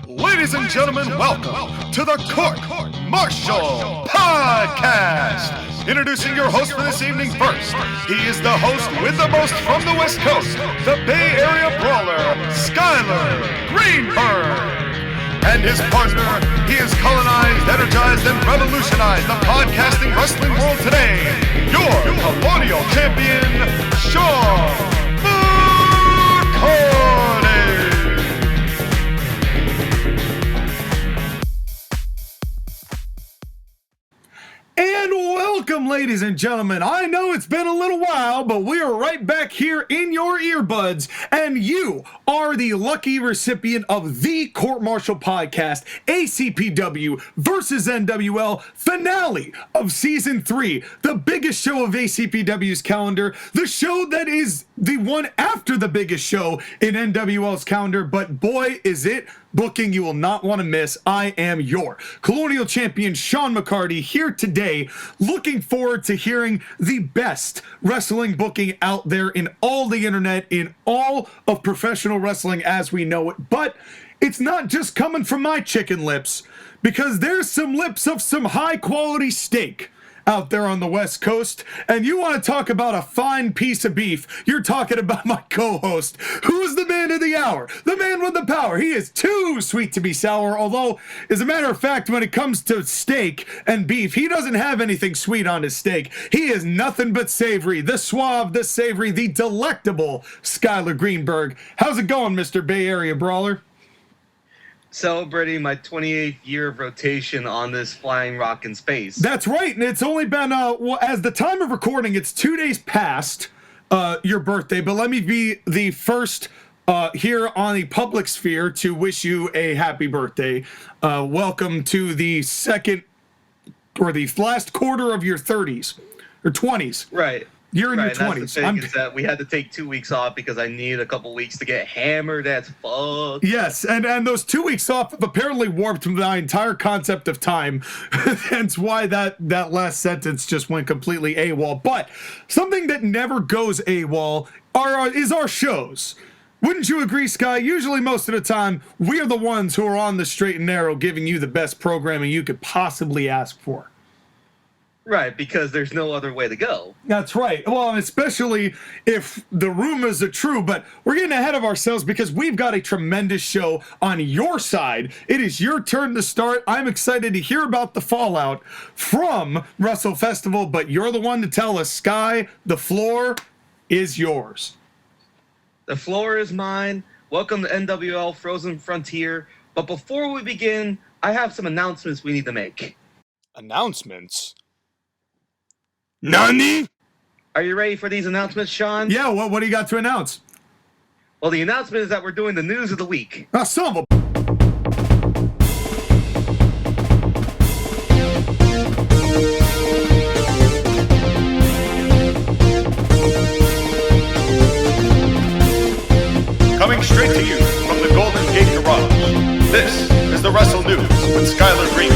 Ladies and gentlemen, welcome to the Court Martial Podcast. Introducing your host for this evening first. He is the host with the most from the West Coast, the Bay Area Brawler, Skylar Greenberg. And his partner, he has colonized, energized, and revolutionized the podcasting wrestling world today. Your Colonial champion, Sean McCarty. And welcome, ladies and gentlemen. I know it's been a little while, but we are right back here in your earbuds, and you are the lucky recipient of the Court Martial Podcast, ACPW versus NWL finale of Season 3, the biggest show of ACPW's calendar, the show that is the one after the biggest show in NWL's calendar, but boy, is it booking you will not want to miss. I am your Colonial champion, Sean McCarty, here today, looking forward to hearing the best wrestling booking out there in all the internet, in all of professional wrestling as we know it. But it's not just coming from my chicken lips, because there's some lips of some high quality steak out there on the West Coast, and you want to talk about a fine piece of beef, you're talking about my co-host, who's the man of the hour, the man with the power. He is too sweet to be sour, although, as a matter of fact, when it comes to steak and beef, he doesn't have anything sweet on his steak. He is nothing but savory, the suave, the savory, the delectable Skylar Greenberg. How's it going, Mr. Bay Area Brawler? Celebrating my 28th year of rotation on this flying rock in space. That's right, and it's only been, as the time of recording, it's 2 days past your birthday, but let me be the first here on the public sphere to wish you a happy birthday. Welcome to the second, or the last quarter of your 30s, or 20s. Right. You're in your 20s. That's the thing, is that we had to take 2 weeks off because I needed a couple weeks to get hammered as fuck. Yes, and those 2 weeks off have apparently warped my entire concept of time. That's why that last sentence just went completely AWOL. But something that never goes AWOL is our shows. Wouldn't you agree, Sky? Usually, most of the time, we are the ones who are on the straight and narrow giving you the best programming you could possibly ask for. Right, because there's no other way to go. That's right. Well, especially if the rumors are true, but we're getting ahead of ourselves because we've got a tremendous show on your side. It is your turn to start. I'm excited to hear about the fallout from Wrestle Festival, but you're the one to tell us. Sky, the floor is yours. The floor is mine. Welcome to NWL Frozen Frontier. But before we begin, I have some announcements we need to make. Announcements? Nani? Are you ready for these announcements, Sean? Yeah, what do you got to announce? Well, the announcement is that we're doing the news of the week. Son of a... Coming straight to you from the Golden Gate Garage, this is the Wrestle News with Skylar Green.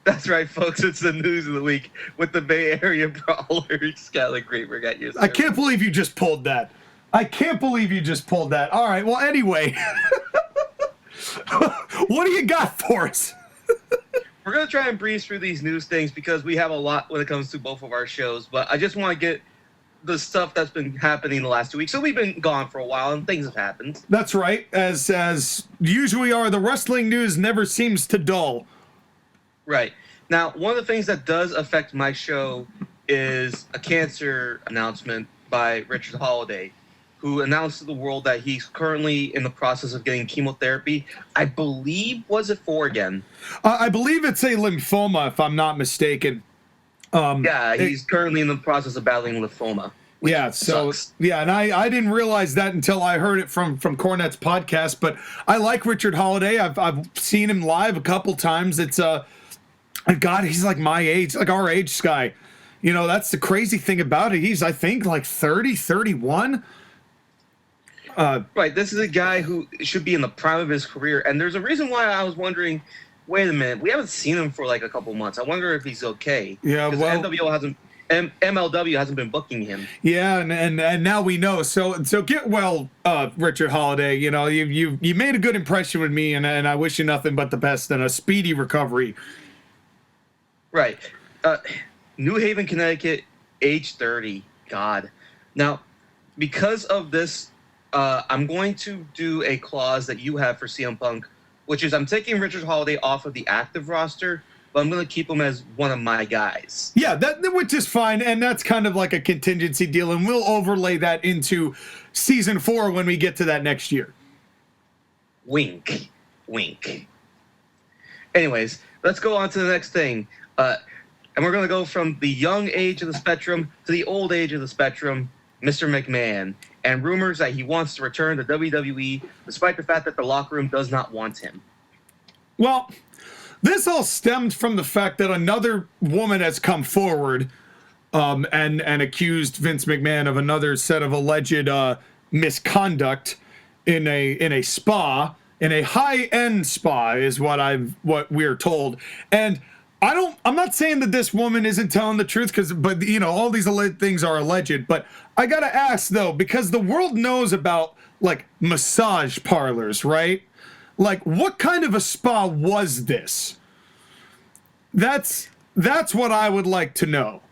That's right, folks. It's the news of the week with the Bay Area Brawler, Skylar Greenberg at your service. I can't believe you just pulled that. All right, well, anyway. What do you got for us? We're going to try and breeze through these news things because we have a lot when it comes to both of our shows, but I just want to get the stuff that's been happening the last 2 weeks. So we've been gone for a while and things have happened. That's right. As usually are, the wrestling news never seems to dull. Right. Now, one of the things that does affect my show is a cancer announcement by Richard Holiday, who announced to the world that he's currently in the process of getting chemotherapy. I believe, was it for again? I believe it's a lymphoma, if I'm not mistaken. He's currently in the process of battling lymphoma. Yeah, so sucks. Yeah, and I didn't realize that until I heard it from Cornette's podcast. But I like Richard Holiday. I've seen him live a couple times. It's God, he's like my age, like our age, Sky. You know, that's the crazy thing about it. He's, I think, like 30, 31. Right, this is a guy who should be in the prime of his career. And there's a reason why I was wondering, wait a minute, we haven't seen him for like a couple months. I wonder if he's okay. Yeah, well, NWL hasn't MLW hasn't been booking him. Yeah, and now we know. So get well, Richard Holiday. You know, you made a good impression with me, and I wish you nothing but the best and a speedy recovery. Right. New Haven, Connecticut, age 30. God. Now, because of this, I'm going to do a clause that you have for CM Punk, which is I'm taking Richard Holiday off of the active roster, but I'm going to keep him as one of my guys. Yeah, which is fine, and that's kind of like a contingency deal, and we'll overlay that into Season 4 when we get to that next year. Wink. Wink. Anyways, let's go on to the next thing. And we're going to go from the young age of the spectrum to the old age of the spectrum, Mr. McMahon, and rumors that he wants to return to WWE despite the fact that the locker room does not want him. Well, this all stemmed from the fact that another woman has come forward and accused Vince McMahon of another set of alleged misconduct in a spa, in a high-end spa is what we're told. And I'm not saying that this woman isn't telling the truth, but you know, all these things are alleged, but I gotta ask though, because the world knows about like massage parlors, right? Like, what kind of a spa was this? That's what I would like to know.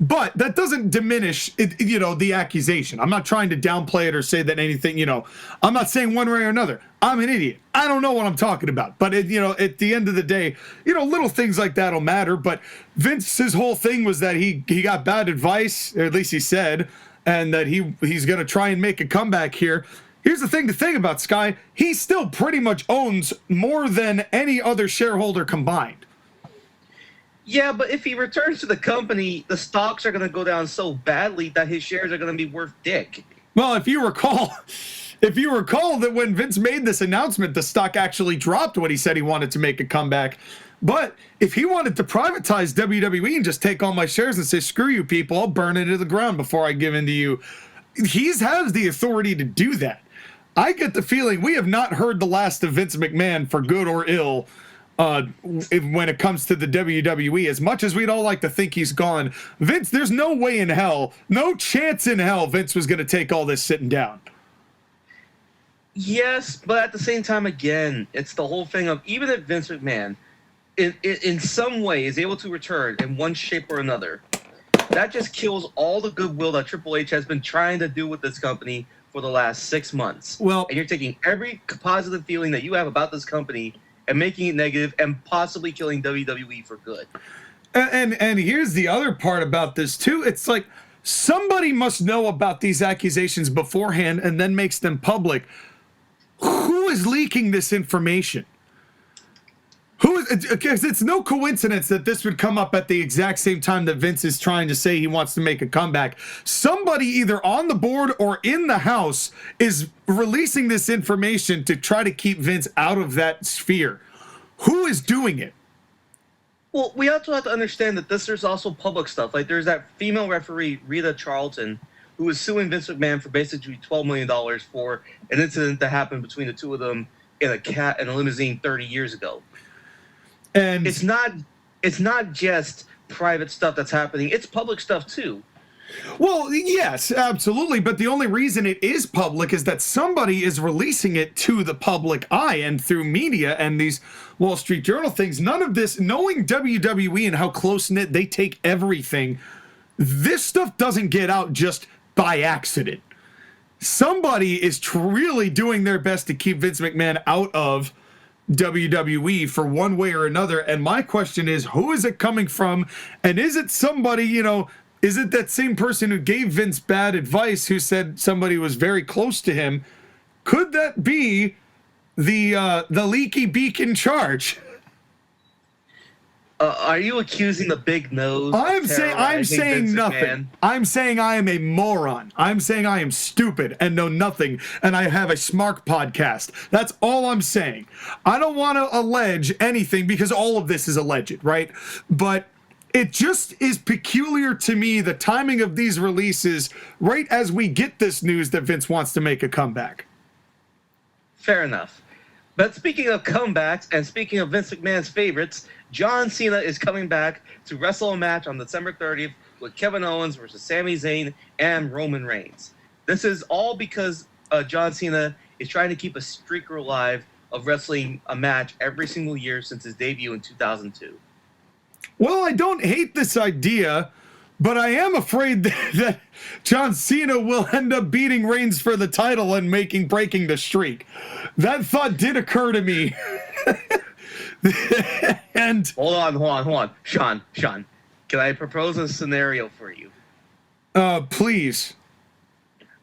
But that doesn't diminish it, you know, the accusation. I'm not trying to downplay it or say that anything, you know, I'm not saying one way or another. I'm an idiot. I don't know what I'm talking about. But, you know, at the end of the day, you know, little things like that will matter. But Vince's whole thing was that he got bad advice, or at least he said, and that he's going to try and make a comeback here. Here's the thing to think about, Sky. He still pretty much owns more than any other shareholder combined. Yeah, but if he returns to the company, the stocks are going to go down so badly that his shares are going to be worth dick. Well, if you recall that when Vince made this announcement, the stock actually dropped when he said he wanted to make a comeback. But if he wanted to privatize WWE and just take all my shares and say, screw you people, I'll burn it to the ground before I give in to you, he has the authority to do that. I get the feeling we have not heard the last of Vince McMahon for good or ill when it comes to the WWE. As much as we'd all like to think he's gone, Vince, there's no way in hell, no chance in hell Vince was going to take all this sitting down. Yes, but at the same time, again, it's the whole thing of even if Vince McMahon in some way is able to return in one shape or another, that just kills all the goodwill that Triple H has been trying to do with this company for the last 6 months. Well, and you're taking every positive feeling that you have about this company and making it negative and possibly killing WWE for good. And here's the other part about this too. It's like somebody must know about these accusations beforehand and then makes them public. Who is leaking this information? Because it's no coincidence that this would come up at the exact same time that Vince is trying to say he wants to make a comeback. Somebody either on the board or in the house is releasing this information to try to keep Vince out of that sphere. Who is doing it? Well, we also have to understand that there's also public stuff. Like there's that female referee, Rita Charlton, who was suing Vince McMahon for basically $12 million for an incident that happened between the two of them in a limousine 30 years ago. And it's not just private stuff that's happening. It's public stuff too. Well, yes, absolutely. But the only reason it is public is that somebody is releasing it to the public eye and through media and these Wall Street Journal things. None of this, knowing WWE and how close-knit they take everything, this stuff doesn't get out just by accident. Somebody is really doing their best to keep Vince McMahon out of WWE for one way or another. And my question is, who is it coming from? And is it somebody, you know, is it that same person who gave Vince bad advice who said somebody was very close to him? Could that be the leaky beak in charge? Are you accusing the big nose? I'm saying nothing. I'm saying I am a moron. I'm saying I am stupid and know nothing, and I have a smart podcast. That's all I'm saying. I don't want to allege anything because all of this is alleged, right? But it just is peculiar to me, the timing of these releases, right as we get this news that Vince wants to make a comeback. Fair enough. But speaking of comebacks and speaking of Vince McMahon's favorites, John Cena is coming back to wrestle a match on December 30th with Kevin Owens versus Sami Zayn and Roman Reigns. This is all because John Cena is trying to keep a streaker alive of wrestling a match every single year since his debut in 2002. Well, I don't hate this idea, but I am afraid that John Cena will end up beating Reigns for the title and breaking the streak. That thought did occur to me. And hold on. Sean, can I propose a scenario for you? Please.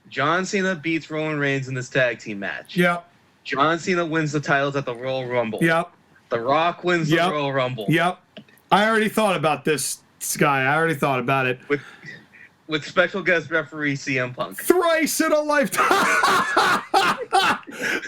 John Cena beats Roman Reigns in this tag team match. Yep. John Cena wins the titles at the Royal Rumble. Yep. The Rock wins the Royal Rumble. Yep. I already thought about this, Sky. I already thought about it. With special guest referee CM Punk. Thrice in a lifetime.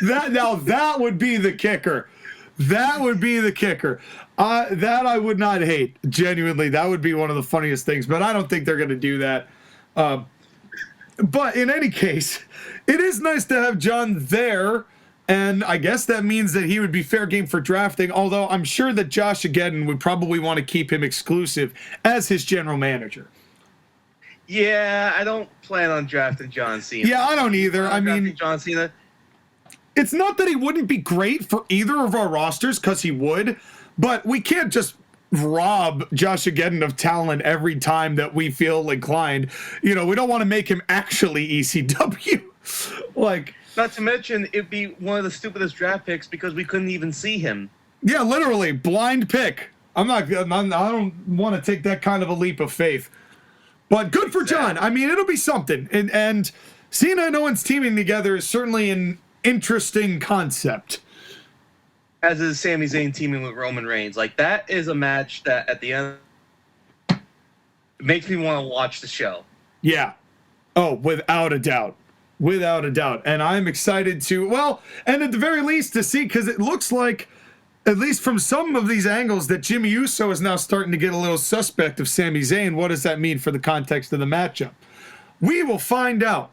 that would be the kicker. That would be the kicker. That I would not hate. Genuinely, that would be one of the funniest things. But I don't think they're going to do that. But in any case, it is nice to have John there. And I guess that means that he would be fair game for drafting, although I'm sure that Josh Geddon would probably want to keep him exclusive as his general manager. Yeah, I don't plan on drafting John Cena. Yeah, I don't either. I mean, John Cena. It's not that he wouldn't be great for either of our rosters, because he would, but we can't just rob Josh Geddon of talent every time that we feel inclined. You know, we don't want to make him actually ECW. Like... Not to mention, it'd be one of the stupidest draft picks because we couldn't even see him. Yeah, literally, blind pick. I don't want to take that kind of a leap of faith. But good for John. I mean, it'll be something. And Cena and Owens teaming together is certainly an interesting concept. As is Sami Zayn teaming with Roman Reigns. Like, that is a match that, at the end, makes me want to watch the show. Yeah. Oh, without a doubt. Without a doubt. And I'm excited to, well, and at the very least to see, because it looks like, at least from some of these angles, that Jimmy Uso is now starting to get a little suspect of Sami Zayn. What does that mean for the context of the matchup? We will find out.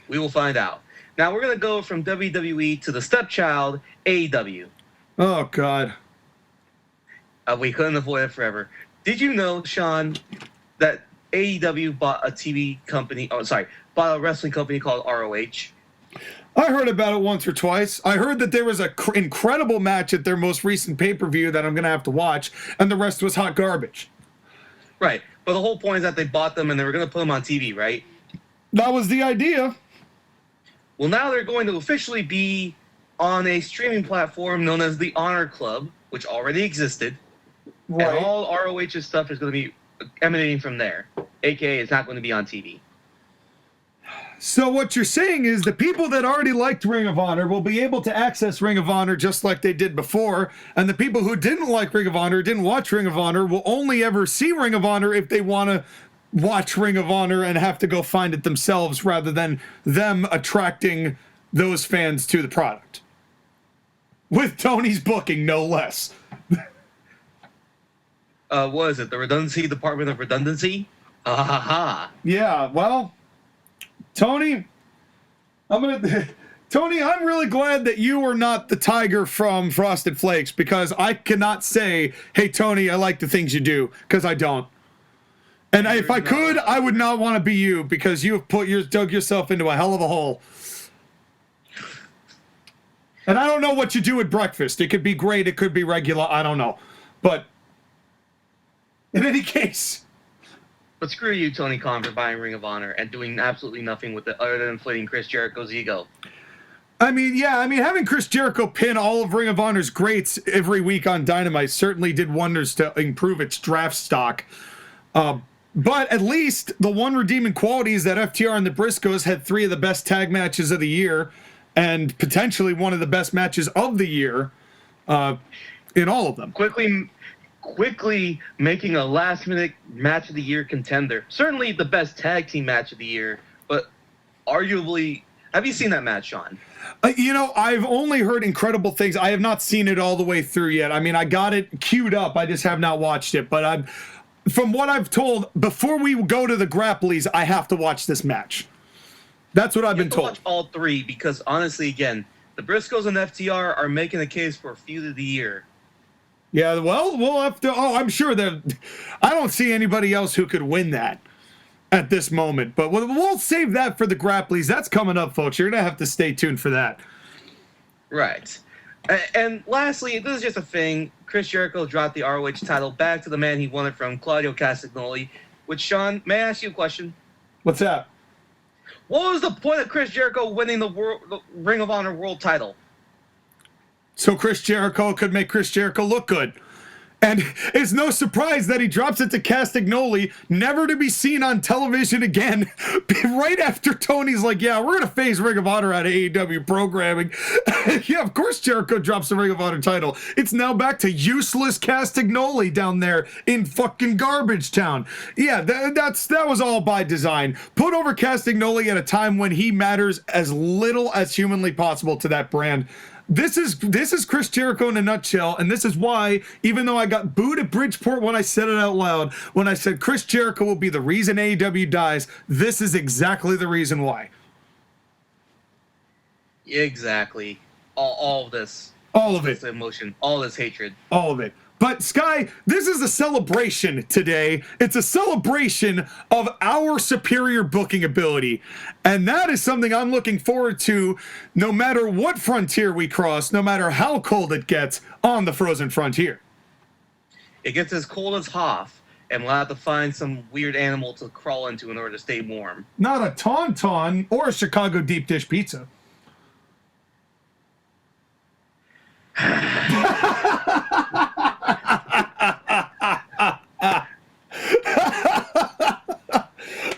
We will find out. Now we're going to go from WWE to the stepchild, AEW. Oh, God. We couldn't avoid it forever. Did you know, Sean, that AEW bought a TV company, bought a wrestling company called ROH? I heard about it once or twice. I heard that there was an incredible match at their most recent pay-per-view that I'm going to have to watch, and the rest was hot garbage. Right. But the whole point is that they bought them and they were going to put them on TV, right? That was the idea. Well, now they're going to officially be on a streaming platform known as the Honor Club, which already existed. Right. And all ROH's stuff is going to be emanating from there. AKA, it's not going to be on TV. So what you're saying is the people that already liked Ring of Honor will be able to access Ring of Honor just like they did before, and the people who didn't like Ring of Honor, didn't watch Ring of Honor, will only ever see Ring of Honor if they want to watch Ring of Honor and have to go find it themselves rather than them attracting those fans to the product. With Tony's booking, no less. What is it? The Redundancy Department of Redundancy? Yeah, well... Tony, I'm really glad that you are not the tiger from Frosted Flakes, because I cannot say, hey, Tony, I like the things you do, because I don't. And if I could, I would not want to be you, because you have dug yourself into a hell of a hole. And I don't know what you do at breakfast. It could be great. It could be regular. I don't know. But in any case... But screw you, Tony Khan, for buying Ring of Honor and doing absolutely nothing with it other than inflating Chris Jericho's ego. Having Chris Jericho pin all of Ring of Honor's greats every week on Dynamite certainly did wonders to improve its draft stock. But at least the one redeeming quality is that FTR and the Briscoes had 3 of the best tag matches of the year and potentially one of the best matches of the year in all of them. Quickly making a last-minute match of the year contender. Certainly the best tag team match of the year, but arguably... Have you seen that match, Sean? I've only heard incredible things. I have not seen it all the way through yet. I mean, I got it queued up. I just have not watched it. But from what I've told, before we go to the Grapplys, I have to watch this match. That's what I've been told. Watch all 3 because, honestly, again, the Briscoes and FTR are making a case for feud of the year. Yeah, well, we'll have to. Oh, I'm sure that I don't see anybody else who could win that at this moment. But we'll save that for the Grapplys. That's coming up, folks. You're gonna have to stay tuned for that. Right. And lastly, this is just a thing. Chris Jericho dropped the ROH title back to the man he won it from, Claudio Castagnoli. Which, Sean, may I ask you a question? What's that? What was the point of Chris Jericho winning the Ring of Honor World title? So Chris Jericho could make Chris Jericho look good. And it's no surprise that he drops it to Castagnoli, never to be seen on television again, right after Tony's like, yeah, we're going to phase Ring of Honor out of AEW programming. Yeah, of course Jericho drops the Ring of Honor title. It's now back to useless Castagnoli down there in fucking Garbage Town. Yeah, that was all by design. Put over Castagnoli at a time when he matters as little as humanly possible to that brand. This is Chris Jericho in a nutshell, and this is why, even though I got booed at Bridgeport when I said it out loud, when I said Chris Jericho will be the reason AEW dies, this is exactly the reason why. Exactly. All of this. All of it. This emotion. All this hatred. All of it. But Sky, this is a celebration today. It's a celebration of our superior booking ability. And that is something I'm looking forward to no matter what frontier we cross, no matter how cold it gets on the frozen frontier. It gets as cold as Hoth, and we'll have to find some weird animal to crawl into in order to stay warm. Not a tauntaun or a Chicago deep dish pizza.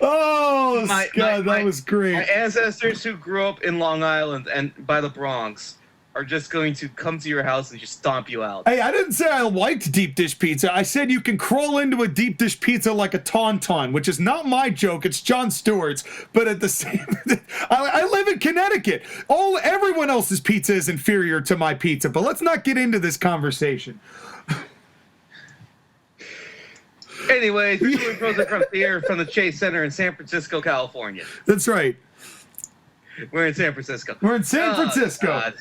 Oh, God, that was great. My ancestors who grew up in Long Island and by the Bronx are just going to come to your house and just stomp you out. Hey, I didn't say I liked deep dish pizza. I said you can crawl into a deep dish pizza like a tauntaun, which is not my joke. It's Jon Stewart's. But at the same, I live in Connecticut. Everyone else's pizza is inferior to my pizza. But let's not get into this conversation. Anyways, we're doing Frozen Frontier from the Chase Center in San Francisco, California. That's right. We're in San Francisco. We're in San Francisco. God.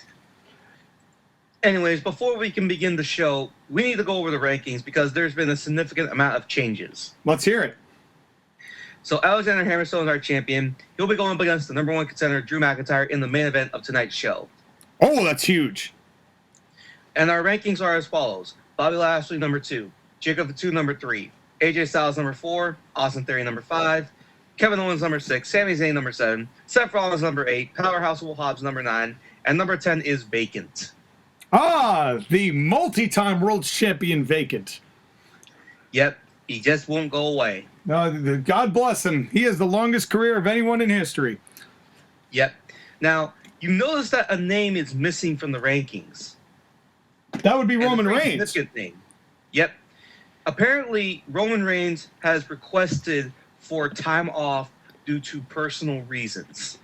Anyways, before we can begin the show, we need to go over the rankings because there's been a significant amount of changes. Let's hear it. So Alexander Hammerstone is our champion. He'll be going up against the number one contender, Drew McIntyre, in the main event of tonight's show. Oh, that's huge. And our rankings are as follows. Bobby Lashley, number 2. Jacob the 2, number 3. AJ Styles, number 4. Austin Theory, number 5. Kevin Owens, number 6. Sami Zayn, number 7. Seth Rollins, number 8. Powerhouse Will Hobbs, number 9. And number 10 is Vacant. Ah, the multi-time world champion Vacant. Yep, he just won't go away. No, God bless him. He has the longest career of anyone in history. Yep. Now, you notice that a name is missing from the rankings. That would be Roman Reigns. Significant name. Yep. Apparently, Roman Reigns has requested for time off due to personal reasons.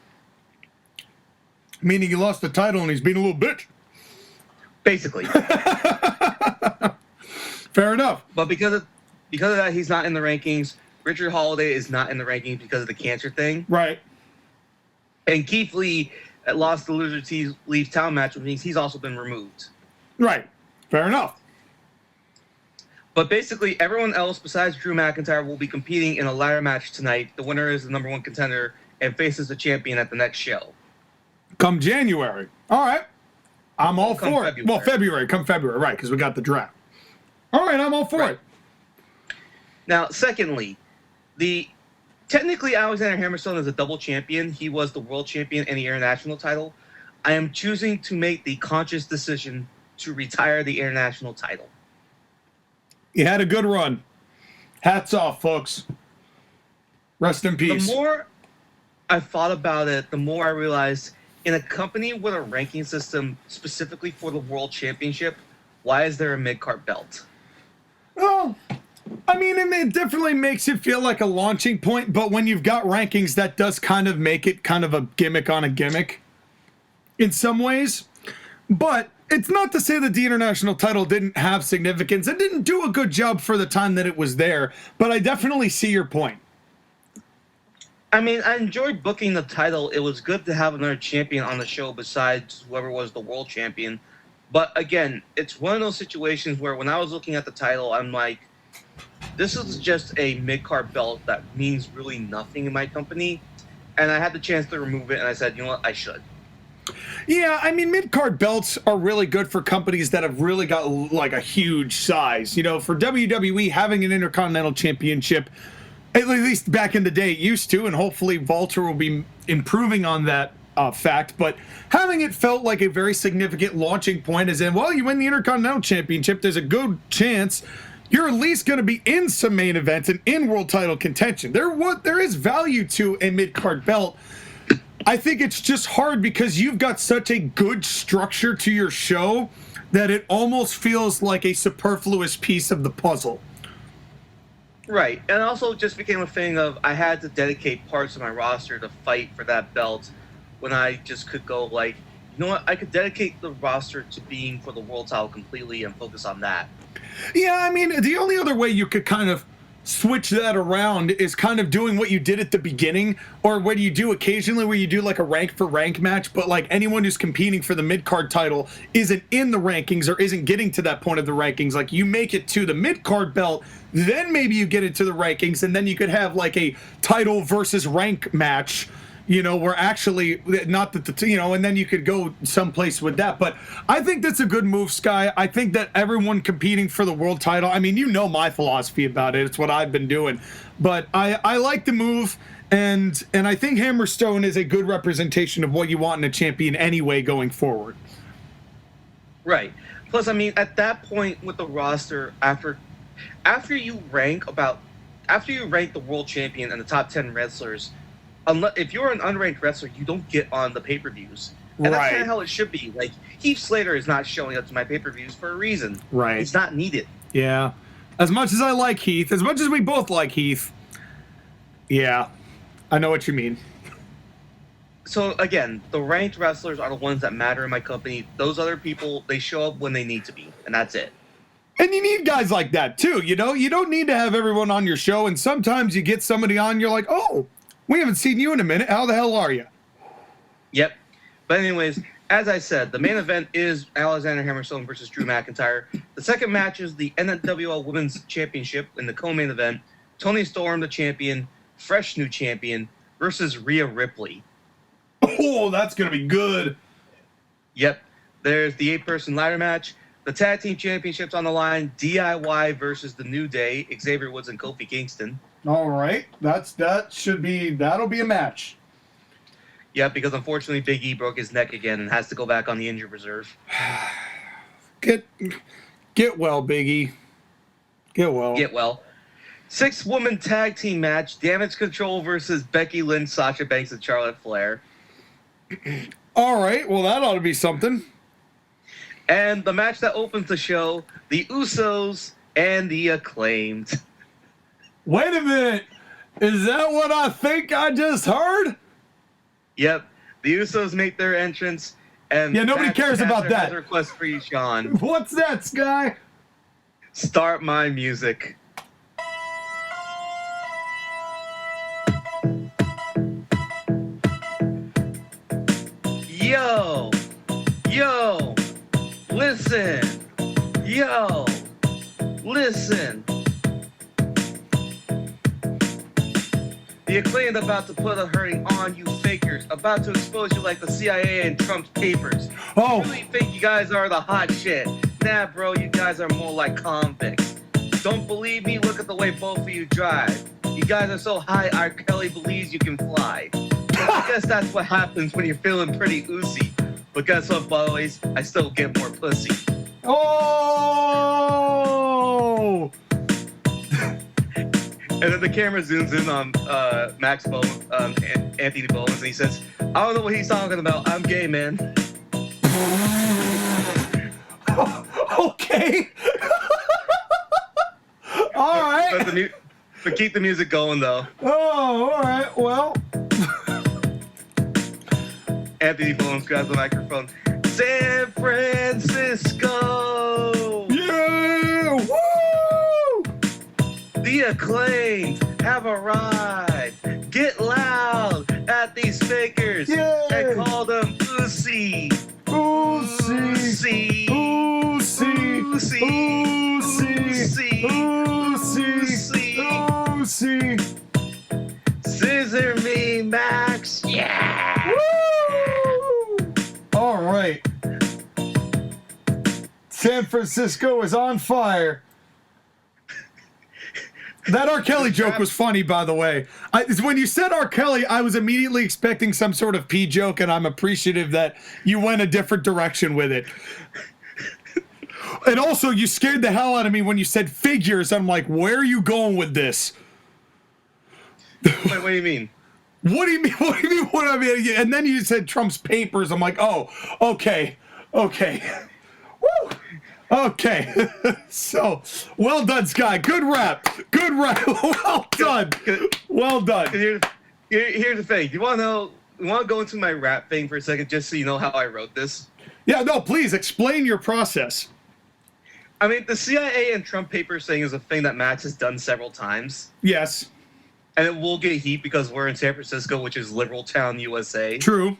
Meaning he lost the title and he's being a little bitch. Basically. Fair enough. But because of that, he's not in the rankings. Richard Holiday is not in the rankings because of the cancer thing. Right. And Keith Lee lost the Loser Leaves Town match, which means he's also been removed. Right. Fair enough. But basically, everyone else besides Drew McIntyre will be competing in a ladder match tonight. The winner is the number one contender and faces the champion at the next show. Come January. All right. I'm all for it. February. Well, come February, right, because we got the draft. All right, I'm all for it. Now, secondly, technically Alexander Hammerstone is a double champion. He was the world champion and the international title. I am choosing to make the conscious decision to retire the international title. You had a good run. Hats off, folks. Rest in peace. The more I thought about it, the more I realized in a company with a ranking system specifically for the world championship, why is there a mid-card belt? Well, I mean, it definitely makes it feel like a launching point, but when you've got rankings, that does kind of make it kind of a gimmick on a gimmick in some ways. But it's not to say that the international title didn't have significance. It didn't do a good job for the time that it was there, but I definitely see your point. I mean, I enjoyed booking the title. It was good to have another champion on the show besides whoever was the world champion. But again, it's one of those situations where when I was looking at the title, I'm like, this is just a mid-card belt that means really nothing in my company. And I had the chance to remove it, and I said, you know what, I should. Yeah, I mean, mid-card belts are really good for companies that have really got like a huge size. You know, for WWE, having an Intercontinental Championship, at least back in the day, it used to, and hopefully Walter will be improving on that fact, but having it felt like a very significant launching point, as in, well, you win the Intercontinental Championship, there's a good chance you're at least going to be in some main events and in world title contention. There is value to a mid-card belt. I think it's just hard because you've got such a good structure to your show that it almost feels like a superfluous piece of the puzzle. Right, and also just became a thing of I had to dedicate parts of my roster to fight for that belt when I just could go like, you know what, I could dedicate the roster to being for the world title completely and focus on that. Yeah, I mean, the only other way you could kind of switch that around is kind of doing what you did at the beginning, or what you do occasionally where you do like a rank for rank match, but like anyone who's competing for the mid-card title isn't in the rankings or isn't getting to that point of the rankings. Like you make it to the mid-card belt, then maybe you get into the rankings, and then you could have like a title versus rank match, you know, where actually not that you know, and then you could go someplace with that. But I think that's a good move, Sky. I think that everyone competing for the world title, I mean, you know my philosophy about it. It's what I've been doing. But I like the move, and I think Hammerstone is a good representation of what you want in a champion anyway going forward. Right. Plus, I mean, at that point with the roster, after you rank the world champion and the top 10 wrestlers, if you're an unranked wrestler, you don't get on the pay-per-views. And that's kind of how it should be. Like, Heath Slater is not showing up to my pay-per-views for a reason. Right. It's not needed. Yeah. As much as I like Heath, as much as we both like Heath, yeah, I know what you mean. So, again, the ranked wrestlers are the ones that matter in my company. Those other people, they show up when they need to be, and that's it. And you need guys like that, too, you know? You don't need to have everyone on your show, and sometimes you get somebody on, you're like, oh, we haven't seen you in a minute. How the hell are you? Yep. But anyways, as I said, the main event is Alexander Hammerstone versus Drew McIntyre. The second match is the NWL Women's Championship in the co-main event. Toni Storm, the champion, fresh new champion, versus Rhea Ripley. Oh, that's going to be good. Yep. There's the 8-person ladder match. The tag team championships on the line. DIY versus the New Day, Xavier Woods and Kofi Kingston. All right, that'll be a match. Yeah, because unfortunately Big E broke his neck again and has to go back on the injured reserve. Get well, Big E. Get well. Get well. 6-woman tag team match: Damage Control versus Becky Lynch, Sasha Banks, and Charlotte Flair. All right, well that ought to be something. And the match that opens the show: the Usos and the Acclaimed. Wait a minute. Is that what I think I just heard? Yep. The Usos make their entrance. And yeah, nobody cares about that. Has a request for you, Sean. What's that, Sky? Start my music. Yo. Listen. Listen. The Acclaimed about to put a hurting on you fakers, about to expose you like the CIA and Trump's papers. Oh. You really think you guys are the hot shit? Nah, bro, you guys are more like convicts. Don't believe me? Look at the way both of you drive. You guys are so high, R. Kelly believes you can fly. I guess that's what happens when you're feeling pretty oozy. But guess what, boys? I still get more pussy. Oh! And then the camera zooms in on Anthony Bowens, and he says, I don't know what he's talking about. I'm gay, man. Okay. All right. But keep the music going, though. Oh, all right. Well. Anthony Bowens grabs the microphone. San Francisco! Yeah! Woo! The Acclaimed have arrived. Get loud at these fakers. Yay! And call them Uzi. Uzi. Uzi. Francisco is on fire. That R. Kelly joke was funny, by the way. When you said R. Kelly, I was immediately expecting some sort of P joke, and I'm appreciative that you went a different direction with it. And also, you scared the hell out of me when you said figures. I'm like, where are you going with this? Wait, what do you mean? What do you mean? What do you mean? What I mean? And then you said Trump's papers. I'm like, oh, okay. Woo. Okay. So, well done, Sky. Good rap. Well done. Here's the thing. You want to go into my rap thing for a second, just so you know how I wrote this? Yeah, no, please explain your process. I mean, the CIA and Trump papers thing is a thing that Max has done several times. Yes. And it will get heat because we're in San Francisco, which is liberal town, USA. True.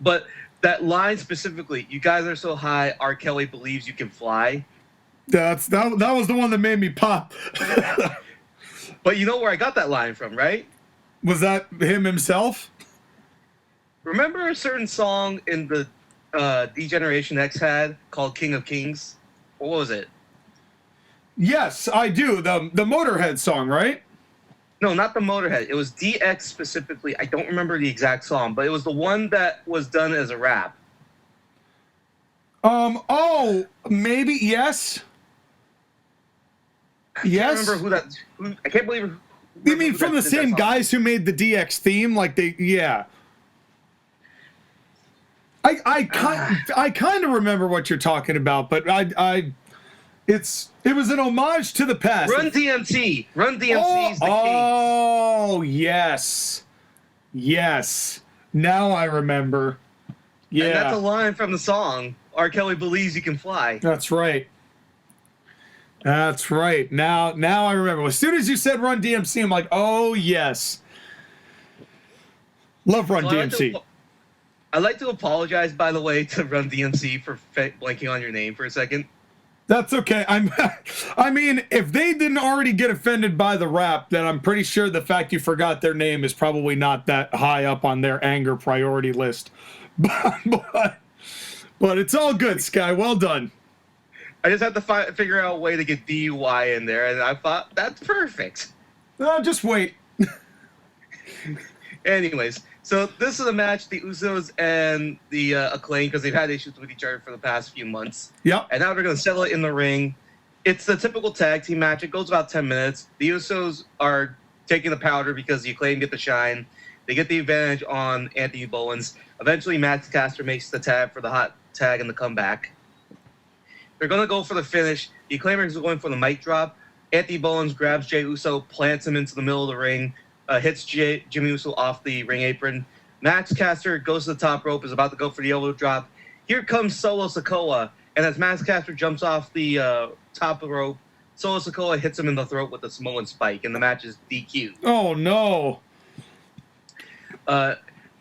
But that line specifically, you guys are so high, R. Kelly believes you can fly. That was the one that made me pop. But you know where I got that line from, right? Was that him himself? Remember a certain song in the D-Generation X had called King of Kings? What was it? Yes, I do. The Motorhead song, right? No, not the Motorhead. It was DX specifically. I don't remember the exact song, but it was the one that was done as a rap. Oh, maybe, yes. Yes. I can't remember I can't believe. You mean from the same guys who made the DX theme? Like yeah. I kind of remember what you're talking about, but it was an homage to the past. Run DMC. Run DMC's the king. Oh, yes. Now I remember. Yeah. And that's a line from the song, R. Kelly believes you can fly. That's right. Now I remember. As soon as you said Run DMC, I'm like, oh, yes. Love Run DMC. I'd like to apologize, by the way, to Run DMC for blanking on your name for a second. That's okay. I mean, if they didn't already get offended by the rap, then I'm pretty sure the fact you forgot their name is probably not that high up on their anger priority list. But it's all good, Sky. Well done. I just have to figure out a way to get DUI in there, and I thought, that's perfect. Just wait. Anyways, so this is a match, the Usos and the Acclaim, because they've had issues with each other for the past few months. Yep. And now they're going to settle it in the ring. It's the typical tag team match. It goes about 10 minutes. The Usos are taking the powder because the Acclaim get the shine. They get the advantage on Anthony Bowens. Eventually, Max Caster makes the tag for the hot tag and the comeback. They're going to go for the finish. The Acclaimers are going for the mic drop. Anthony Bowens grabs Jey Uso, plants him into the middle of the ring, hits Jimmy Uso off the ring apron. Max Caster goes to the top rope, is about to go for the elbow drop. Here comes Solo Sikoa, and as Max Caster jumps off the top of the rope, Solo Sikoa hits him in the throat with a Samoan spike, and the match is DQ. Oh, no.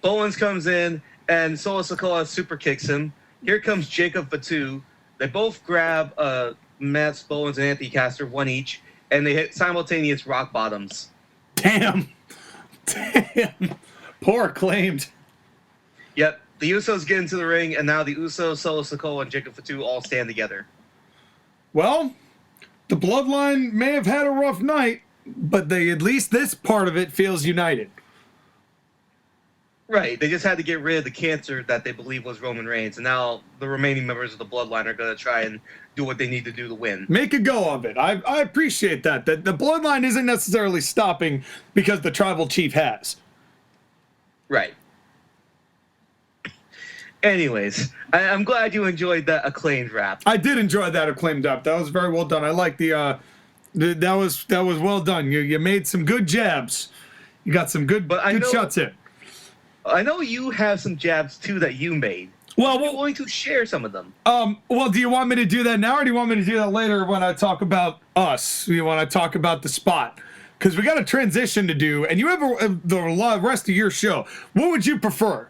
Bowens comes in, and Solo Sikoa super kicks him. Here comes Jacob Fatu. They both grab Matt Bowens and Anthony Caster, one each, and they hit simultaneous rock bottoms. Damn. Poor Acclaimed. Yep. The Usos get into the ring, and now the Usos, Solo Sikoa, and Jacob Fatu all stand together. Well, the Bloodline may have had a rough night, but at least this part of it feels united. Right. They just had to get rid of the cancer that they believe was Roman Reigns, and now the remaining members of the Bloodline are going to try and do what they need to do to win. Make a go of it. I appreciate that. The Bloodline isn't necessarily stopping because the Tribal Chief has. Right. Anyways, I'm glad you enjoyed that Acclaimed rap. I did enjoy that Acclaimed rap. That was very well done. I like that was well done. You made some good jabs. You got some good shots in. I know you have some jabs too that you made. Well, I'm going to share some of them. Well, do you want me to do that now, or do you want me to do that later when I talk about us? You want to talk about the spot? Because we got a transition to do, and you have the rest of your show. What would you prefer?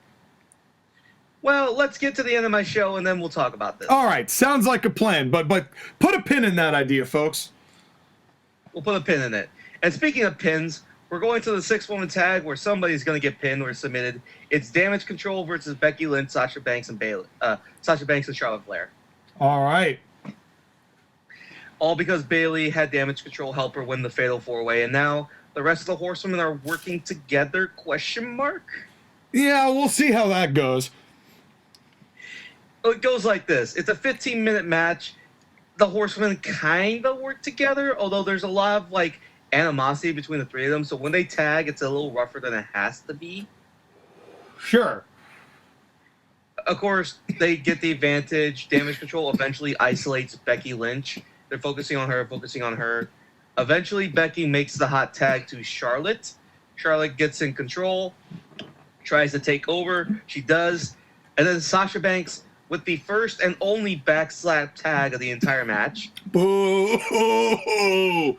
Well, let's get to the end of my show, and then we'll talk about this. All right, sounds like a plan. But put a pin in that idea, folks. We'll put a pin in it. And speaking of pins, we're going to the 6-woman tag where somebody's going to get pinned or submitted. It's Damage Control versus Becky Lynch, Sasha Banks, and Charlotte Flair. All right. All because Bayley had damage control help her win the Fatal 4-Way, and now the rest of the Horsewomen are working together, ? Yeah, we'll see how that goes. It goes like this. It's a 15-minute match. The Horsewomen kind of work together, although there's a lot of, like, animosity between the three of them, so when they tag, it's a little rougher than it has to be. Sure. Of course, they get the advantage. Damage control eventually isolates Becky Lynch. They're focusing on her. Eventually, Becky makes the hot tag to Charlotte. Charlotte gets in control, tries to take over. She does. And then Sasha Banks with the first and only backslap tag of the entire match. Boo!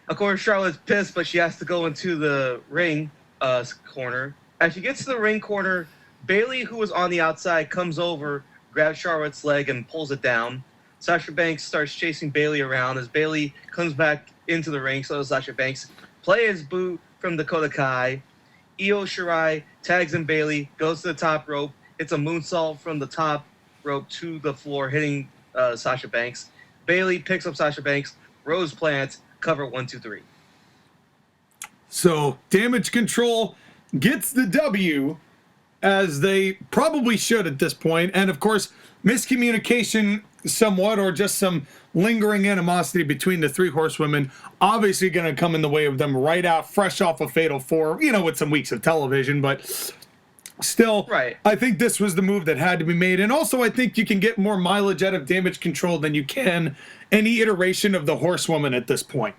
Of course, Charlotte's pissed, but she has to go into the ring corner. As she gets to the ring corner, Bayley, who was on the outside, comes over, grabs Charlotte's leg, and pulls it down. Sasha Banks starts chasing Bayley around. As Bayley comes back into the ring, so does Sasha Banks. Players boo from Dakota Kai. Io Shirai tags in Bayley, goes to the top rope. It's a moonsault from the top rope to the floor, hitting Sasha Banks. Bayley picks up Sasha Banks, Rose plants, cover 1, 2, 3. So damage control gets the W, as they probably should at this point. And of course, miscommunication somewhat, or just some lingering animosity between the three Horsewomen, obviously going to come in the way of them right out, fresh off a Fatal 4, with some weeks of television, but still, right. I think this was the move that had to be made. And also, I think you can get more mileage out of damage control than you can any iteration of the Horsewoman at this point.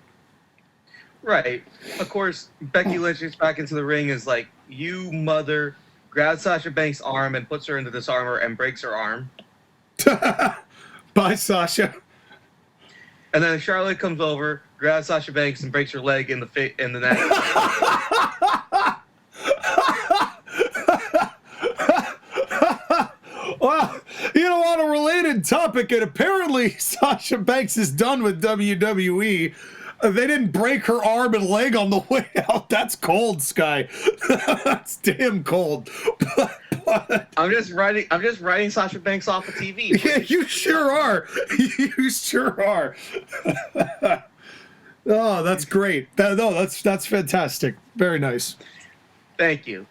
Right. Of course, Becky Lynch gets back into the ring, is like, you mother, grabs Sasha Banks' arm and puts her into this armor and breaks her arm. Bye, Sasha. And then Charlotte comes over, grabs Sasha Banks and breaks her leg in the neck. Well, on a related topic, and apparently Sasha Banks is done with WWE. They didn't break her arm and leg on the way out. That's cold, Sky. That's damn cold. But I'm just writing Sasha Banks off of TV. Yeah, you sure are. You sure are. Oh, that's great. That's fantastic. Very nice. Thank you.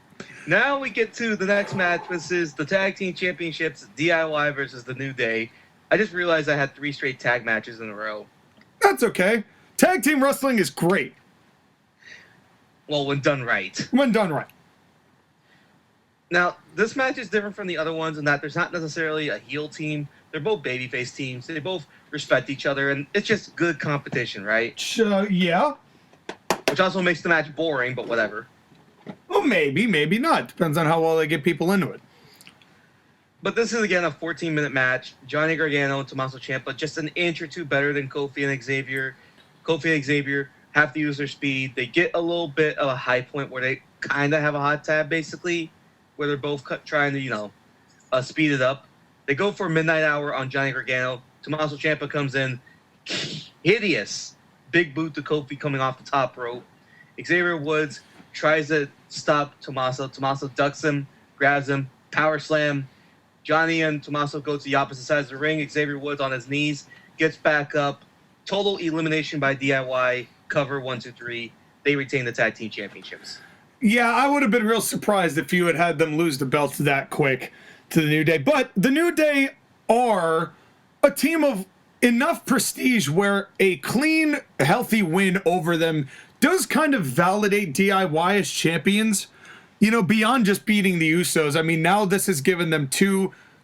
Now we get to the next match. This is the Tag Team Championships, DIY versus The New Day. I just realized I had 3 straight tag matches in a row. That's okay. Tag team wrestling is great. Well, when done right. When done right. Now, this match is different from the other ones in that there's not necessarily a heel team. They're both babyface teams. They both respect each other, and it's just good competition, right? Yeah. Which also makes the match boring, but whatever. Well, maybe not. Depends on how well they get people into it. But this is, again, a 14-minute match. Johnny Gargano and Tommaso Ciampa just an inch or two better than Kofi and Xavier. Kofi and Xavier have to use their speed. They get a little bit of a high point where they kind of have a hot tab, basically, where they're both trying to, speed it up. They go for a midnight hour on Johnny Gargano. Tommaso Ciampa comes in. Hideous. Big boot to Kofi coming off the top rope. Xavier Woods tries to stop Tommaso. Tommaso ducks him, grabs him, power slam. Johnny and Tommaso go to the opposite sides of the ring. Xavier Woods on his knees, gets back up. Total elimination by DIY. Cover 1, 2, 3. They retain the tag team championships. Yeah, I would have been real surprised if you had them lose the belts that quick to the New Day. But the New Day are a team of enough prestige where a clean, healthy win over them does kind of validate DIY as champions. Beyond just beating the Usos. I mean, now this has given them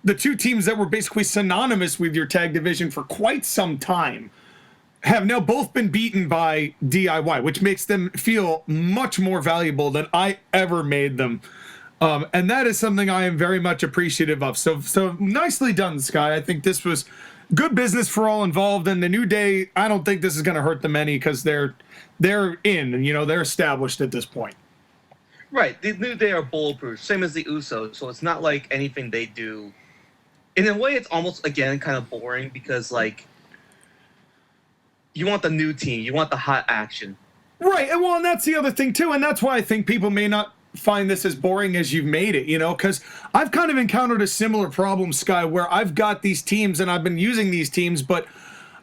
the two teams that were basically synonymous with your tag division for quite some time have now both been beaten by DIY, which makes them feel much more valuable than I ever made them. And that is something I am very much appreciative of. So nicely done, Sky. I think this was good business for all involved. And the New Day, I don't think this is going to hurt them any because they're in and, they're established at this point. Right. The New Day are bulletproof, same as the Usos. So it's not like anything they do. In a way, it's almost, again, kind of boring because, you want the new team. You want the hot action. Right. And that's the other thing, too. And that's why I think people may not find this as boring as you've made it, you know, because I've kind of encountered a similar problem, Sky, where I've got these teams and I've been using these teams, but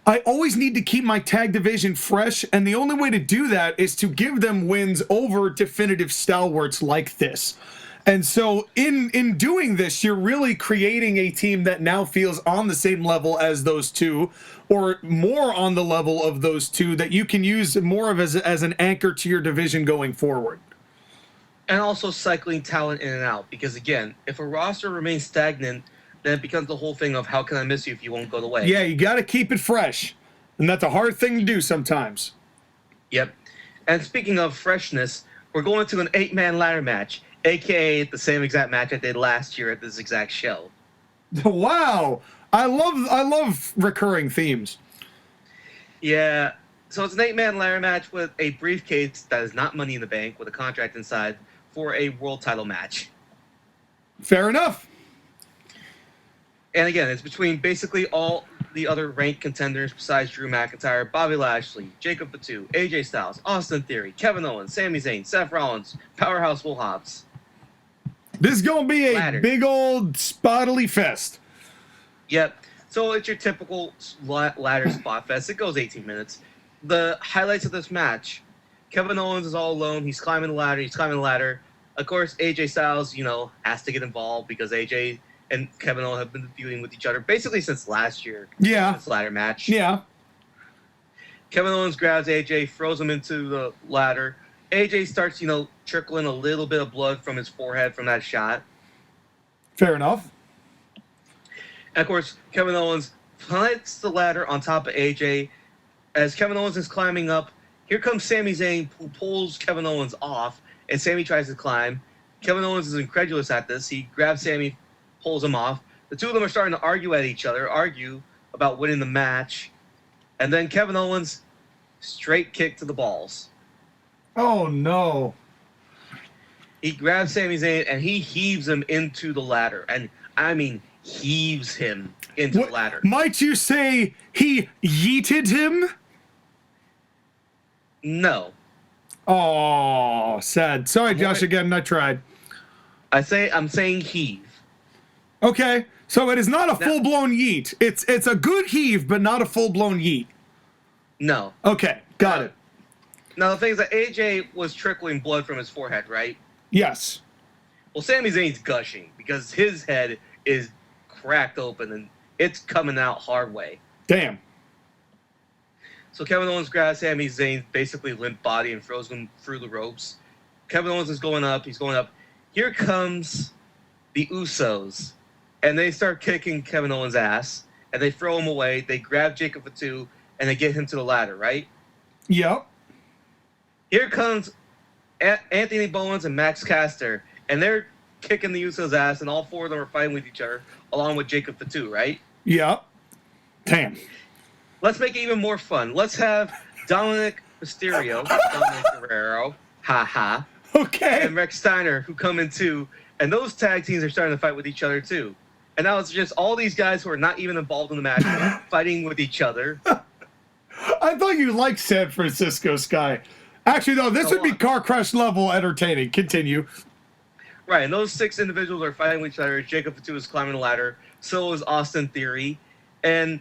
I always need to keep my tag division fresh, and the only way to do that is to give them wins over definitive stalwarts like this. And so in doing this, you're really creating a team that now feels on the same level as those two, or more on the level of those two, that you can use more of as an anchor to your division going forward. And also cycling talent in and out, because again, if a roster remains stagnant, then it becomes the whole thing of how can I miss you if you won't go the way. Yeah, you got to keep it fresh. And that's a hard thing to do sometimes. Yep. And speaking of freshness, we're going to an 8-man ladder match, a.k.a. the same exact match I did last year at this exact show. Wow. I love recurring themes. Yeah. So it's an 8-man ladder match with a briefcase that is not Money in the Bank with a contract inside for a world title match. Fair enough. And again, it's between basically all the other ranked contenders besides Drew McIntyre, Bobby Lashley, Jacob Fatu, AJ Styles, Austin Theory, Kevin Owens, Sami Zayn, Seth Rollins, Powerhouse Will Hobbs. This is going to be a Ladder. big old spottily fest. Yep. So it's your typical ladder spot fest. It goes 18 minutes. The highlights of this match, Kevin Owens is all alone. He's climbing the ladder. Of course, AJ Styles, has to get involved because AJ and Kevin Owens have been feuding with each other basically since last year. Yeah. This ladder match. Yeah. Kevin Owens grabs AJ, throws him into the ladder. AJ starts, trickling a little bit of blood from his forehead from that shot. Fair enough. And of course, Kevin Owens plants the ladder on top of AJ. As Kevin Owens is climbing up, here comes Sami Zayn, who pulls Kevin Owens off, and Sami tries to climb. Kevin Owens is incredulous at this. He grabs Sami, pulls him off. The two of them are starting to argue about winning the match. And then Kevin Owens, straight kick to the balls. Oh, no. He grabs Sami Zayn, and he heaves him into the ladder. And, I mean, heaves him into the ladder. Might you say he yeeted him? No. Oh, sad. Sorry, Josh, again, I tried. I'm saying heave. Okay, so it is not a full-blown yeet. It's a good heave, but not a full-blown yeet. No. Okay, got it. Now, the thing is that AJ was trickling blood from his forehead, right? Yes. Well, Sami Zayn's gushing because his head is cracked open and it's coming out hard way. Damn. So Kevin Owens grabs Sami Zayn's basically limp body and throws him through the ropes. Kevin Owens is going up. He's going up. Here comes the Usos. And they start kicking Kevin Owens' ass. And they throw him away. They grab Jacob Fatu. And they get him to the ladder, right? Yep. Here comes Anthony Bowens and Max Caster. And they're kicking the Usos' ass. And all four of them are fighting with each other. Along with Jacob Fatu, right? Yep. Damn. Let's make it even more fun. Let's have Dominik Mysterio, Dominik Guerrero, Okay. and Rex Steiner, who come in too. And those tag teams are starting to fight with each other too. And now it's just all these guys who are not even involved in the match fighting with each other. I thought you liked San Francisco, Sky. Actually, though, this would be car crash level entertaining. Continue. Right, and those 6 individuals are fighting with each other. Jacob Fatu is climbing the ladder. So is Austin Theory. And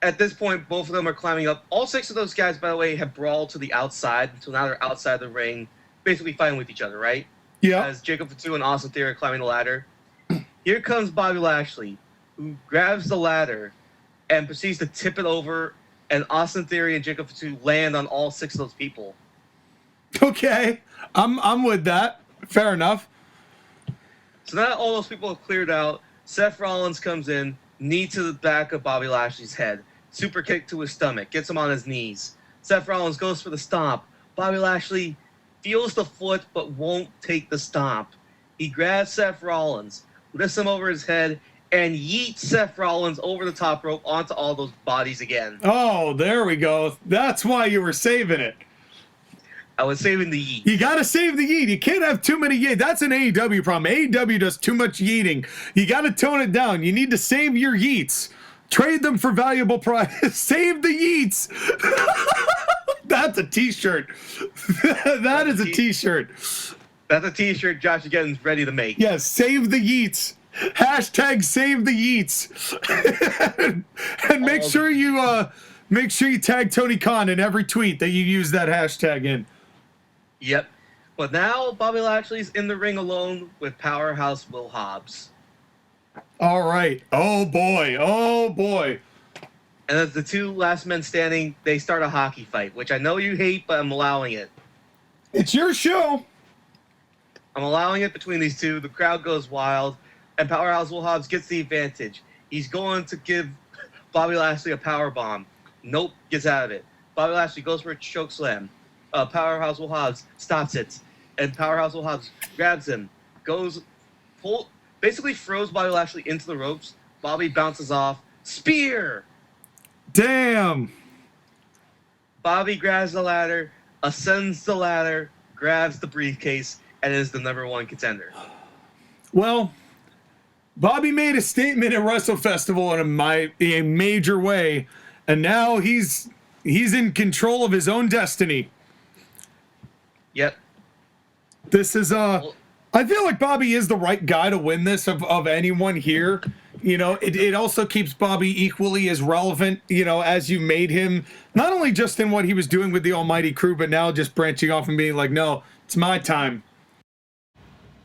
at this point, both of them are climbing up. All 6 of those guys, by the way, have brawled to the outside. So now they're outside the ring, basically fighting with each other, right? Yeah. As Jacob Fatu and Austin Theory are climbing the ladder. Here comes Bobby Lashley, who grabs the ladder and proceeds to tip it over, and Austin Theory and Jacob Fatu land on all 6 of those people. Okay. I'm with that. Fair enough. So now all those people have cleared out. Seth Rollins comes in, knee to the back of Bobby Lashley's head, super kick to his stomach, gets him on his knees. Seth Rollins goes for the stomp. Bobby Lashley feels the foot but won't take the stomp. He grabs Seth Rollins, lifts him over his head, and yeets Seth Rollins over the top rope onto all those bodies again. Oh, there we go. That's why you were saving it. I was saving the yeet. You got to save the yeet. You can't have too many yeet. That's an AEW problem. AEW does too much yeeting. You got to tone it down. You need to save your yeets. Trade them for valuable prize. Save the yeets. That's a t-shirt. That is a t-shirt. That's a t-shirt Josh again is ready to make. Yes, save the Yeets. Hashtag save the Yeets. And make sure you tag Tony Khan in every tweet that you use that hashtag in. Yep. But now Bobby Lashley's in the ring alone with Powerhouse Will Hobbs. All right. Oh boy. Oh boy. And as the two last men standing, they start a hockey fight, which I know you hate, but I'm allowing it. It's your show. I'm allowing it between these two. The crowd goes wild, and Powerhouse Will Hobbs gets the advantage. He's going to give Bobby Lashley a power bomb. Nope, gets out of it. Bobby Lashley goes for a choke slam. Powerhouse Will Hobbs stops it, and Powerhouse Will Hobbs grabs him, basically throws Bobby Lashley into the ropes. Bobby bounces off. Spear! Damn. Bobby grabs the ladder, ascends the ladder, grabs the briefcase, and is the #1 contender. Well, Bobby made a statement at Wrestle Festival in a major way, and now he's in control of his own destiny. Yep. This is I feel like Bobby is the right guy to win this of anyone here. You know, it also keeps Bobby equally as relevant, you know, as you made him, not only just in what he was doing with the Almighty Crew, but now just branching off and being like, no, it's my time.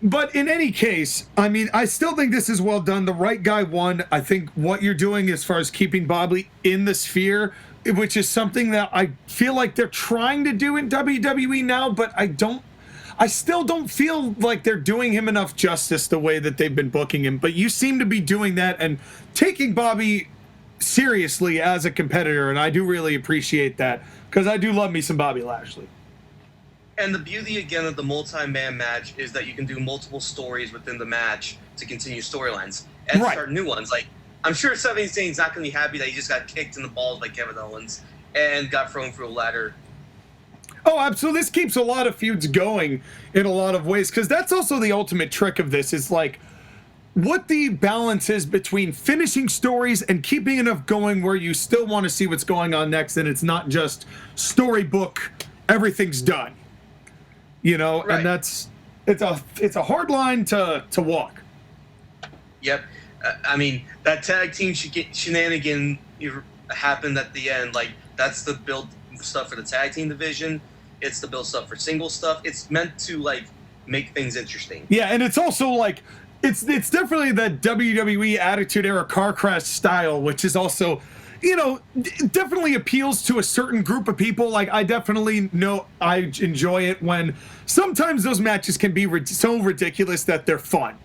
But in any case, I mean, I still think this is well done. The right guy won. I think what you're doing as far as keeping Bobby in the sphere, which is something that I feel like they're trying to do in WWE now, but I still don't feel like they're doing him enough justice the way that they've been booking him. But you seem to be doing that and taking Bobby seriously as a competitor, and I do really appreciate that because I do love me some Bobby Lashley. And the beauty, again, of the multi-man match is that you can do multiple stories within the match to continue storylines and start new ones. Like, I'm sure Sami Zayn's not going to be happy that he just got kicked in the balls by Kevin Owens and got thrown through a ladder. Oh, absolutely. This keeps a lot of feuds going in a lot of ways, because that's also the ultimate trick of this is like what the balance is between finishing stories and keeping enough going where you still want to see what's going on next, and it's not just storybook, everything's done. You know, and it's a hard line to walk. Yep. I mean, that tag team shenanigan happened at the end. Like, that's the build stuff for the tag team division. It's the build stuff for single stuff. It's meant to, like, make things interesting. Yeah, and it's also, like, it's definitely the WWE Attitude Era car crash style, which is also, you know, definitely appeals to a certain group of people. Like, I definitely know I enjoy it when sometimes those matches can be so ridiculous that they're fun.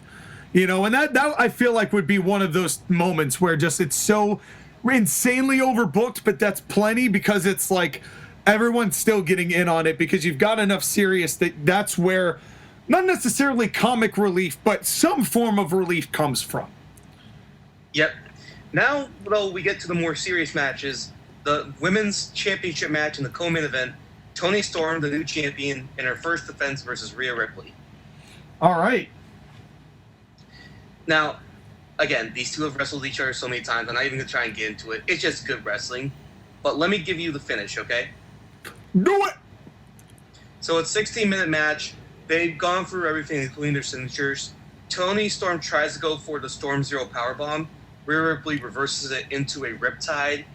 You know, and that I feel like would be one of those moments where just it's so insanely overbooked, but that's plenty because it's like everyone's still getting in on it because you've got enough serious that's where not necessarily comic relief, but some form of relief comes from. Yep. Now, though, we get to the more serious matches. The women's championship match in the co-main event. Toni Storm, the new champion, in her first defense versus Rhea Ripley. All right. Now, again, these two have wrestled each other so many times. I'm not even going to try and get into it. It's just good wrestling. But let me give you the finish, okay? Do it! So it's a 16-minute match. They've gone through everything, including their signatures. Toni Storm tries to go for the Storm Zero powerbomb. Rhea Ripley reverses it into a riptide.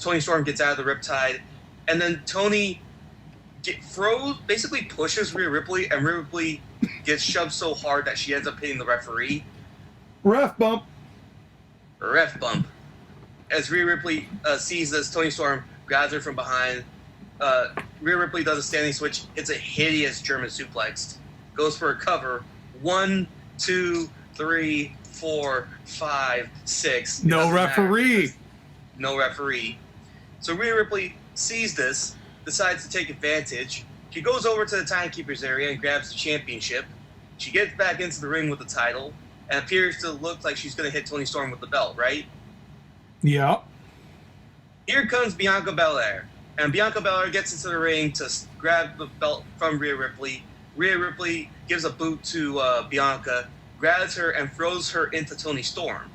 Toni Storm gets out of the riptide. And then Toni basically pushes Rhea Ripley, and Rhea Ripley gets shoved so hard that she ends up hitting the referee. Ref bump. As Rhea Ripley sees this, Toni Storm grabs her from behind. Rhea Ripley does a standing switch. It's a hideous German suplex. Goes for a cover. 1, 2, 3, 4, 5, 6. No referee. No referee. So Rhea Ripley sees this, decides to take advantage. She goes over to the timekeeper's area and grabs the championship. She gets back into the ring with the title and appears to look like she's going to hit Toni Storm with the belt, right? Yeah. Here comes Bianca Belair. And Bianca Belair gets into the ring to grab the belt from Rhea Ripley. Rhea Ripley gives a boot to Bianca, grabs her, and throws her into Toni Storm.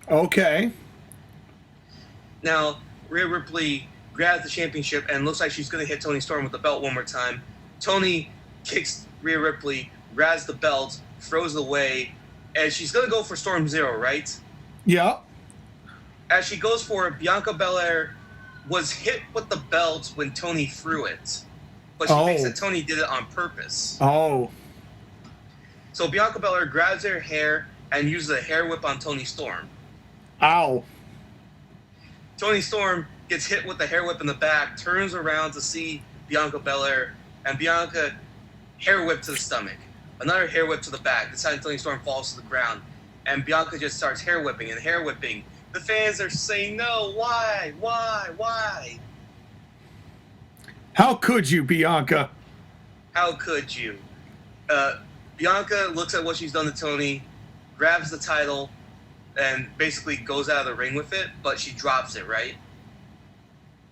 Okay. Now, Rhea Ripley grabs the championship and looks like she's going to hit Toni Storm with the belt one more time. Toni kicks Rhea Ripley, grabs the belt, throws it away, and she's going to go for Storm Zero, right? Yeah. As she goes for it, Bianca Belair was hit with the belt when Tony threw it. But she thinks that Tony did it on purpose. Oh. So Bianca Belair grabs her hair and uses a hair whip on Tony Storm. Ow. Tony Storm gets hit with the hair whip in the back, turns around to see Bianca Belair, and Bianca hair whip to the stomach. Another hair whip to the back. This time Tony Storm falls to the ground. And Bianca just starts hair whipping and hair whipping. The fans are saying, no, why? How could you, Bianca? How could you? Bianca looks at what she's done to Tony, grabs the title, and basically goes out of the ring with it, but she drops it, right?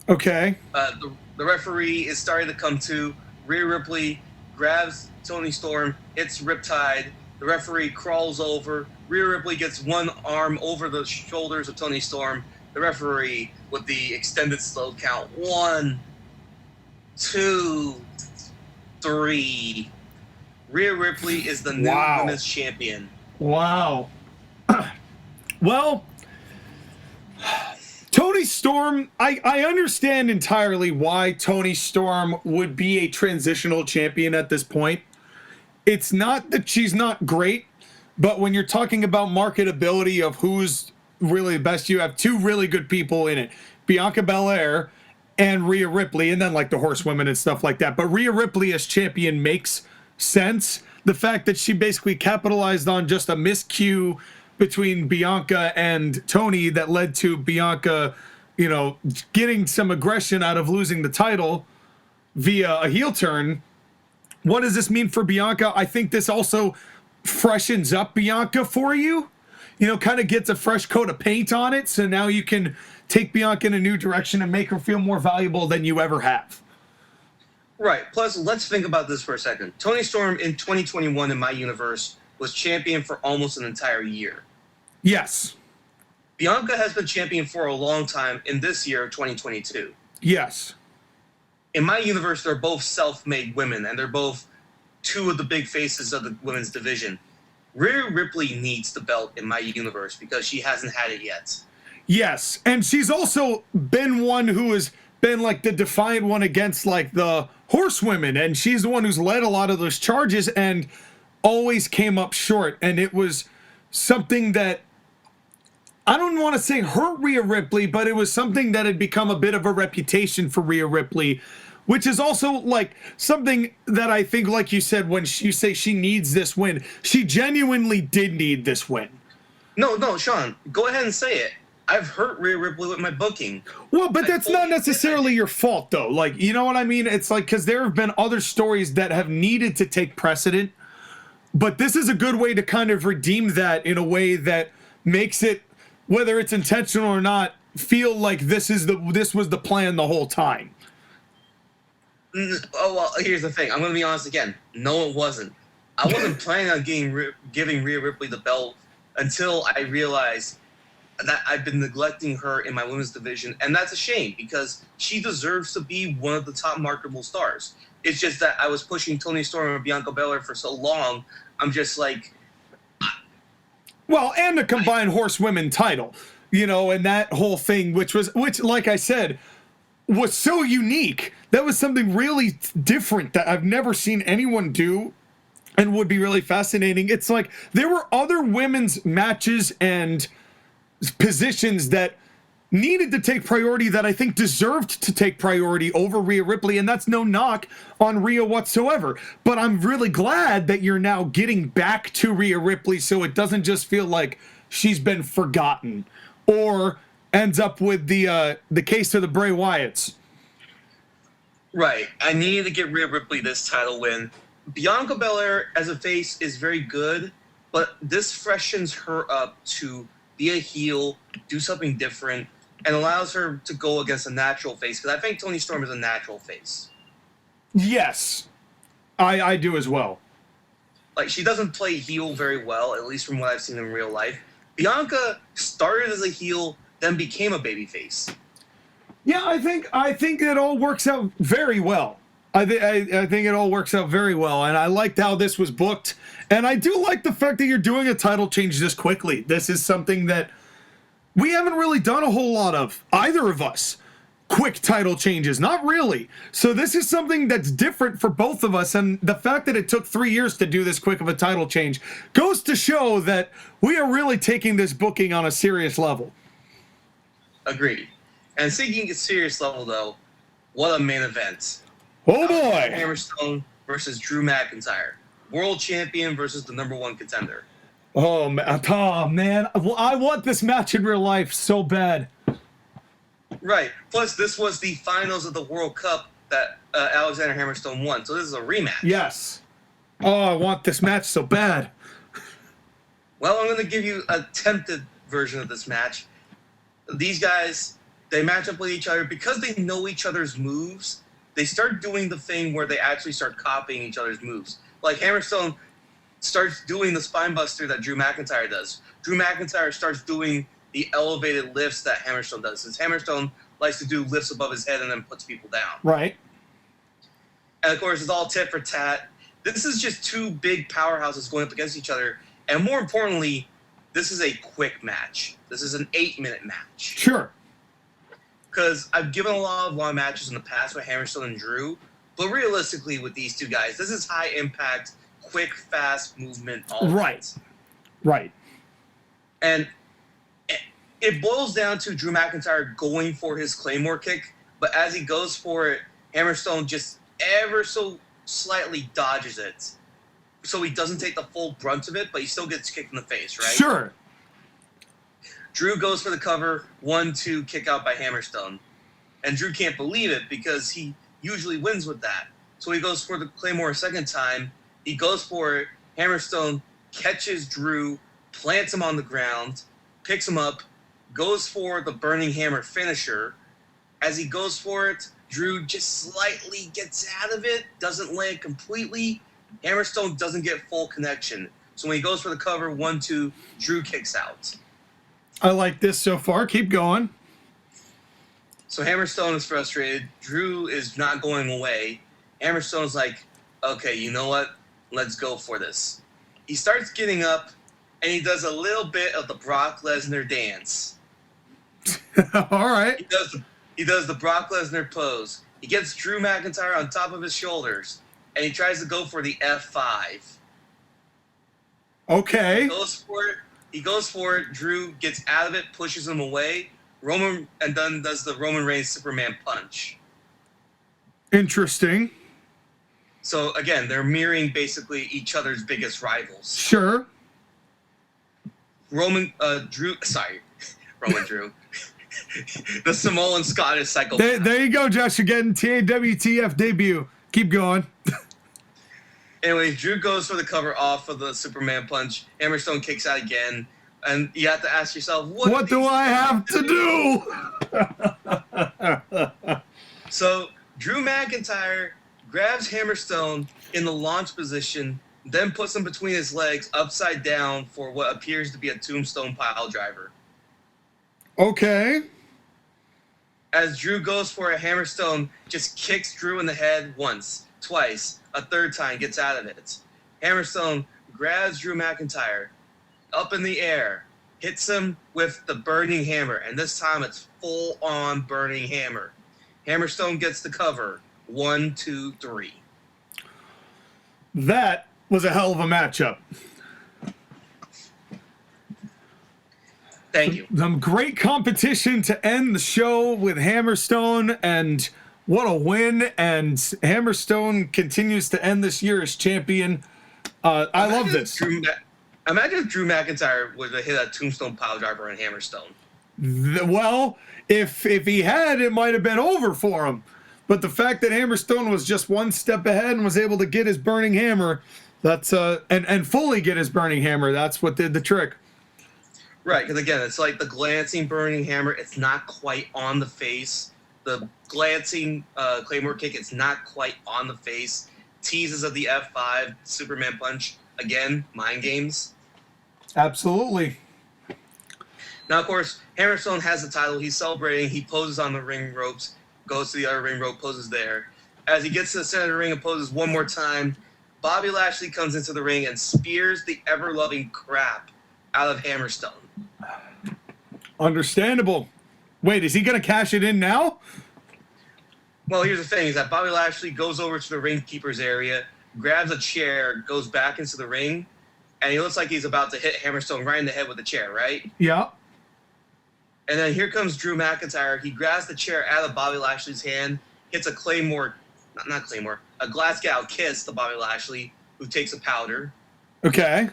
Okay. The referee is starting to come to. Rhea Ripley grabs Tony Storm, hits Riptide. The referee crawls over. Rhea Ripley gets one arm over the shoulders of Tony Storm. The referee, with the extended slow count, 1, 2, 3. Rhea Ripley is the new women's champion. Wow. Well, Tony Storm, I understand entirely why Tony Storm would be a transitional champion at this point. It's not that she's not great, but when you're talking about marketability of who's really the best, you have two really good people in it. Bianca Belair and Rhea Ripley, and then like the horsewomen and stuff like that. But Rhea Ripley as champion makes sense. The fact that she basically capitalized on just a miscue between Bianca and Tony that led to Bianca, you know, getting some aggression out of losing the title via a heel turn. What does this mean for Bianca? I think this also freshens up Bianca for you. You know, kind of gets a fresh coat of paint on it. So now you can take Bianca in a new direction and make her feel more valuable than you ever have. Right. Plus, let's think about this for a second. Tony Storm in 2021 in my universe was champion for almost an entire year. Yes. Bianca has been champion for a long time in this year of 2022. Yes. In my universe, they're both self-made women, and they're both two of the big faces of the women's division. Rhea Ripley needs the belt in my universe because she hasn't had it yet. Yes, and she's also been one who has been like the defiant one against like the horsewomen, and she's the one who's led a lot of those charges and always came up short. And it was something that I don't want to say hurt Rhea Ripley, but it was something that had become a bit of a reputation for Rhea Ripley, which is also like something that I think, like you said, when you say she needs this win, she genuinely did need this win. No, Sean, go ahead and say it. I've hurt Rhea Ripley with my booking. Well, but that's not necessarily your fault, though. Like, you know what I mean? It's like, because there have been other stories that have needed to take precedent, but this is a good way to kind of redeem that in a way that makes it, whether it's intentional or not, feel like this was the plan the whole time. Oh, well, here's the thing. I'm going to be honest again. No, it wasn't. I wasn't planning on giving Rhea Ripley the belt until I realized that I've been neglecting her in my women's division, and that's a shame because she deserves to be one of the top marketable stars. It's just that I was pushing Tony Storm and Bianca Belair for so long, I'm just like... Well, and the combined horsewomen title, you know, and that whole thing, which, like I said, was so unique. That was something really different that I've never seen anyone do and would be really fascinating. It's like there were other women's matches and positions that needed to take priority that I think deserved to take priority over Rhea Ripley, and that's no knock on Rhea whatsoever. But I'm really glad that you're now getting back to Rhea Ripley so it doesn't just feel like she's been forgotten or ends up with the case of the Bray Wyatts. Right. I needed to get Rhea Ripley this title win. Bianca Belair as a face is very good, but this freshens her up to be a heel, do something different, and allows her to go against a natural face. Because I think Tony Storm is a natural face. Yes, I do as well. Like, she doesn't play heel very well, at least from what I've seen in real life. Bianca started as a heel, then became a babyface. Yeah, I think it all works out very well. I think it all works out very well, and I liked how this was booked, and I do like the fact that you're doing a title change this quickly. This is something that we haven't really done a whole lot of, either of us. Quick title changes, not really. So this is something that's different for both of us, and the fact that it took 3 years to do this quick of a title change goes to show that we are really taking this booking on a serious level. Agreed. And speaking at serious level, though, what a main event. Oh boy! Hammerstone versus Drew McIntyre. World champion versus the #1 contender. Oh, man. I want this match in real life so bad. Right. Plus, this was the finals of the World Cup that Alexander Hammerstone won. So this is a rematch. Yes. Oh, I want this match so bad. Well, I'm going to give you a attempted version of this match. These guys, they match up with each other because they know each other's moves. They start doing the thing where they actually start copying each other's moves. Like Hammerstone starts doing the spinebuster that Drew McIntyre does. Drew McIntyre starts doing the elevated lifts that Hammerstone does. Since Hammerstone likes to do lifts above his head and then puts people down. Right. And of course, it's all tit for tat. This is just two big powerhouses going up against each other. And more importantly, this is a quick match. This is an 8-minute match. Sure. Because I've given a lot of long matches in the past with Hammerstone and Drew. But realistically, with these two guys, this is high impact, quick, fast movement. All right. Right. And it boils down to Drew McIntyre going for his Claymore kick, but as he goes for it, Hammerstone just ever so slightly dodges it. So he doesn't take the full brunt of it, but he still gets kicked in the face, right? Sure. Drew goes for the cover, 1-2 kick out by Hammerstone. And Drew can't believe it because he usually wins with that. So he goes for the Claymore a second time. He goes for it. Hammerstone catches Drew, plants him on the ground, picks him up, goes for the Burning Hammer finisher. As he goes for it, Drew just slightly gets out of it, doesn't land completely. Hammerstone doesn't get full connection. So when he goes for the cover, 1-2, Drew kicks out. I like this so far. Keep going. So Hammerstone is frustrated. Drew is not going away. Hammerstone's like, okay, you know what? Let's go for this. He starts getting up, and he does a little bit of the Brock Lesnar dance. All right. He does the Brock Lesnar pose. He gets Drew McIntyre on top of his shoulders, and he tries to go for the F5. Okay. He goes for it. Drew gets out of it, pushes him away. And then does the Roman Reigns Superman punch. Interesting. So again, they're mirroring basically each other's biggest rivals. Sure. Roman Drew. The Samoan Scottish psychopath. There you go, Josh. You're getting TAWTF debut. Keep going. Anyway, Drew goes for the cover off of the Superman punch. Hammerstone kicks out again. And you have to ask yourself, what do I have to do? So Drew McIntyre grabs Hammerstone in the launch position, then puts him between his legs upside down for what appears to be a tombstone pile driver. Okay. As Drew goes for a Hammerstone, just kicks Drew in the head once, twice, a third time, gets out of it. Hammerstone grabs Drew McIntyre up in the air, hits him with the Burning Hammer, and this time it's full-on Burning Hammer. Hammerstone gets the cover, 1, 2, 3. That was a hell of a matchup. Thank you. Some great competition to end the show with Hammerstone, and what a win. And Hammerstone continues to end this year as champion. I love this. Imagine if Drew McIntyre would have hit a tombstone pile driver on Hammerstone. Well, if he had, it might have been over for him. But the fact that Hammerstone was just one step ahead and was able to get his Burning Hammer, that's and fully get his Burning Hammer, that's what did the trick. Right, because again, it's like the glancing Burning Hammer. It's not quite on the face. The glancing Claymore kick, it's not quite on the face. Teases of the F5, Superman punch. Again, mind games. Absolutely. Now, of course, Hammerstone has the title. He's celebrating. He poses on the ring ropes, goes to the other ring rope, poses there. As he gets to the center of the ring and poses one more time, Bobby Lashley comes into the ring and spears the ever-loving crap out of Hammerstone. Understandable. Wait, is he going to cash it in now? Well, here's the thing, is that Bobby Lashley goes over to the ring keeper's area, grabs a chair, goes back into the ring, and he looks like he's about to hit Hammerstone right in the head with the chair, right? Yeah. And then here comes Drew McIntyre. He grabs the chair out of Bobby Lashley's hand, hits a Claymore, not Claymore, a Glasgow kiss to Bobby Lashley, who takes a powder. Okay.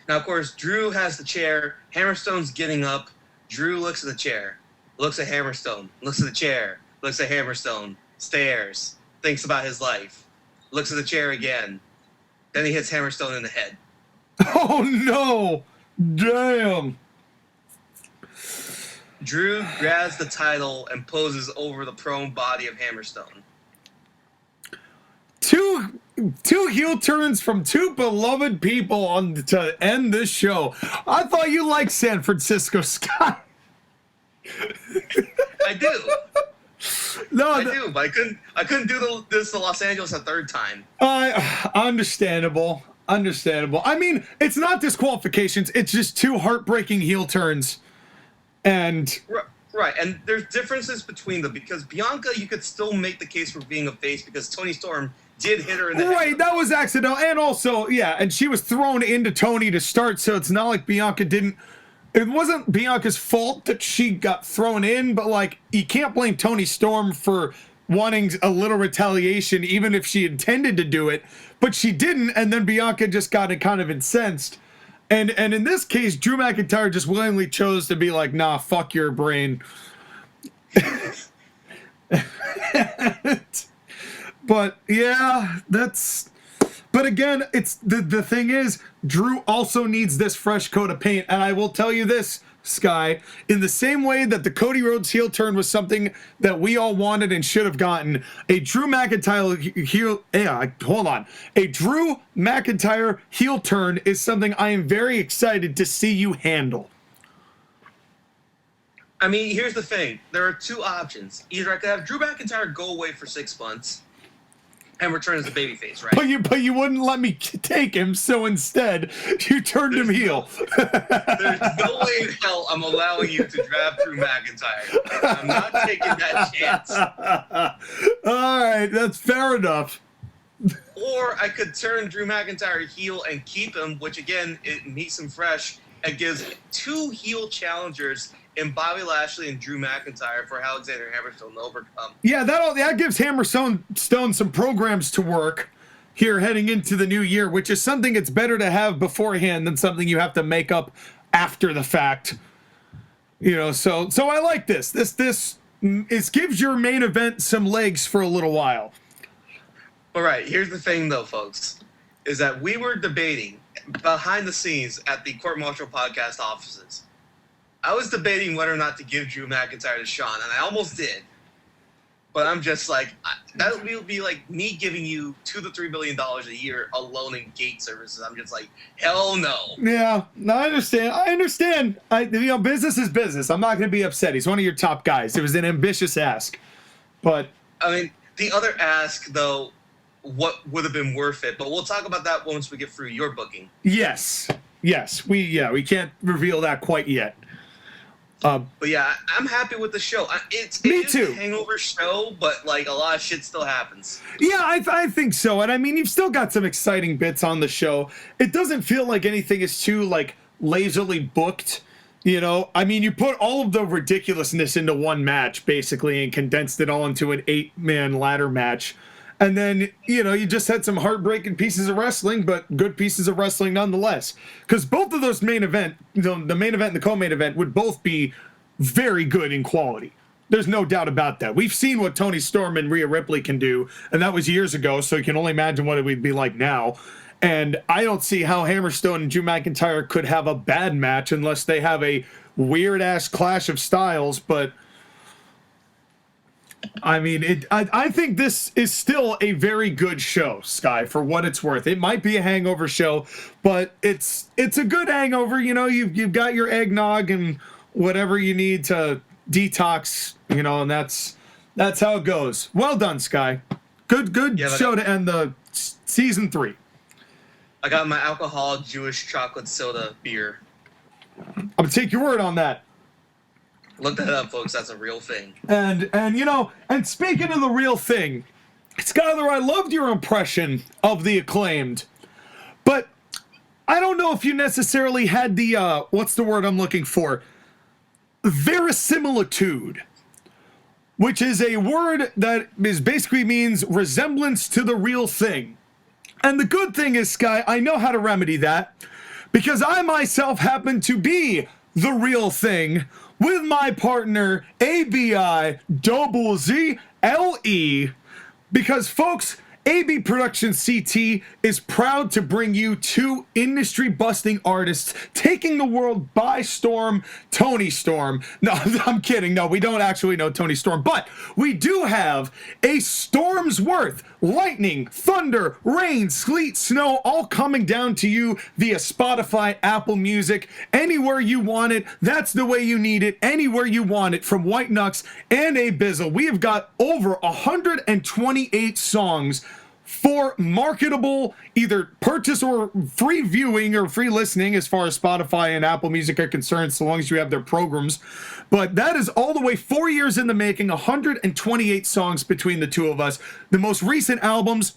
Now, of course, Drew has the chair. Hammerstone's getting up. Drew looks at the chair, looks at Hammerstone, looks at the chair, looks at Hammerstone, stares, thinks about his life, looks at the chair again. Then he hits Hammerstone in the head. Oh, no. Damn. Drew grabs the title and poses over the prone body of Hammerstone. Two heel turns from two beloved people to end this show. I thought you liked San Francisco Sky. I do. No, I do, but I couldn't do this to Los Angeles a third time. Understandable. I mean, it's not disqualifications. It's just two heartbreaking heel turns. And right, and there's differences between them because Bianca, you could still make the case for being a face because Toni Storm did hit her in the head. Right, that was accidental. And also, yeah, and she was thrown into Toni to start, so it's not like Bianca didn't... It wasn't Bianca's fault that she got thrown in, but, like, you can't blame Toni Storm for wanting a little retaliation, even if she intended to do it, but she didn't, and then Bianca just got kind of incensed. And in this case, Drew McIntyre just willingly chose to be like, nah, fuck your brain. But yeah, but again, it's the thing is, Drew also needs this fresh coat of paint. And I will tell you this, Sky, in the same way that the Cody Rhodes heel turn was something that we all wanted and should have gotten, a Drew McIntyre heel turn is something I am very excited to see you handle. I mean, here's the thing. There are two options. Either I could have Drew McIntyre go away for 6 months and return as a babyface, right? But you wouldn't let me take him, so instead you turned him heel. There's no way in hell I'm allowing you to draft Drew McIntyre. I'm not taking that chance. All right, that's fair enough. Or I could turn Drew McIntyre heel and keep him, which again, it meets him fresh and gives two heel challengers in Bobby Lashley and Drew McIntyre for Alexander Hammerstone to overcome. Yeah, that gives Hammerstone some programs to work here heading into the new year, which is something it's better to have beforehand than something you have to make up after the fact. You know, so I like this. This gives your main event some legs for a little while. All right, here's the thing though, folks, is that we were debating behind the scenes at the Court Martial podcast offices. I was debating whether or not to give Drew McIntyre to Sean, and I almost did. But I'm just like, that would be like me giving you $2 to $3 billion a year alone in gate services. I'm just like, hell no. Yeah, no, I understand. Business is business. I'm not going to be upset. He's one of your top guys. It was an ambitious ask. But I mean, the other ask, though, what would have been worth it? But we'll talk about that once we get through your booking. Yes. We can't reveal that quite yet. But yeah, I'm happy with the show. It is a hangover show, but like a lot of shit still happens. Yeah, I think so. And I mean, you've still got some exciting bits on the show. It doesn't feel like anything is too like lazily booked. You know, I mean, you put all of the ridiculousness into one match basically and condensed it all into an 8-man ladder match. And then, you know, you just had some heartbreaking pieces of wrestling, but good pieces of wrestling nonetheless. Because both of those main event, the main event and the co-main event would both be very good in quality. There's no doubt about that. We've seen what Toni Storm and Rhea Ripley can do, and that was years ago, so you can only imagine what it would be like now. And I don't see how Hammerstone and Drew McIntyre could have a bad match unless they have a weird-ass clash of styles, but... I mean, I think this is still a very good show, Sky, for what it's worth. It might be a hangover show, but it's a good hangover. You know, you've got your eggnog and whatever you need to detox, you know, and that's That's how it goes. Well done, Sky. Good show to end the season 3. I got my alcoholic Jewish chocolate soda beer. I'm gonna take your word on that. Look that up, folks. That's a real thing. And and speaking of the real thing, Skylar, I loved your impression of the Acclaimed, but I don't know if you necessarily had the what's the word I'm looking for? Verisimilitude, which is a word that basically means resemblance to the real thing. And the good thing is, Sky, I know how to remedy that, because I myself happen to be the real thing with my partner Abizzle, because folks, AB Production CT is proud to bring you 2 industry-busting artists taking the world by storm. Tony Storm. No, I'm kidding. No, we don't actually know Tony Storm, but we do have a storm's worth. Lightning, thunder, rain, sleet, snow, all coming down to you via Spotify, Apple Music, anywhere you want it. That's the way you need it, anywhere you want it, from White Knux and Abizzle. We have got over 128 songs for marketable either purchase or free viewing or free listening as far as Spotify and Apple Music are concerned, so long as you have their programs. But that is all the way 4 years in the making, 128 songs between the two of us. The most recent albums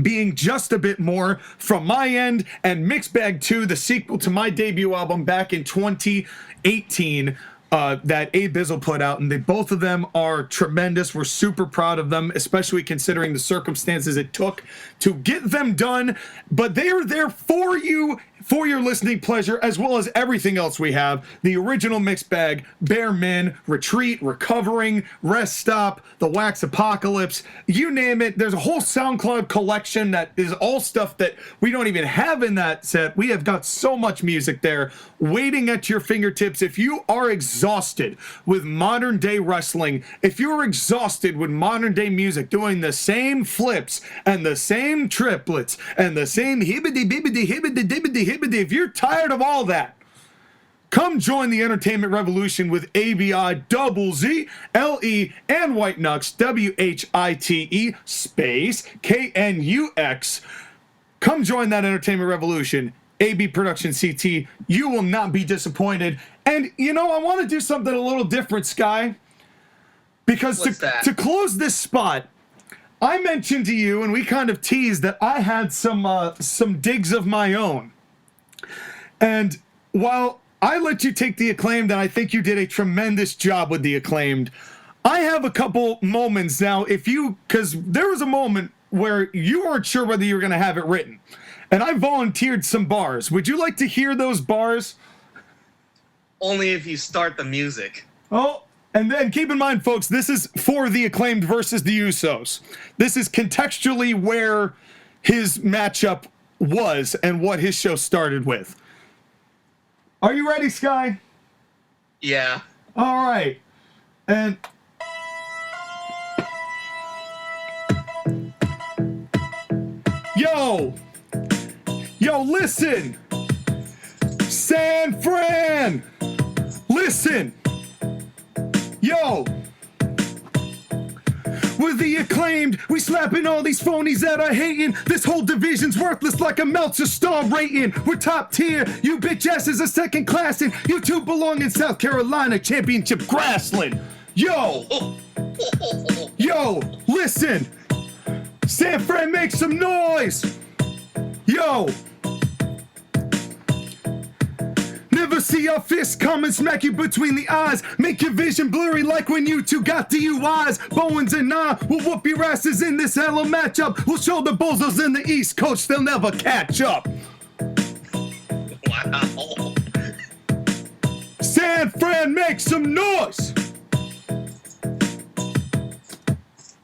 being Just a Bit More from my end and Mixed Bag 2, the sequel to my debut album back in 2018. That Abizzle put out, and both of them are tremendous. We're super proud of them, especially considering the circumstances it took to get them done. But they are there for you, for your listening pleasure, as well as everything else we have. The original Mixed Bag, Bare Min, Retreat, Recovering, Rest Stop, The Wax Apocalypse, you name it. There's a whole SoundCloud collection that is all stuff that we don't even have in that set. We have got so much music there waiting at your fingertips. If you are exhausted with modern day wrestling, if you're exhausted with modern day music doing the same flips and the same triplets and the same hibbity bibbity hibbity dibbity hibbity, if you're tired of all that, come join the entertainment revolution with Abizzle and White Knux, WHITE space KNUX. Come join that entertainment revolution. AB Production CT, you will not be disappointed. And I want to do something a little different, Sky, because to close this spot, I mentioned to you, and we kind of teased that I had some digs of my own. And while I let you take the Acclaimed, and I think you did a tremendous job with the Acclaimed, I have a couple moments now, because there was a moment where you weren't sure whether you were going to have it written. And I volunteered some bars. Would you like to hear those bars? Only if you start the music. Oh, and then keep in mind, folks, this is for the Acclaimed versus the Usos. This is contextually where his matchup was and what his show started with. Are you ready, Sky? Yeah. All right. And... Yo, listen! San Fran! Listen! Yo! With the Acclaimed, we slapping all these phonies that are hating. This whole division's worthless like a Meltzer star rating. We're top tier, you bitch asses are second class, and you two belong in South Carolina Championship Grassland. Yo! Yo, listen! San Fran, make some noise! Yo! Never see your fist come and smack you between the eyes. Make your vision blurry like when you two got DUIs. Bowens and I will whoop your asses in this hella matchup. We'll show the bozos in the East Coast they'll never catch up. Wow. San Fran, make some noise!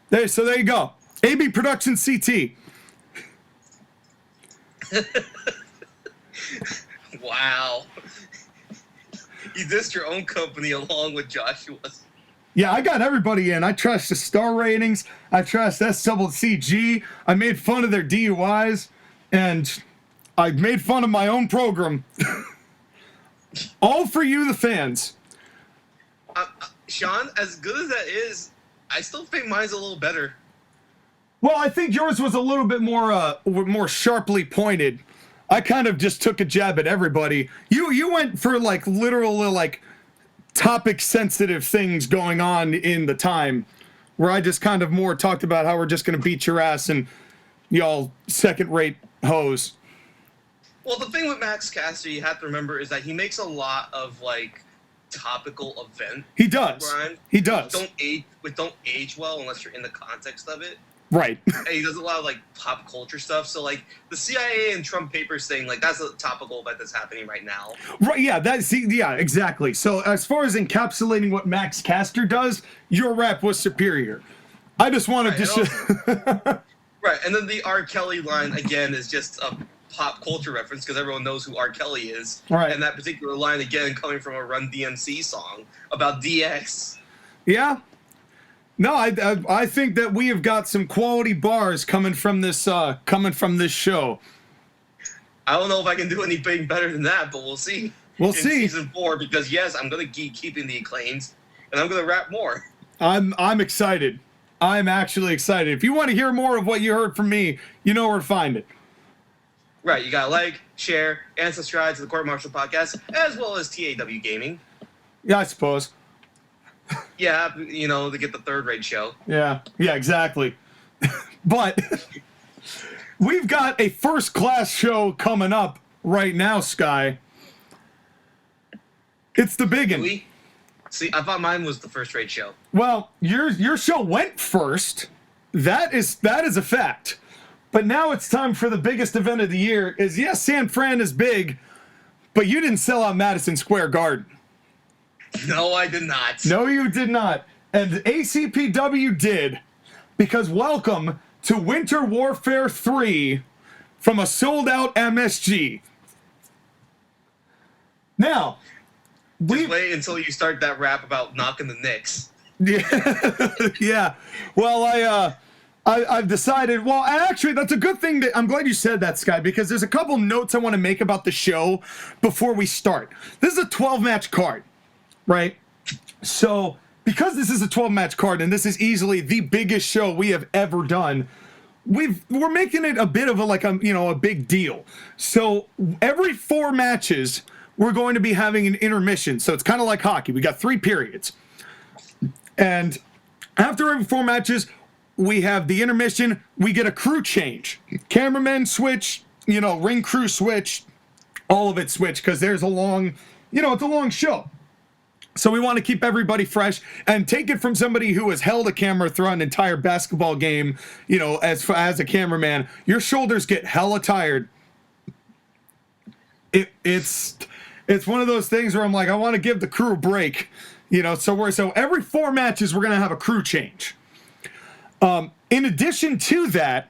There you go. AB Production CT. Wow. You dissed your own company along with Joshua's. Yeah, I got everybody in. I trust the star ratings. I trust SCCG. I made fun of their DUIs. And I made fun of my own program. All for you, the fans. Sean, as good as that is, I still think mine's a little better. Well, I think yours was a little bit more sharply pointed. I kind of just took a jab at everybody. You went for like literal like topic sensitive things going on in the time, where I just kind of more talked about how we're just going to beat your ass and y'all second rate hoes. Well, the thing with Max Caster you have to remember is that he makes a lot of like topical event. He does. Rhyme, he does. Don't age well unless you're in the context of it. Right. And he does a lot of like pop culture stuff. So like the CIA and Trump papers thing, like that's a topical event that's happening right now. Right. Yeah. Yeah. Exactly. So as far as encapsulating what Max Caster does, your rap was superior. I just wanted to. Right, and then the R. Kelly line again is just a pop culture reference because everyone knows who R. Kelly is. Right. And that particular line again coming from a Run DMC song about DX. Yeah. No, I think that we have got some quality bars coming from this show. I don't know if I can do anything better than that, but we'll see. We'll in see. Season 4, because yes, I'm gonna keep keeping the acclaims, and I'm gonna rap more. I'm excited. I'm actually excited. If you want to hear more of what you heard from me, you know where to find it. Right, you gotta like, share, and subscribe to the Court Martial Podcast, as well as TAW Gaming. Yeah, I suppose. Yeah, you know, to get the third-rate show. Yeah, exactly. But we've got a first-class show coming up right now, Sky. It's the biggin'. See, I thought mine was the first-rate show. Well, your show went first. That is a fact. But now it's time for the biggest event of the year. Yes, San Fran is big, but you didn't sell out Madison Square Garden. No, I did not. No, you did not. And ACPW did, because welcome to Winter Warfare 3 from a sold-out MSG. Now, just wait until you start that rap about knocking the Knicks. Yeah, yeah. Well, I've decided. Well, actually, that's a good thing. I'm glad you said that, Sky, because there's a couple notes I want to make about the show before we start. This is a 12-match card, right? So, because this is a 12-match card, and this is easily the biggest show we have ever done, we're making it a bit of a big deal. So every 4 matches, we're going to be having an intermission. So it's kind of like hockey. We got 3 periods. And after every 4 matches, we have the intermission. We get a crew change. Cameramen switch, ring crew switch, all of it switch, because there's it's a long show. So we want to keep everybody fresh and take it from somebody who has held a camera throughout an entire basketball game, as a cameraman. Your shoulders get hella tired. It's one of those things where I'm like, I want to give the crew a break, so every 4 matches we're going to have a crew change. In addition to that,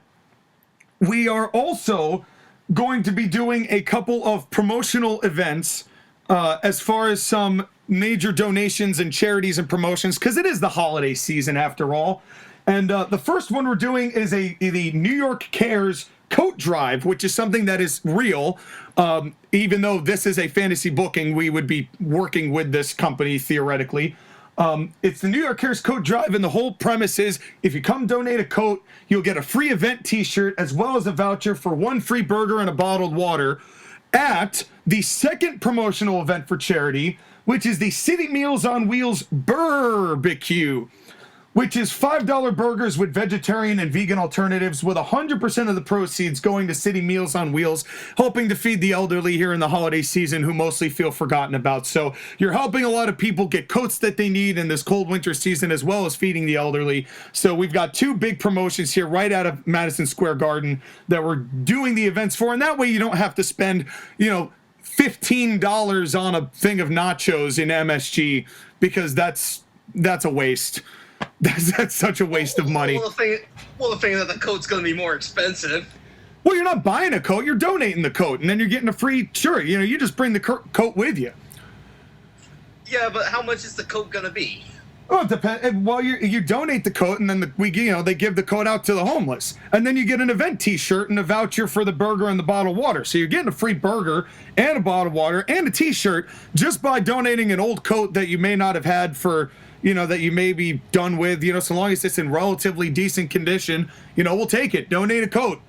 we are also going to be doing a couple of promotional events as far as some major donations and charities and promotions, because it is the holiday season after all. And the first one we're doing is the New York Cares coat drive, which is something that is real. Even though this is a fantasy booking, we would be working with this company theoretically. It's the New York Cares coat drive, and the whole premise is if you come donate a coat, you'll get a free event t-shirt as well as a voucher for 1 free burger and a bottled water at the second promotional event for charity, which is the City Meals on Wheels Barbecue, which is $5 burgers with vegetarian and vegan alternatives, with 100% of the proceeds going to City Meals on Wheels, helping to feed the elderly here in the holiday season who mostly feel forgotten about. So you're helping a lot of people get coats that they need in this cold winter season, as well as feeding the elderly. So we've got 2 big promotions here right out of Madison Square Garden that we're doing the events for. And that way you don't have to spend, $15 on a thing of nachos in MSG, because that's a waste. That's such a waste of money. Well, the thing is that the coat's going to be more expensive. Well, you're not buying a coat, you're donating the coat, and then you're getting a free shirt. You just bring the coat with you. Yeah, but how much is the coat going to be? Well, it depends. Well, you donate the coat, and then they give the coat out to the homeless, and then you get an event T-shirt and a voucher for the burger and the bottled water. So you're getting a free burger and a bottle of water and a T-shirt just by donating an old coat that you may not have had for that you may be done with, so long as it's in relatively decent condition, we'll take it. Donate a coat,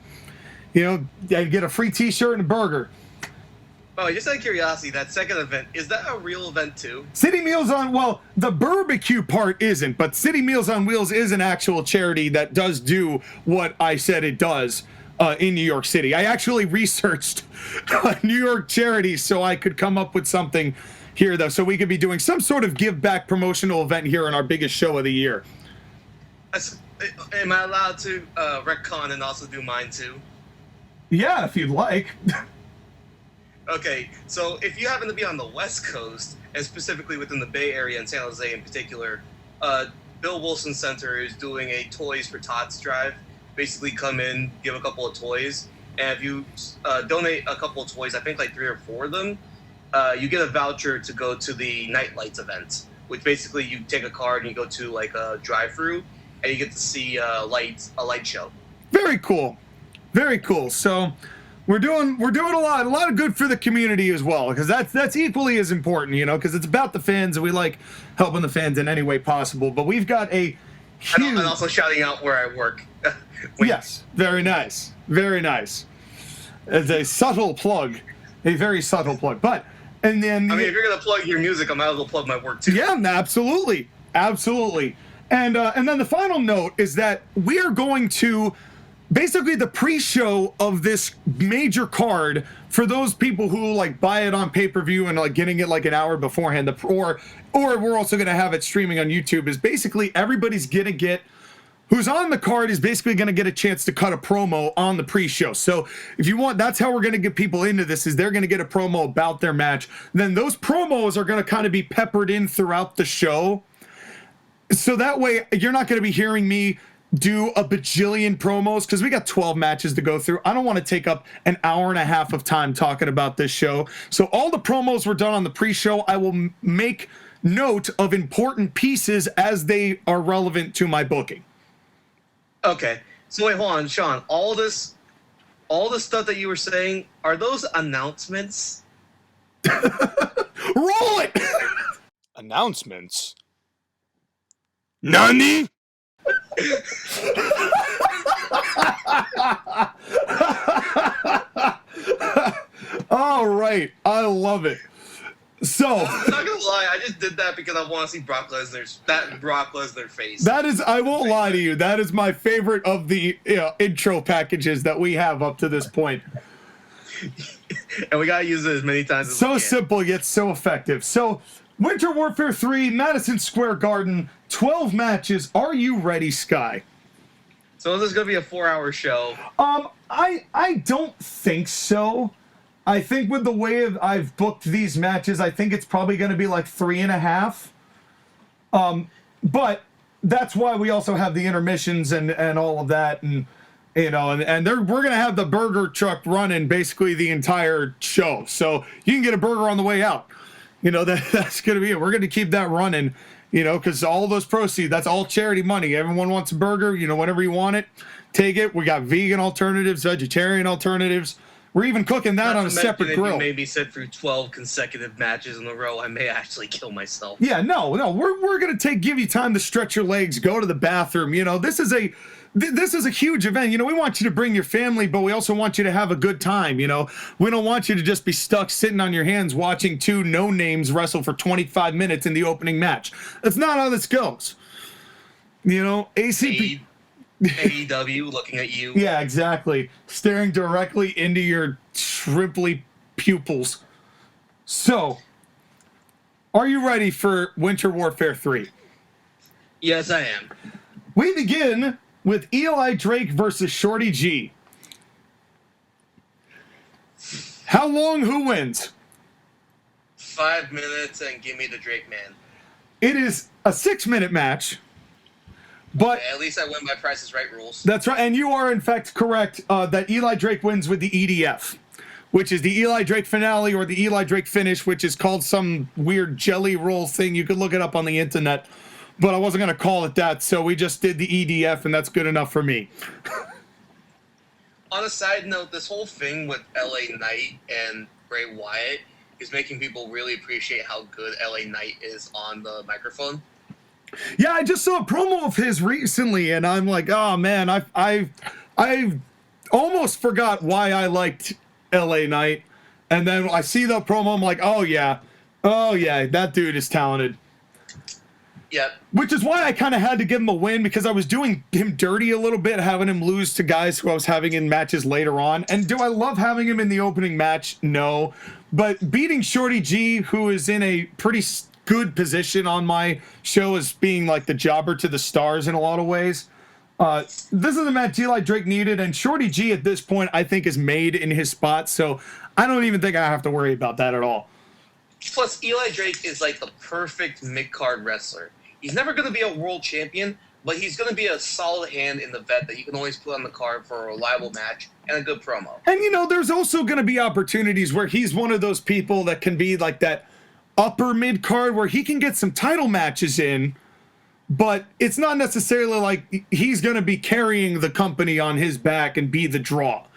and get a free t-shirt and a burger. Oh, just out of curiosity, that second event, is that a real event too? City Meals on, well, the barbecue part isn't, but City Meals on Wheels is an actual charity that does do what I said it does in New York City. I actually researched New York charities so I could come up with something here, though, so we could be doing some sort of give back promotional event here on our biggest show of the year. Am I allowed to retcon and also do mine too? Yeah, if you'd like. Okay, so if you happen to be on the West Coast, and specifically within the Bay Area and San Jose in particular, Bill Wilson Center is doing a Toys for Tots drive. Basically come in, give a couple of toys, and if you donate a couple of toys, I think like 3 or 4 of them, you get a voucher to go to the Night Lights event, which basically you take a card and you go to like a drive-through, and you get to see a light show. Very cool. Very cool. So we're doing a lot of good for the community as well, because that's equally as important, because it's about the fans and we like helping the fans in any way possible. But we've got a huge... And also shouting out where I work. Yes, very nice, very nice. It's a subtle plug, a very subtle plug. But and then if you're gonna plug your music, I might as well plug my work too. Yeah, absolutely, absolutely. And then the final note is that we are going to. Basically, the pre-show of this major card for those people who like buy it on pay-per-view and like getting it like an hour beforehand, or we're also going to have it streaming on YouTube. Is basically everybody's gonna get who's on the card is basically going to get a chance to cut a promo on the pre-show. So if you want, that's how we're going to get people into this. Is they're going to get a promo about their match. Then those promos are going to kind of be peppered in throughout the show. So that way you're not going to be hearing me do a bajillion promos because we got 12 matches to go through. I don't want to take up an hour and a half of time talking about this show. So all the promos were done on the pre-show. I will make note of important pieces as they are relevant to my booking. Okay. So wait, hold on, Sean. All the stuff that you were saying, are those announcements? Roll it! Announcements? Nani? All right, I love it. So I'm not gonna lie, I just did that because I want to see Brock Lesnar face. That is, I won't lie to you, that is my favorite of the intro packages that we have up to this point. And we gotta use it as many times as so we can. Simple yet so effective. So Winter Warfare 3, Madison Square Garden, 12 matches. Are you ready, Sky? So is this gonna be a 4-hour show? I don't think so. I think with the way I've booked these matches, I think it's probably going to be like 3.5. But that's why we also have the intermissions and all of that, and we're going to have the burger truck running basically the entire show, so you can get a burger on the way out. That's going to be it. We're going to keep that running, because all those proceeds, that's all charity money. Everyone wants a burger, whenever you want it, take it. We got vegan alternatives, vegetarian alternatives. We're even cooking that on a separate grill. If you made me sit through 12 consecutive matches in a row, I may actually kill myself. Yeah, no, we're gonna give you time to stretch your legs, go to the bathroom. This is a huge event. We want you to bring your family, but we also want you to have a good time. We don't want you to just be stuck sitting on your hands watching two no-names wrestle for 25 minutes in the opening match. That's not how this goes. ACP. AEW looking at you. Yeah, exactly. Staring directly into your shrimply pupils. So, are you ready for Winter Warfare 3? Yes, I am. We begin with Eli Drake versus Shorty G. How long, who wins? 5 minutes and give me the Drake man. It is a 6-minute match. But okay, at least I win by Price is Right rules. That's right, and you are in fact correct that Eli Drake wins with the EDF, which is the Eli Drake finale or the Eli Drake finish, which is called some weird jelly roll thing. You could look it up on the internet, but I wasn't going to call it that, so we just did the EDF, and that's good enough for me. On a side note, this whole thing with LA Knight and Bray Wyatt is making people really appreciate how good LA Knight is on the microphone. Yeah, I just saw a promo of his recently, and I'm like, oh man, I almost forgot why I liked LA Knight, and then I see the promo, I'm like, oh yeah, that dude is talented. Yep. Which is why I kind of had to give him a win, because I was doing him dirty a little bit, having him lose to guys who I was having in matches later on. And do I love having him in the opening match? No. But beating Shorty G, who is in a pretty good position on my show as being like the jobber to the stars in a lot of ways. This is the match Eli Drake needed, and Shorty G at this point I think is made in his spot, so I don't even think I have to worry about that at all. Plus, Eli Drake is like the perfect mid-card wrestler. He's never going to be a world champion, but he's going to be a solid hand in the vet that you can always put on the card for a reliable match and a good promo. And, you know, there's also going to be opportunities where he's one of those people that can be like that upper mid-card where he can get some title matches in, but it's not necessarily like he's going to be carrying the company on his back and be the draw.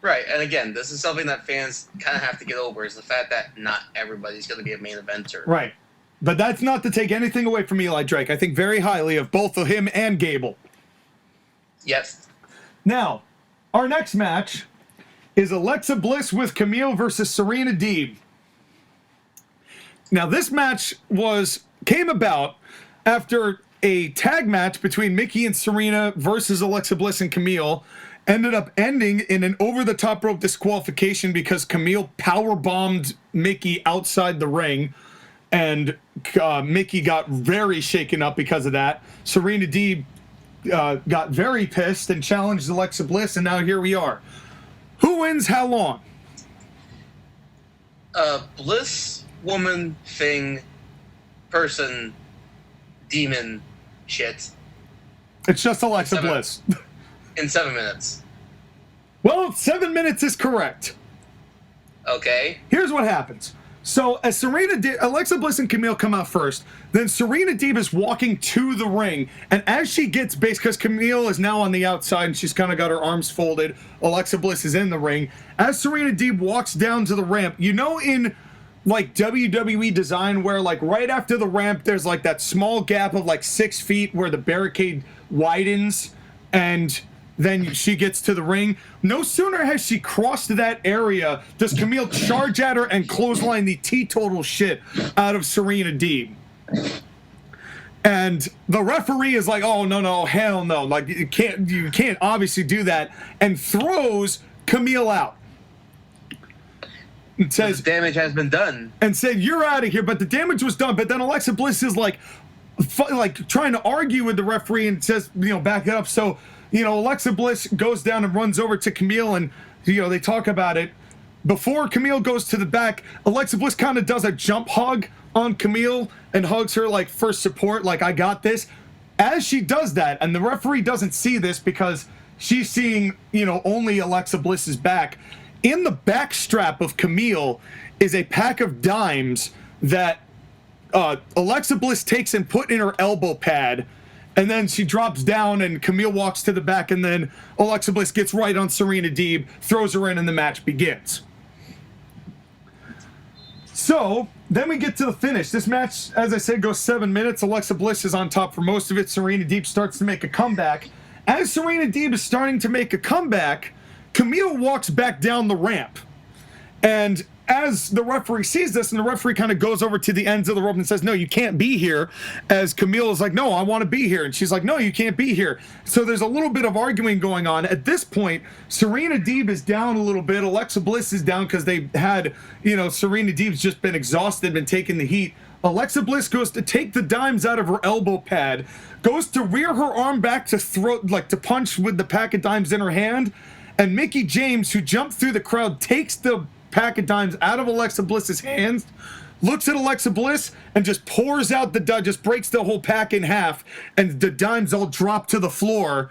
Right, and again, this is something that fans kind of have to get over, is the fact that not everybody's going to be a main eventer. Right. But that's not to take anything away from Eli Drake. I think very highly of both of him and Gable. Yes. Now, our next match is Alexa Bliss with Camille versus Serena Deeb. Now, this match came about after a tag match between Mickie and Serena versus Alexa Bliss and Camille ended up ending in an over-the-top rope disqualification because Camille powerbombed Mickie outside the ring. And Mickie got very shaken up because of that. Serena Deeb got very pissed and challenged Alexa Bliss, and now here we are. Who wins how long? Bliss, woman, thing, person, demon, shit. It's just Alexa Bliss. In 7 minutes. Well, 7 minutes is correct. Okay. Here's what happens. So as Alexa Bliss and Camille come out first, then Serena Deeb is walking to the ring, and as she gets base, because Camille is now on the outside and she's kind of got her arms folded, Alexa Bliss is in the ring. As Serena Deeb walks down to the ramp, you know, in like WWE design where like right after the ramp there's like that small gap of like 6 feet where the barricade widens and then she gets to the ring. No sooner has she crossed that area does Camille charge at her and clothesline the teetotal shit out of Serena Deeb. And the referee is like, oh, no, hell no. Like, you can't obviously do that. And throws Camille out. And says, the damage has been done. And said, you're out of here. But the damage was done. But then Alexa Bliss is like trying to argue with the referee and says, back it up. So, Alexa Bliss goes down and runs over to Camille and, they talk about it. Before Camille goes to the back, Alexa Bliss kind of does a jump hug on Camille and hugs her like for support, like I got this. As she does that, and the referee doesn't see this because she's seeing, only Alexa Bliss's back. In the back strap of Camille is a pack of dimes that Alexa Bliss takes and put in her elbow pad. And then she drops down and Camille walks to the back, and then Alexa Bliss gets right on Serena Deeb, throws her in, and the match begins. So, then we get to the finish. This match, as I said, goes 7 minutes. Alexa Bliss is on top for most of it. Serena Deeb starts to make a comeback. As Serena Deeb is starting to make a comeback, Camille walks back down the ramp. And as the referee sees this, and the referee kind of goes over to the ends of the rope and says, no, you can't be here. As Camille is like, no, I want to be here. And she's like, no, you can't be here. So there's a little bit of arguing going on. At this point, Serena Deeb is down a little bit. Alexa Bliss is down because they had, Serena Deeb's just been exhausted, been taking the heat. Alexa Bliss goes to take the dimes out of her elbow pad, goes to rear her arm back to to punch with the pack of dimes in her hand. And Mickie James, who jumped through the crowd, takes the pack of dimes out of Alexa Bliss's hands, looks at Alexa Bliss, and just pours out just breaks the whole pack in half, and the dimes all drop to the floor.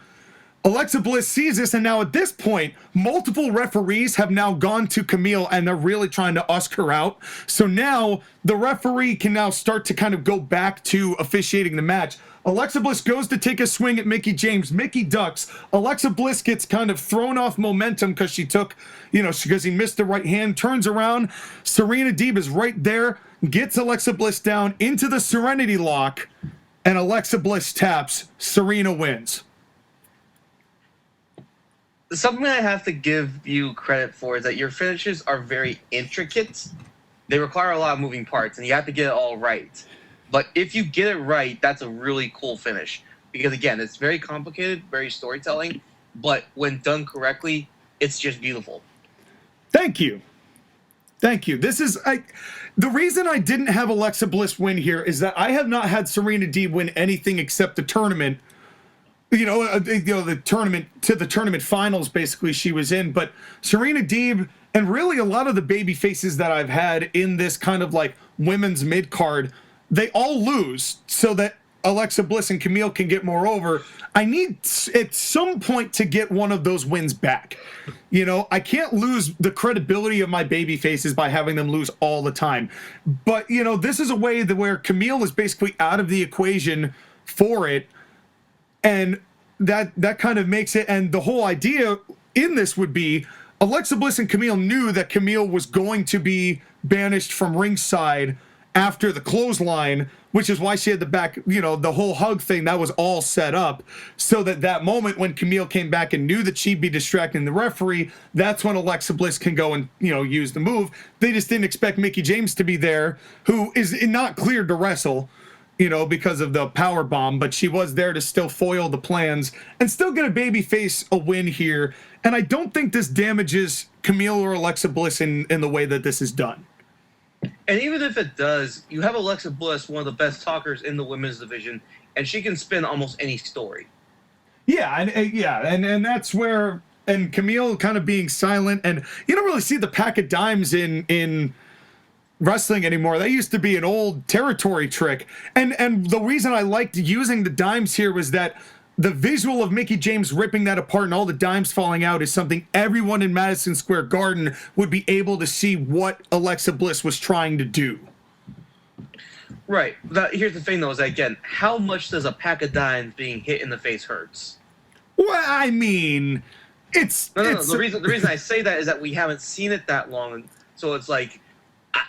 Alexa Bliss sees this, and now at this point, multiple referees have now gone to Camille, and they're really trying to usk her out. So now the referee can now start to kind of go back to officiating the match. Alexa Bliss goes to take a swing at Mickie James. Mickie ducks. Alexa Bliss gets kind of thrown off momentum because she took, because he missed the right hand, turns around. Serena Deeb is right there, gets Alexa Bliss down into the Serenity Lock, and Alexa Bliss taps, Serena wins. Something I have to give you credit for is that your finishes are very intricate. They require a lot of moving parts, and you have to get it all right. But if you get it right, that's a really cool finish. Because, again, it's very complicated, very storytelling, but when done correctly, it's just beautiful. Thank you. Thank you. The reason I didn't have Alexa Bliss win here is that I have not had Serena Deeb win anything except the tournament. The tournament finals, basically, she was in. But Serena Deeb, and really a lot of the baby faces that I've had in this kind of like women's mid card, they all lose so that Alexa Bliss and Camille can get more over. I need at some point to get one of those wins back. I can't lose the credibility of my baby faces by having them lose all the time. But, this is a way where Camille is basically out of the equation for it. And that kind of makes it, and the whole idea in this would be Alexa Bliss and Camille knew that Camille was going to be banished from ringside after the clothesline, which is why she had the back, the whole hug thing, that was all set up so that moment when Camille came back and knew that she'd be distracting the referee, that's when Alexa Bliss can go and, use the move. They just didn't expect Mickie James to be there, who is not cleared to wrestle, because of the power bomb, but she was there to still foil the plans and still get a babyface a win here. And I don't think this damages Camille or Alexa Bliss in the way that this is done. And even if it does, you have Alexa Bliss, one of the best talkers in the women's division, and she can spin almost any story. Yeah, and that's where, and Camille kind of being silent, and you don't really see the pack of dimes in wrestling anymore. That used to be an old territory trick. And the reason I liked using the dimes here was that the visual of Mickie James ripping that apart and all the dimes falling out is something everyone in Madison Square Garden would be able to see what Alexa Bliss was trying to do. Right. Here's the thing, though, is that, again, how much does a pack of dimes being hit in the face hurts? Well, I mean, it's... No. The reason I say that is that we haven't seen it that long, so it's like,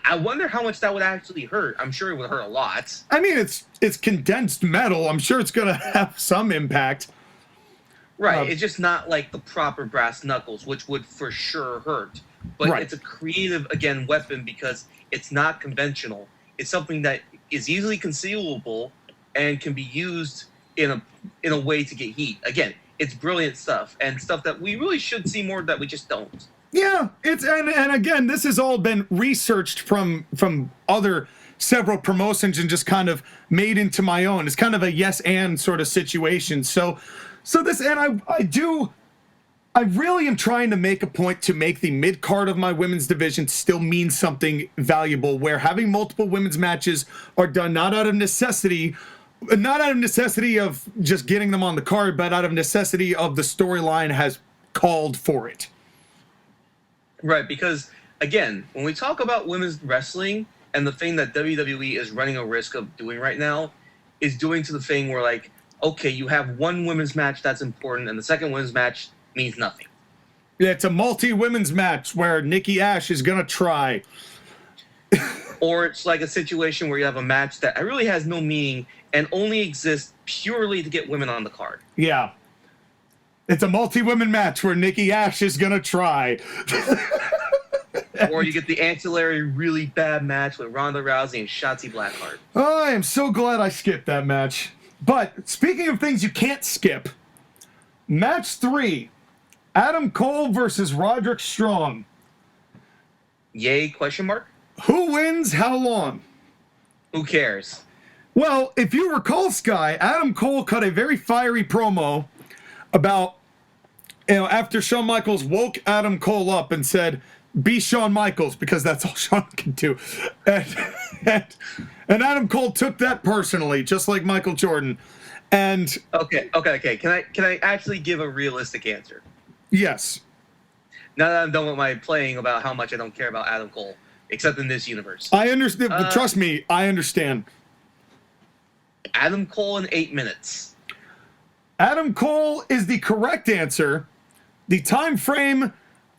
I wonder how much that would actually hurt. I'm sure it would hurt a lot. I mean, it's condensed metal. I'm sure it's going to have some impact. Right. It's just not like the proper brass knuckles, which would for sure hurt. But right. It's a creative, again, weapon because it's not conventional. It's something that is easily concealable and can be used in a way to get heat. Again, it's brilliant stuff and stuff that we really should see more that we just don't. Yeah, and again, this has all been researched from other several promotions and just kind of made into my own. It's kind of a yes and sort of situation. So this, and I really am trying to make a point to make the mid card of my women's division still mean something valuable, where having multiple women's matches are done not out of necessity of just getting them on the card, but out of necessity of the storyline has called for it. Right, because, again, when we talk about women's wrestling, and the thing that WWE is running a risk of doing right now is doing to the thing where, like, okay, you have one women's match that's important, and the second women's match means nothing. Yeah, it's a multi-women's match where Nikki Ash is going to try. Or it's like a situation where you have a match that really has no meaning and only exists purely to get women on the card. Yeah. It's a multi-women match where Nikki Ash is going to try. Or you get the ancillary really bad match with Ronda Rousey and Shotzi Blackheart. Oh, I am so glad I skipped that match. But speaking of things you can't skip, match 3, Adam Cole versus Roderick Strong. Yay, question mark? Who wins how long? Who cares? Well, if you recall, Sky, Adam Cole cut a very fiery promo about, after Shawn Michaels woke Adam Cole up and said, be Shawn Michaels, because that's all Shawn can do. And Adam Cole took that personally, just like Michael Jordan. And Okay. Can I actually give a realistic answer? Yes. Now that I'm done with my playing about how much I don't care about Adam Cole, except in this universe. I understand. Trust me, I understand. Adam Cole in 8 minutes. Adam Cole is the correct answer. The time frame,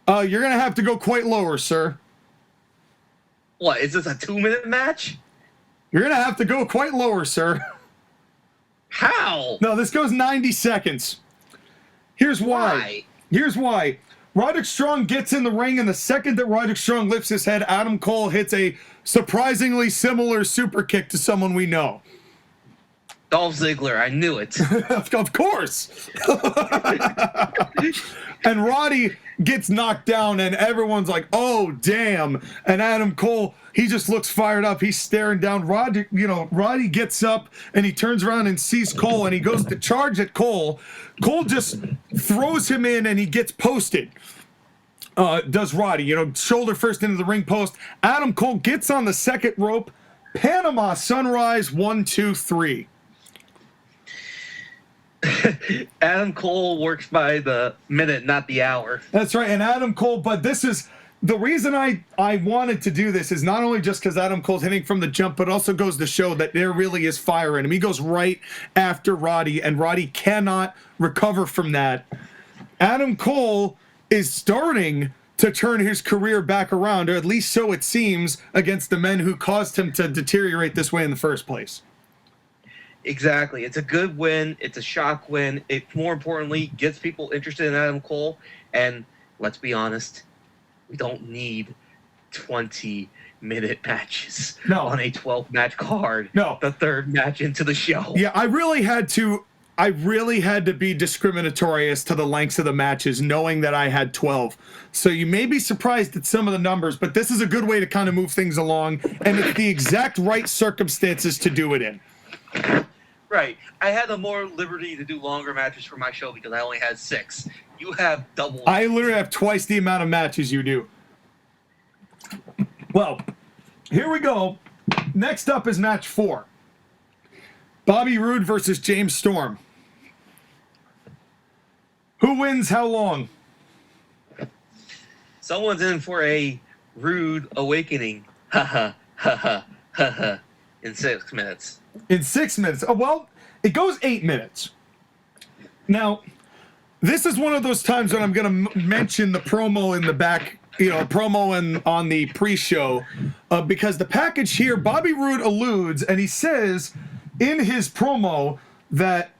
you're going to have to go quite lower, sir. What, is this a 2-minute match? You're going to have to go quite lower, sir. How? No, this goes 90 seconds. Here's why. Here's why. Roderick Strong gets in the ring, and the second that Roderick Strong lifts his head, Adam Cole hits a surprisingly similar super kick to someone we know. Dolph Ziggler, I knew it. Of course. And Roddy gets knocked down, and everyone's like, oh, damn. And Adam Cole, he just looks fired up. He's staring down. Roddy gets up, and he turns around and sees Cole, and he goes to charge at Cole. Cole just throws him in, and he gets posted. Does Roddy, shoulder first into the ring post. Adam Cole gets on the second rope. Panama Sunrise, 1, 2, 3. Adam Cole works by the minute, not the hour. That's right, and Adam Cole, but this is the reason I wanted to do this is not only just because Adam Cole's hitting from the jump, but also goes to show that there really is fire in him. He goes right after Roddy, and Roddy cannot recover from that. Adam Cole is starting to turn his career back around, or at least so it seems, against the men who caused him to deteriorate this way in the first place. Exactly. It's a good win. It's a shock win. It, more importantly, gets people interested in Adam Cole. And let's be honest, we don't need 20-minute matches on a 12-match card. No. The third match into the show. Yeah, I really had to be discriminatory as to the lengths of the matches, knowing that I had 12. So you may be surprised at some of the numbers, but this is a good way to kind of move things along, and it's the exact right circumstances to do it in. Right. I had a more liberty to do longer matches for my show because I only had 6. You have double. I literally have twice the amount of matches you do. Well, here we go. Next up is match 4. Bobby Roode versus James Storm. Who wins how long? Someone's in for a rude awakening. Ha ha ha ha ha ha. In 6 minutes. In 6 minutes. Oh, well, it goes 8 minutes. Now, this is one of those times when I'm going to mention the promo in the back, promo on the pre-show, because the package here, Bobby Roode alludes, and he says in his promo that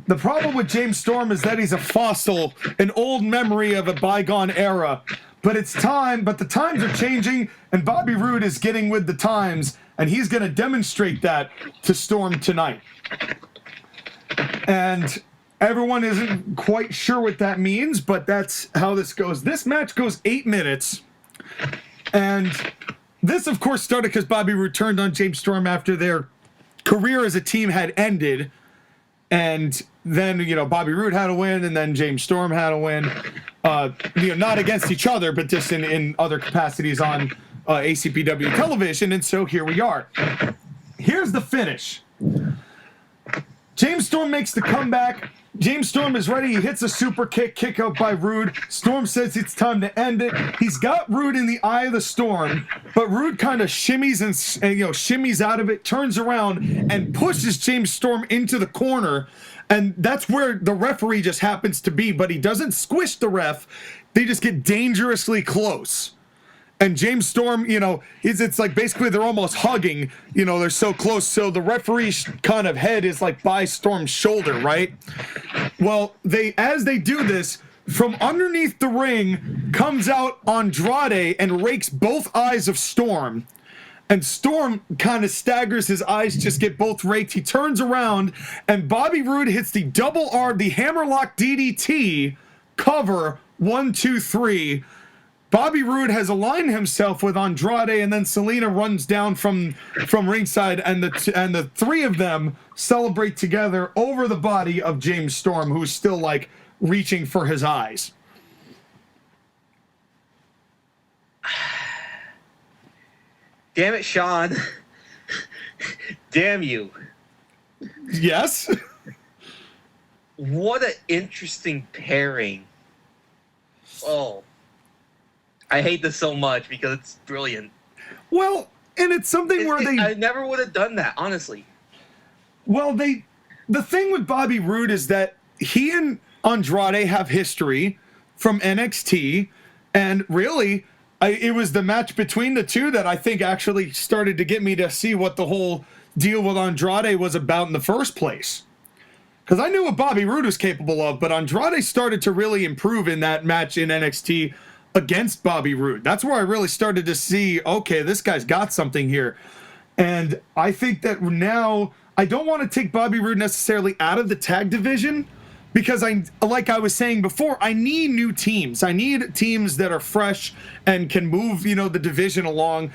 the problem with James Storm is that he's a fossil, an old memory of a bygone era. But the times are changing, and Bobby Roode is getting with the times, and he's going to demonstrate that to Storm tonight. And everyone isn't quite sure what that means, but that's how this goes. This match goes 8 minutes, and this, of course, started because Bobby Roode turned on James Storm after their career as a team had ended, and then, Bobby Roode had a win, and then James Storm had a win. Not against each other, but just in other capacities on ACPW television, and so here we are. Here's the finish. James Storm makes the comeback. James Storm is ready. He hits a super kick out by Roode. Storm says it's time to end it. He's got Roode in the eye of the storm, but Roode kind of shimmies and shimmies out of it, turns around and pushes James Storm into the corner. And that's where the referee just happens to be, but he doesn't squish the ref. They just get dangerously close. And James Storm, it's like basically they're almost hugging, they're so close. So the referee's kind of head is like by Storm's shoulder, right? Well, as they do this, from underneath the ring comes out Andrade and rakes both eyes of Storm. And Storm kind of staggers, his eyes just get both raked. He turns around, and Bobby Roode hits the double R, the hammerlock DDT cover, 1, 2, 3. Bobby Roode has aligned himself with Andrade, and then Selena runs down from ringside, and the three of them celebrate together over the body of James Storm, who's still reaching for his eyes. Damn it, Sean. Damn you. Yes? What an interesting pairing. Oh. I hate this so much because it's brilliant. Well, and it's something I never would have done that, honestly. Well, the thing with Bobby Roode is that he and Andrade have history from NXT, and really, it was the match between the two that I think actually started to get me to see what the whole deal with Andrade was about in the first place. Because I knew what Bobby Roode was capable of, but Andrade started to really improve in that match in NXT against Bobby Roode. That's where I really started to see, okay, this guy's got something here. And I think that now I don't want to take Bobby Roode necessarily out of the tag division, because like I was saying before, I need new teams. I need teams that are fresh and can move, the division along.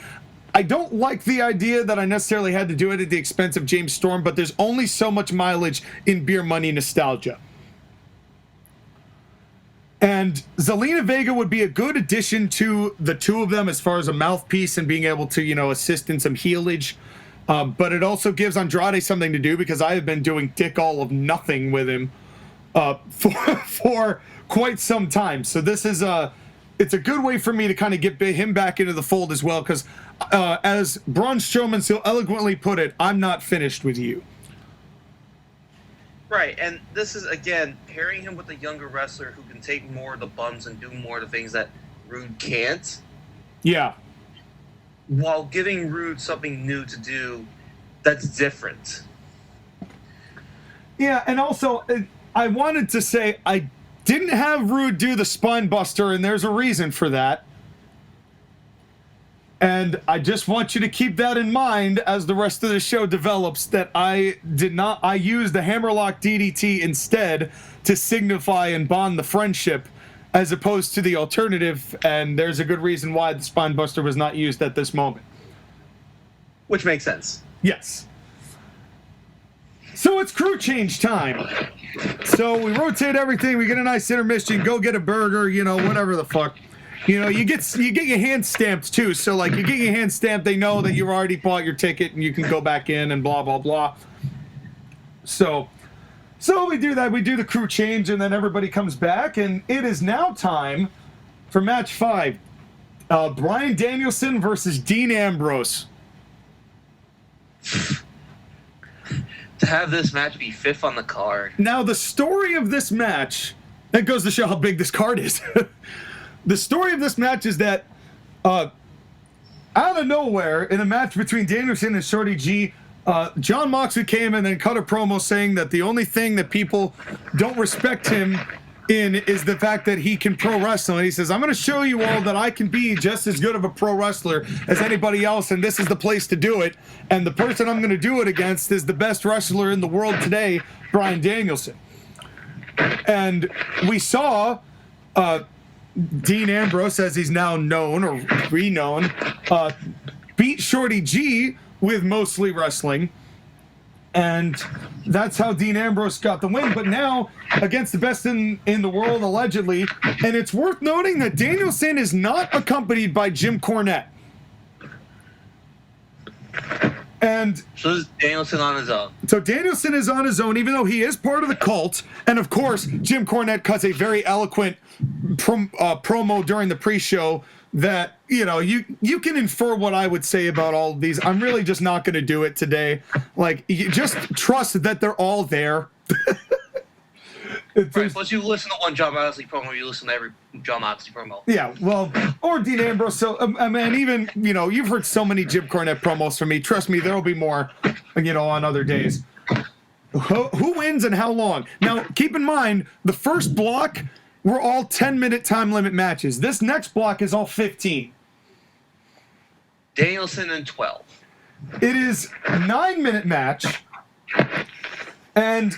I don't like the idea that I necessarily had to do it at the expense of James Storm, but there's only so much mileage in beer money nostalgia. And Zelina Vega would be a good addition to the two of them as far as a mouthpiece and being able to, assist in some healage. But it also gives Andrade something to do, because I have been doing dick all of nothing with him for quite some time. So this is it's a good way for me to kind of get him back into the fold as well, because as Braun Strowman so eloquently put it, I'm not finished with you. Right, and this is, again, pairing him with a younger wrestler who can take more of the bumps and do more of the things that Roode can't. Yeah. While giving Roode something new to do that's different. Yeah, and also, I wanted to say, I didn't have Roode do the spine buster, and there's a reason for that. And I just want you to keep that in mind as the rest of the show develops, that I used the hammerlock DDT instead to signify and bond the friendship, as opposed to the alternative, and there's a good reason why the spine buster was not used at this moment. Which makes sense. Yes. So it's crew change time. So we rotate everything, we get a nice intermission, go get a burger, whatever the fuck. You get your hand stamped too. So like, you get your hand stamped, they know that you've already bought your ticket and you can go back in and blah blah blah. So we do that. We do the crew change, and then everybody comes back, and it is now time for match 5. Bryan Danielson versus Dean Ambrose. To have this match be 5th on the card. Now the story of this match, that goes to show how big this card is. The story of this match is that out of nowhere, in a match between Danielson and Shorty G, John Moxley came and then cut a promo saying that the only thing that people don't respect him in is the fact that he can pro wrestle. And he says, I'm going to show you all that I can be just as good of a pro wrestler as anybody else, and this is the place to do it. And the person I'm going to do it against is the best wrestler in the world today, Bryan Danielson. And we saw Dean Ambrose, as he's now known or renowned, beat Shorty G with Mostly Wrestling, and that's how Dean Ambrose got the win. But now, against the best in the world, allegedly, and it's worth noting that Danielson is not accompanied by Jim Cornette. And so is Danielson on his own. So Danielson is on his own, even though he is part of the cult. And of course, Jim Cornette cuts a very eloquent promo during the pre-show that, you can infer what I would say about all of these. I'm really just not going to do it today. Like, you just trust that they're all there. Right, plus you listen to one John Moxley promo, you listen to every John Moxley promo. Yeah, well, or Dean Ambrose. So, even, you've heard so many Jim Cornette promos from me. Trust me, there will be more, on other days. Who wins and how long? Now, keep in mind, the first block were all 10-minute time limit matches. This next block is all 15. Danielson and 12. It is a 9-minute match, and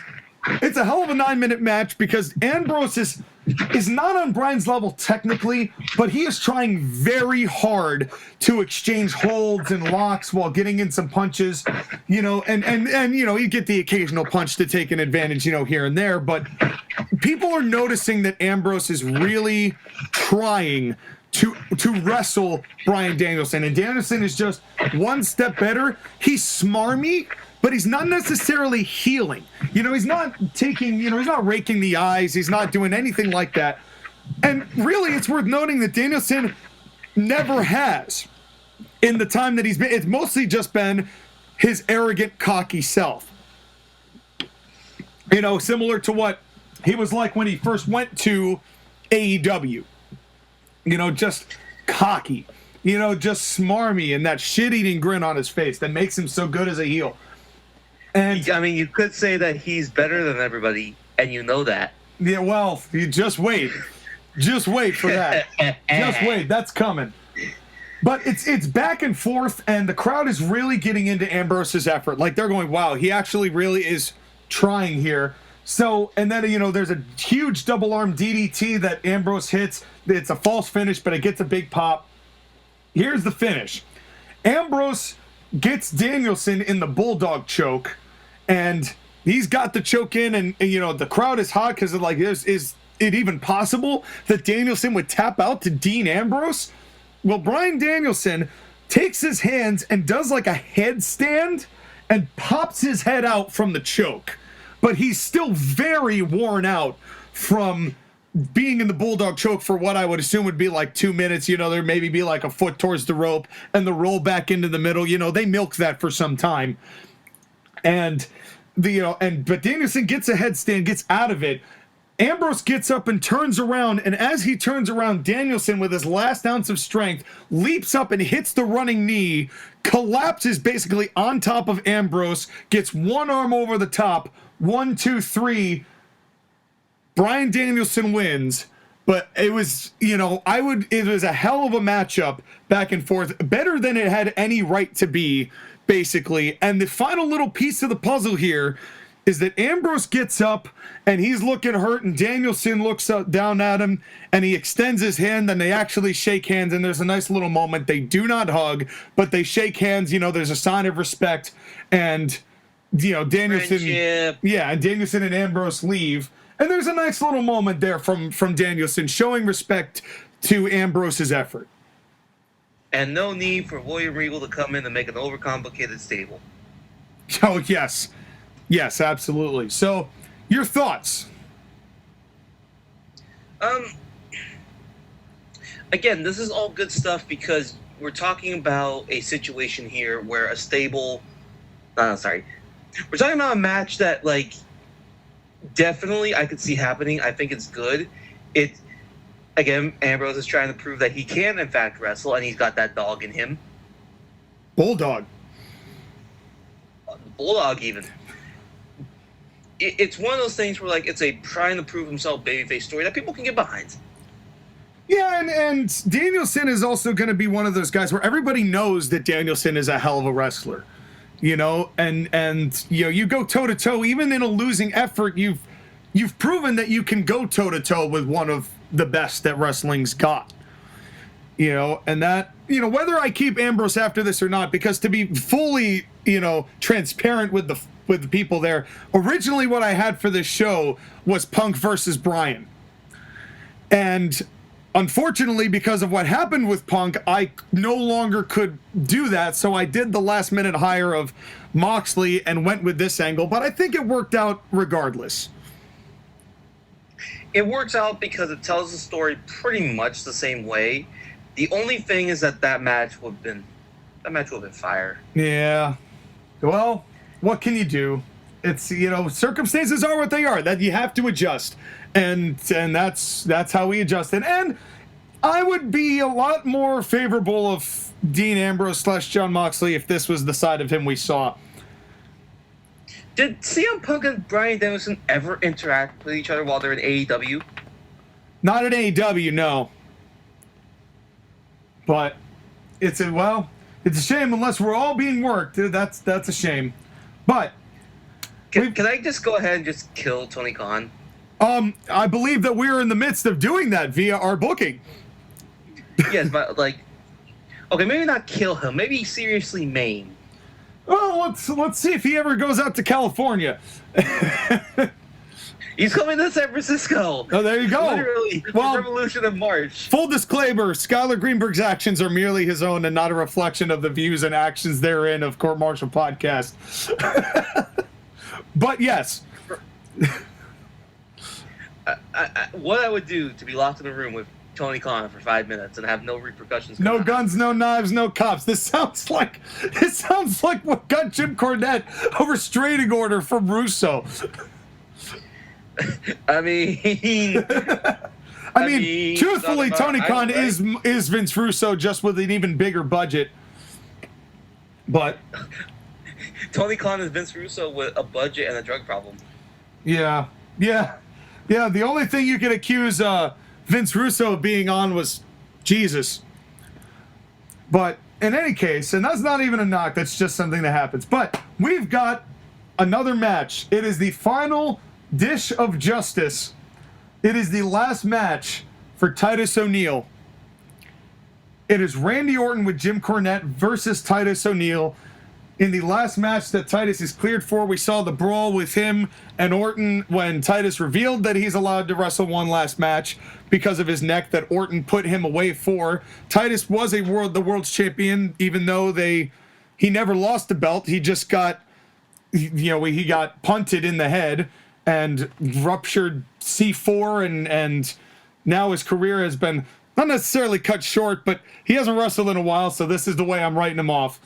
it's a hell of a 9-minute match because Ambrose is not on Bryan's level technically, but he is trying very hard to exchange holds and locks while getting in some punches, and you get the occasional punch to take an advantage, here and there, but people are noticing that Ambrose is really trying to wrestle Bryan Danielson, and Danielson is just one step better. He's smarmy, but he's not necessarily healing. He's not taking, he's not raking the eyes. He's not doing anything like that. And really, it's worth noting that Danielson never has in the time that he's been. It's mostly just been his arrogant, cocky self. Similar to what he was like when he first went to AEW. Just cocky. Just smarmy and that shit-eating grin on his face that makes him so good as a heel. And I mean, you could say that he's better than everybody, and you know that. yeah, well, you just wait. Just wait for that. Just wait. That's coming. But it's back and forth, and the crowd is really getting into Ambrose's effort. Like, they're going, wow, he actually really is trying here. So, and then, you know, there's a huge double arm DDT that Ambrose hits. It's a false finish, but it gets a big pop. Here's the finish. Ambrose gets Danielson in the bulldog choke, and he's got the choke in, and you know, the crowd is hot because of like, is it even possible that Danielson would tap out to Dean Ambrose? Well, Bryan Danielson takes his hands and does like a headstand and pops his head out from the choke. But he's still very worn out from being in the bulldog choke for what I would assume would be like 2 minutes. You know, there maybe be like a foot towards the rope and the roll back into the middle. You know, they milk that for some time. And but Danielson gets a headstand, gets out of it. Ambrose gets up and turns around, and as he turns around, Danielson, with his last ounce of strength, leaps up and hits the running knee, collapses basically on top of Ambrose, gets one arm over the top. 1, 2, 3. Bryan Danielson wins, but it was, you know, it was a hell of a matchup back and forth, better than it had any right to be, basically. And the final little piece of the puzzle here is that Ambrose gets up and he's looking hurt, and Danielson looks down at him and he extends his hand, and they actually shake hands, and there's a nice little moment. They do not hug, but they shake hands. You know, there's a sign of respect, and you know, Danielson, Friendship. yeah, and Danielson and Ambrose leave, and there's a nice little moment there from Danielson showing respect to Ambrose's effort. And no need for William Regal to come in and make an overcomplicated stable. Oh, yes. Yes, absolutely. So, your thoughts? Again, this is all good stuff because we're talking about a situation here where a stable... We're talking about a match that, like, definitely I could see happening. I think it's good. Again, Ambrose is trying to prove that he can, in fact, wrestle, and he's got that dog in him. Bulldog, even. It's one of those things where, like, it's a trying to prove himself babyface story that people can get behind. Yeah, and Danielson is also going to be one of those guys where everybody knows that Danielson is a hell of a wrestler. You know, and you know, you go toe to toe, even in a losing effort, you've proven that you can go toe to toe with one of the best that wrestling's got. You know, and that, you know, whether I keep Ambrose after this or not, because to be fully, you know, transparent with the people there, originally what I had for this show was Punk versus Bryan. And unfortunately, because of what happened with Punk, I no longer could do that, so I did the last-minute hire of Moxley and went with this angle, but I think it worked out regardless. It works out because it tells the story pretty much the same way. The only thing is that match would have been fire. Yeah. Well, what can you do? It's, you know, circumstances are what they are. That you have to adjust. And that's how we adjusted. And I would be a lot more favorable of Dean Ambrose / Jon Moxley if this was the side of him we saw. Did CM Punk and Bryan Danielson ever interact with each other while they're in AEW? Not in AEW, no. But it's a shame unless we're all being worked. That's a shame. But can I just go ahead and just kill Tony Khan? I believe that we're in the midst of doing that via our booking. Yes, but like, okay, maybe not kill him. Maybe seriously maim. Well, let's see if he ever goes out to California. He's coming to San Francisco. Oh, there you go. Literally, the Revolution of March. Full disclaimer, Skylar Greenberg's actions are merely his own and not a reflection of the views and actions therein of Court Martial Podcast. But yes. What I would do to be locked in a room with Tony Khan for 5 minutes and have no repercussions. No guns, no knives, no cops. This sounds like what got Jim Cornette a restraining order from Russo. I mean, truthfully, Tony Khan is Vince Russo, just with an even bigger budget. But Tony Khan is Vince Russo with a budget and a drug problem. Yeah. The only thing you could accuse Vince Russo of being on was Jesus. But in any case, and that's not even a knock, that's just something that happens. But we've got another match. It is the final dish of justice. It is the last match for Titus O'Neil. It is Randy Orton with Jim Cornette versus Titus O'Neil. In the last match that Titus is cleared for, we saw the brawl with him and Orton when Titus revealed that he's allowed to wrestle one last match because of his neck that Orton put him away for. Titus was the world's champion, even though he never lost the belt. He just got, he got punted in the head and ruptured C4, and now his career has been not necessarily cut short, but he hasn't wrestled in a while, so this is the way I'm writing him off.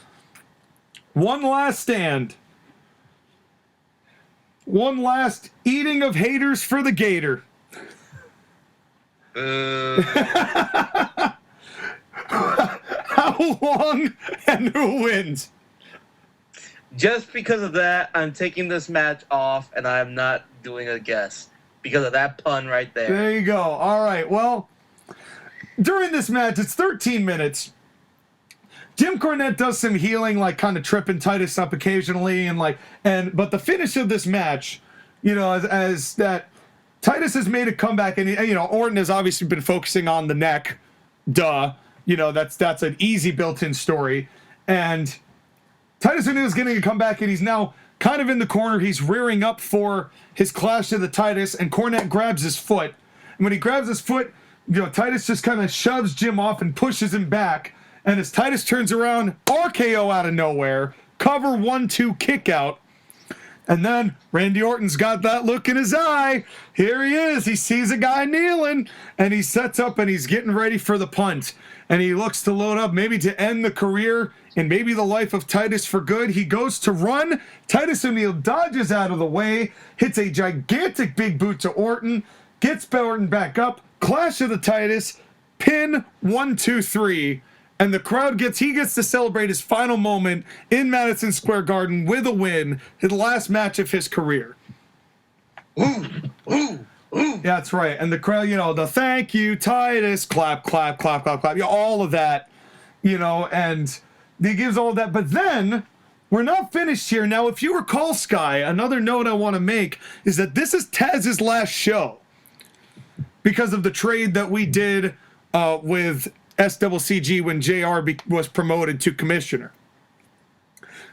One last stand. One last eating of haters for the Gator. How long and who wins? Just because of that, I'm taking this match off, and I'm not doing a guess. Because of that pun right there. There you go. All right, well, during this match, it's 13 minutes. Jim Cornette does some healing, like kind of tripping Titus up occasionally, but the finish of this match, as that Titus has made a comeback, and Orton has obviously been focusing on the neck, that's an easy built-in story, and Titus O'Neil is getting a comeback, and he's now kind of in the corner. He's rearing up for his clash to the Titus, and Cornette grabs his foot, and when he grabs his foot, Titus just kind of shoves Jim off and pushes him back. And as Titus turns around, RKO out of nowhere, cover 1-2 kick out. And then Randy Orton's got that look in his eye. Here he is. He sees a guy kneeling, and he sets up and he's getting ready for the punt. And he looks to load up, maybe to end the career and maybe the life of Titus for good. He goes to run. Titus O'Neil dodges out of the way, hits a gigantic big boot to Orton, gets Orton back up, clash of the Titus, pin 1, 2, 3. And the crowd gets to celebrate his final moment in Madison Square Garden with a win, his last match of his career. Ooh. Yeah, that's right. And the crowd, the thank you, Titus, clap, clap, clap, clap, clap, all of that, and he gives all of that. But then, we're not finished here. Now, if you recall, Sky, another note I want to make is that this is Taz's last show because of the trade that we did with SCCG when JR was promoted to commissioner.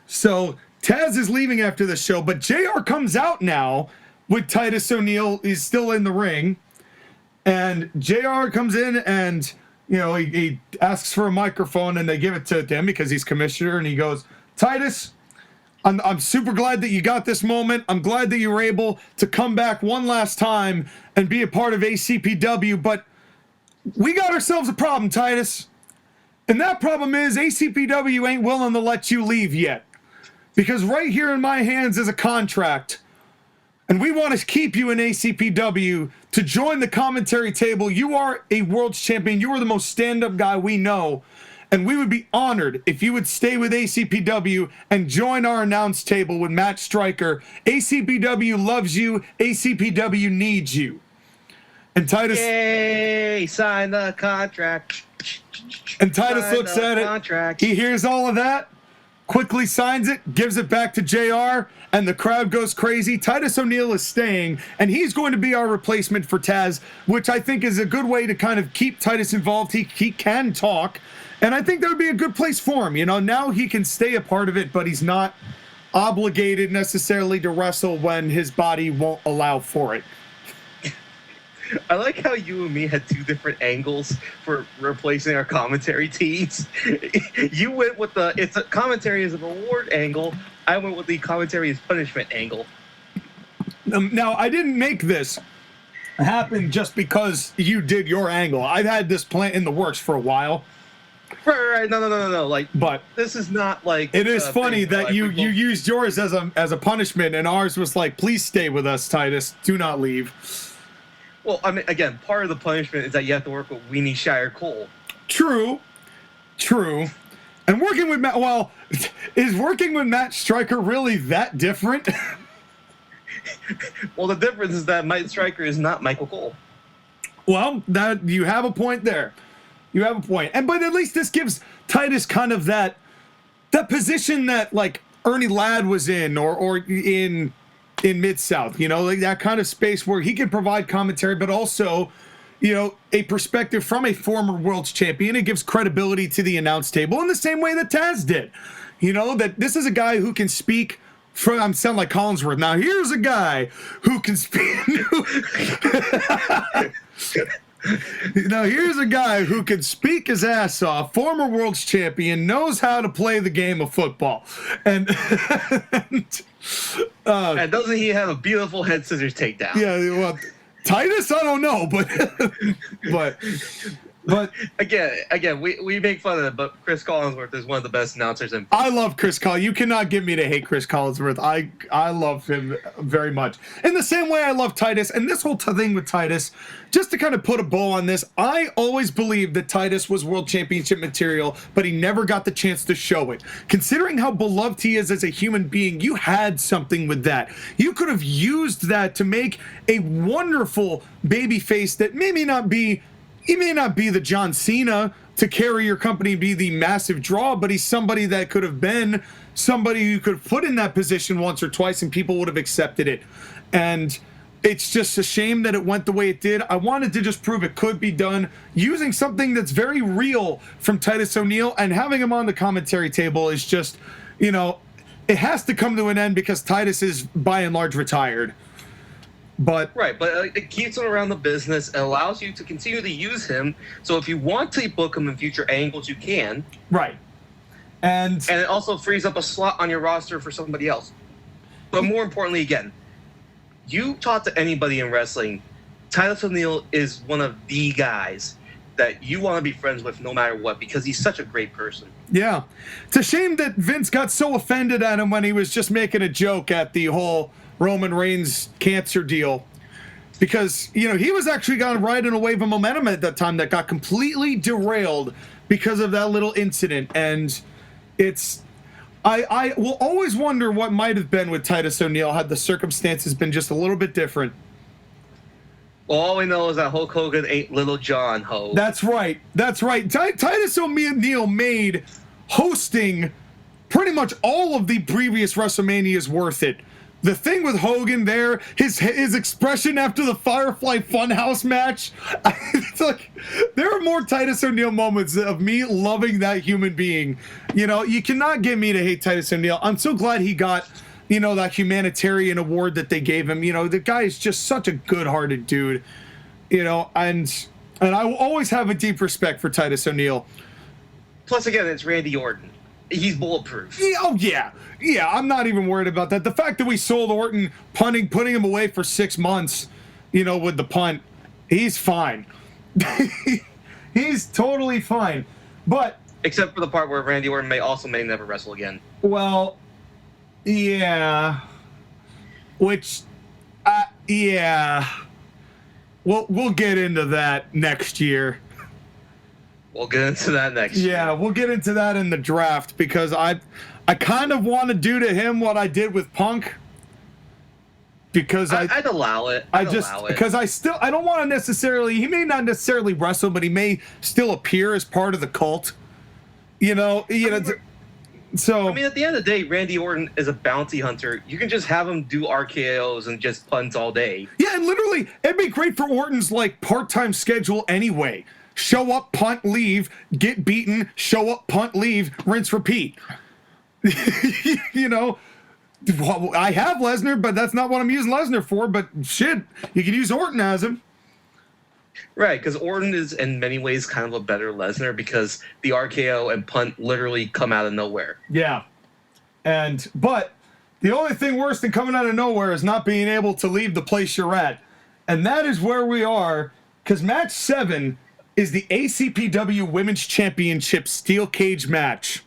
So Taz is leaving after the show, but JR comes out now with Titus O'Neil. He's still in the ring, and JR comes in and he asks for a microphone, and they give it to him because he's commissioner, and he goes, Titus, I'm super glad that you got this moment. I'm glad that you were able to come back one last time and be a part of ACPW, but we got ourselves a problem, Titus. And that problem is ACPW ain't willing to let you leave yet. Because right here in my hands is a contract. And we want to keep you in ACPW to join the commentary table. You are a world's champion. You are the most stand-up guy we know. And we would be honored if you would stay with ACPW and join our announce table with Matt Stryker. ACPW loves you. ACPW needs you. And Titus, yay, sign the contract. And Titus looks at it. He hears all of that, quickly signs it, gives it back to JR, and the crowd goes crazy. Titus O'Neil is staying, and he's going to be our replacement for Taz, which I think is a good way to kind of keep Titus involved. He can talk, and I think that would be a good place for him. Now he can stay a part of it, but he's not obligated necessarily to wrestle when his body won't allow for it. I like how you and me had two different angles for replacing our commentary teams. You went with the commentary as a reward angle. I went with the commentary as punishment angle. Now, I didn't make this happen just because you did your angle. I've had this plan in the works for a while. Right. No. But this is not like. It is funny that you used yours as a punishment, and ours was like, please stay with us, Titus. Do not leave. Well, I mean, again, part of the punishment is that you have to work with Weenie Shire Cole. True. And working with Matt, well, is working with Matt Stryker really that different? Well, the difference is that Mike Stryker is not Michael Cole. Well, that you have a point there. You have a point. But at least this gives Titus kind of that position that like Ernie Ladd was in or in Mid-South, you know, like that kind of space where he can provide commentary, but also, you know, a perspective from a former world's champion. It gives credibility to the announce table in the same way that Taz did. You know, that this is a guy who can speak from, I'm sounding like Collinsworth. Now, here's a guy who can speak. Now, here's a guy who can speak his ass off, former world's champion, knows how to play the game of football. And and doesn't he have a beautiful head scissors takedown? Yeah, well, Titus, I don't know, but again, we make fun of it, but Chris Collinsworth is one of the best announcers. I love Chris Collinsworth. You cannot get me to hate Chris Collinsworth. I love him very much. In the same way I love Titus, and this whole thing with Titus, just to kind of put a bow on this, I always believed that Titus was world championship material, but he never got the chance to show it. Considering how beloved he is as a human being, you had something with that. You could have used that to make a wonderful babyface that he may not be the John Cena to carry your company, be the massive draw, but he's somebody that could have been somebody you could put in that position once or twice and people would have accepted it. And it's just a shame that it went the way it did. I wanted to just prove it could be done using something that's very real from Titus O'Neil, and having him on the commentary table is just, you know, it has to come to an end because Titus is by and large retired. But it keeps him around the business. It allows you to continue to use him. So if you want to book him in future angles, you can. Right. And it also frees up a slot on your roster for somebody else. But more importantly, again, you talk to anybody in wrestling, Titus O'Neil is one of the guys that you want to be friends with no matter what, because he's such a great person. Yeah. It's a shame that Vince got so offended at him when he was just making a joke at the whole Roman Reigns cancer deal, because, you know, he was actually going to ride in a wave of momentum at that time that got completely derailed because of that little incident. And I will always wonder what might have been with Titus O'Neil had the circumstances been just a little bit different. Well, all we know is that Hulk Hogan ain't Little John, ho. That's right. Titus O'Neil made hosting pretty much all of the previous WrestleManias worth it. The thing with Hogan there, his expression after the Firefly Funhouse match, it's like there are more Titus O'Neil moments of me loving that human being. You know, you cannot get me to hate Titus O'Neil. I'm so glad he got, you know, that humanitarian award that they gave him. You know, the guy is just such a good-hearted dude. You know, and I will always have a deep respect for Titus O'Neil. Plus, again, it's Randy Orton. He's bulletproof. Yeah, oh, yeah. Yeah, I'm not even worried about that. The fact that we sold Orton putting him away for 6 months, you know, with the punt, he's fine. He's totally fine. But except for the part where Randy Orton may never wrestle again. Well, yeah. Which, yeah. We'll get into that next year. We'll get into that next year. Yeah, we'll get into that in the draft, because I kind of want to do to him what I did with Punk. Because I'd allow it. Because I don't want to necessarily, he may not necessarily wrestle, but he may still appear as part of the cult. So I mean, at the end of the day, Randy Orton is a bounty hunter. You can just have him do RKOs and just punts all day. Yeah, and literally, it'd be great for Orton's like part-time schedule anyway. Show up, punt, leave, get beaten, show up, punt, leave, rinse, repeat. You know, I have Lesnar, but that's not what I'm using Lesnar for. But shit, you can use Orton as him. Right, because Orton is in many ways kind of a better Lesnar, because the RKO and punt literally come out of nowhere. Yeah. But the only thing worse than coming out of nowhere is not being able to leave the place you're at. And that is where we are, because match 7 is the ACPW Women's Championship Steel Cage match.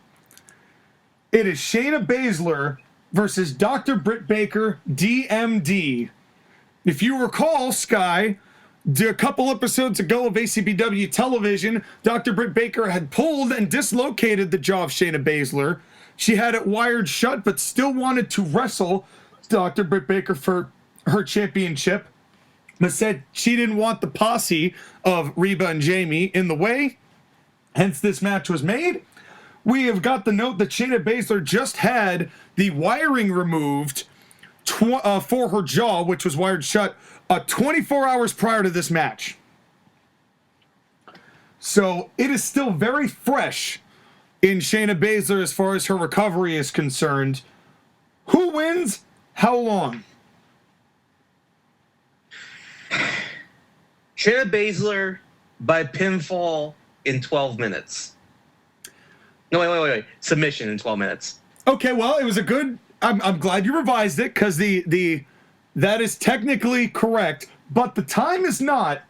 It is Shayna Baszler versus Dr. Britt Baker, DMD. If you recall, Sky, a couple episodes ago of ACPW television, Dr. Britt Baker had pulled and dislocated the jaw of Shayna Baszler. She had it wired shut, but still wanted to wrestle Dr. Britt Baker for her championship, but said she didn't want the posse of Reba and Jamie in the way. Hence, this match was made. We have got the note that Shayna Baszler just had the wiring removed for her jaw, which was wired shut 24 hours prior to this match. So it is still very fresh in Shayna Baszler as far as her recovery is concerned. Who wins? How long? Shayna Baszler by pinfall in 12 minutes. No, wait. Submission in 12 minutes. Okay, well, it was a good... I'm glad you revised it, because that is technically correct, but the time is not,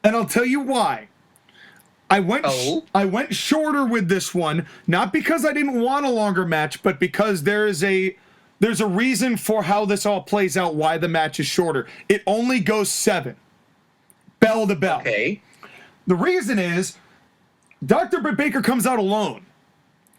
and I'll tell you why. I went shorter with this one, not because I didn't want a longer match, but because there's a reason for how this all plays out, why the match is shorter. It only goes 7. Bell to bell. Okay. The reason is Dr. Britt Baker comes out alone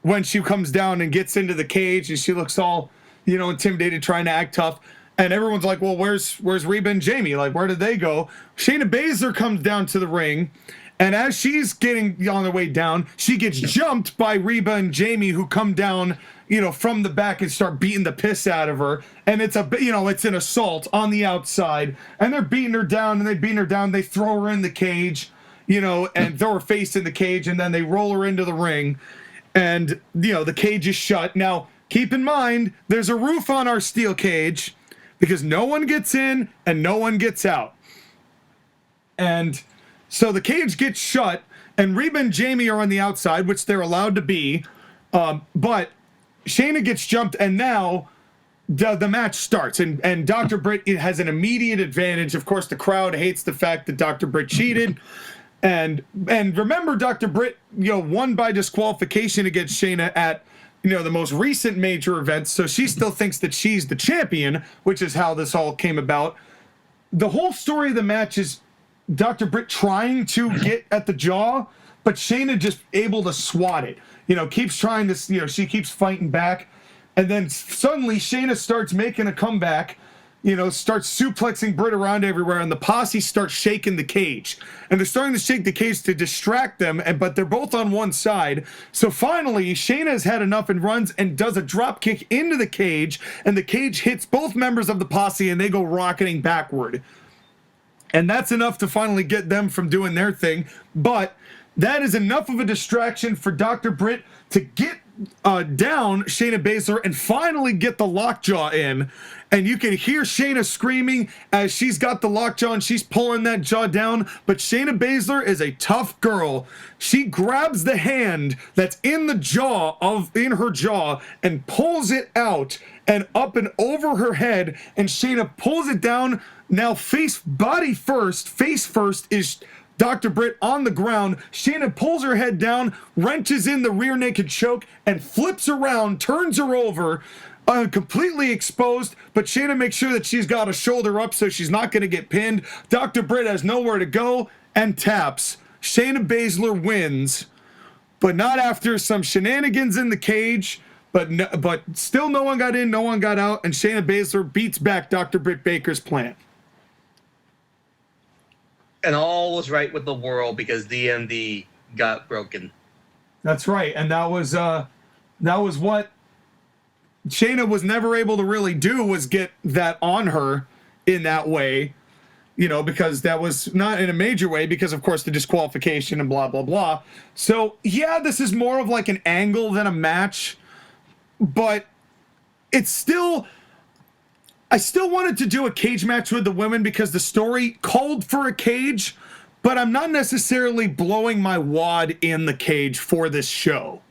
when she comes down and gets into the cage, and she looks all, intimidated, trying to act tough. And everyone's like, well, where's Reba and Jamie? Like, where did they go? Shayna Baszler comes down to the ring, and as she's getting on the way down, she gets jumped by Reba and Jamie, who come down, from the back and start beating the piss out of her. And it's it's an assault on the outside, and they're beating her down, They throw her in the cage, and throw her face in the cage, and then they roll her into the ring, and, the cage is shut. Now, keep in mind, there's a roof on our steel cage, because no one gets in and no one gets out. And so the cage gets shut, and Reba and Jamie are on the outside, which they're allowed to be. But Shayna gets jumped, and now the match starts. And Dr. Britt has an immediate advantage. Of course, the crowd hates the fact that Dr. Britt cheated. And remember, Dr. Britt, won by disqualification against Shayna at the most recent major event, so she still thinks that she's the champion, which is how this all came about. The whole story of the match is Dr. Britt trying to get at the jaw, but Shayna just able to swat it. Keeps trying to, she keeps fighting back, and then suddenly Shayna starts making a comeback, starts suplexing Britt around everywhere, and the posse starts shaking the cage. And they're starting to shake the cage to distract them, but they're both on one side. So finally, Shayna has had enough and runs and does a drop kick into the cage, and the cage hits both members of the posse, and they go rocketing backward. And that's enough to finally get them from doing their thing. But that is enough of a distraction for Dr. Britt to get down Shayna Baszler and finally get the lockjaw in. And you can hear Shayna screaming as she's got the lockjaw and she's pulling that jaw down. But Shayna Baszler is a tough girl. She grabs the hand that's in her jaw and pulls it out and up and over her head. And Shayna pulls it down. Now face first is Dr. Britt on the ground. Shayna pulls her head down, wrenches in the rear naked choke, and flips around, turns her over, completely exposed, but Shayna makes sure that she's got a shoulder up so she's not going to get pinned. Dr. Britt has nowhere to go and taps. Shayna Baszler wins, but not after some shenanigans in the cage, but still no one got in, no one got out, and Shayna Baszler beats back Dr. Britt Baker's plan. And all was right with the world because DMD got broken. That's right, and that was what Shayna was never able to really do, was get that on her in that way, because that was not in a major way because, of course, the disqualification and blah, blah, blah. So, yeah, this is more of like an angle than a match, but it's still... I still wanted to do a cage match with the women because the story called for a cage, but I'm not necessarily blowing my wad in the cage for this show.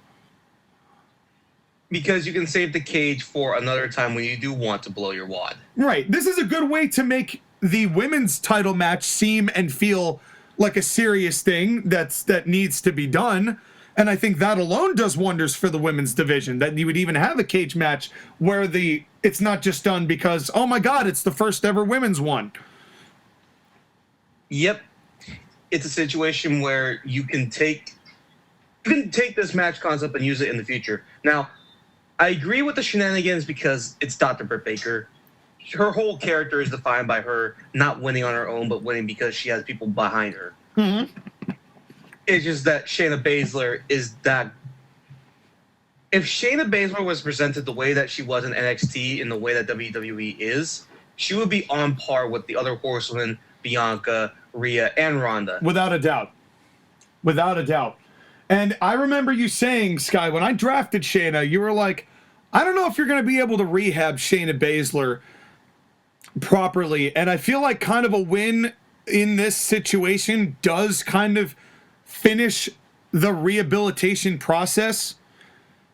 Because you can save the cage for another time when you do want to blow your wad. Right. This is a good way to make the women's title match seem and feel like a serious thing that needs to be done. And I think that alone does wonders for the women's division, that you would even have a cage match where it's not just done because, oh my God, it's the first ever women's one. Yep. It's a situation where you can take this match concept and use it in the future. Now, I agree with the shenanigans because it's Dr. Britt Baker. Her whole character is defined by her not winning on her own, but winning because she has people behind her. Mm-hmm. It's just that Shayna Baszler is that. If Shayna Baszler was presented the way that she was in NXT, in the way that WWE is, she would be on par with the other horsewomen, Bianca, Rhea, and Ronda. Without a doubt. Without a doubt. And I remember you saying, Sky, when I drafted Shayna, you were like, I don't know if you're going to be able to rehab Shayna Baszler properly. And I feel like kind of a win in this situation does kind of finish the rehabilitation process.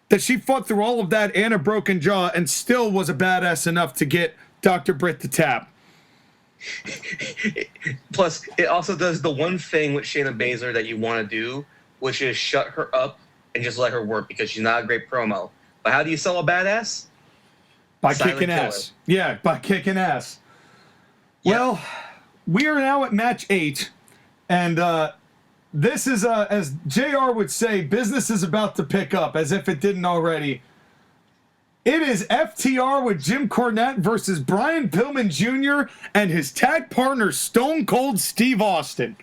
That she fought through all of that and a broken jaw and still was a badass enough to get Dr. Britt to tap. Plus, it also does the one thing with Shayna Baszler that you want to do, which is shut her up and just let her work because she's not a great promo. But how do you sell a badass? By kicking ass. Yeah, by kicking ass. Yep. Well, we are now at match 8, and this is, as JR would say, business is about to pick up, as if it didn't already. It is FTR with Jim Cornette versus Brian Pillman Jr. and his tag partner, Stone Cold Steve Austin.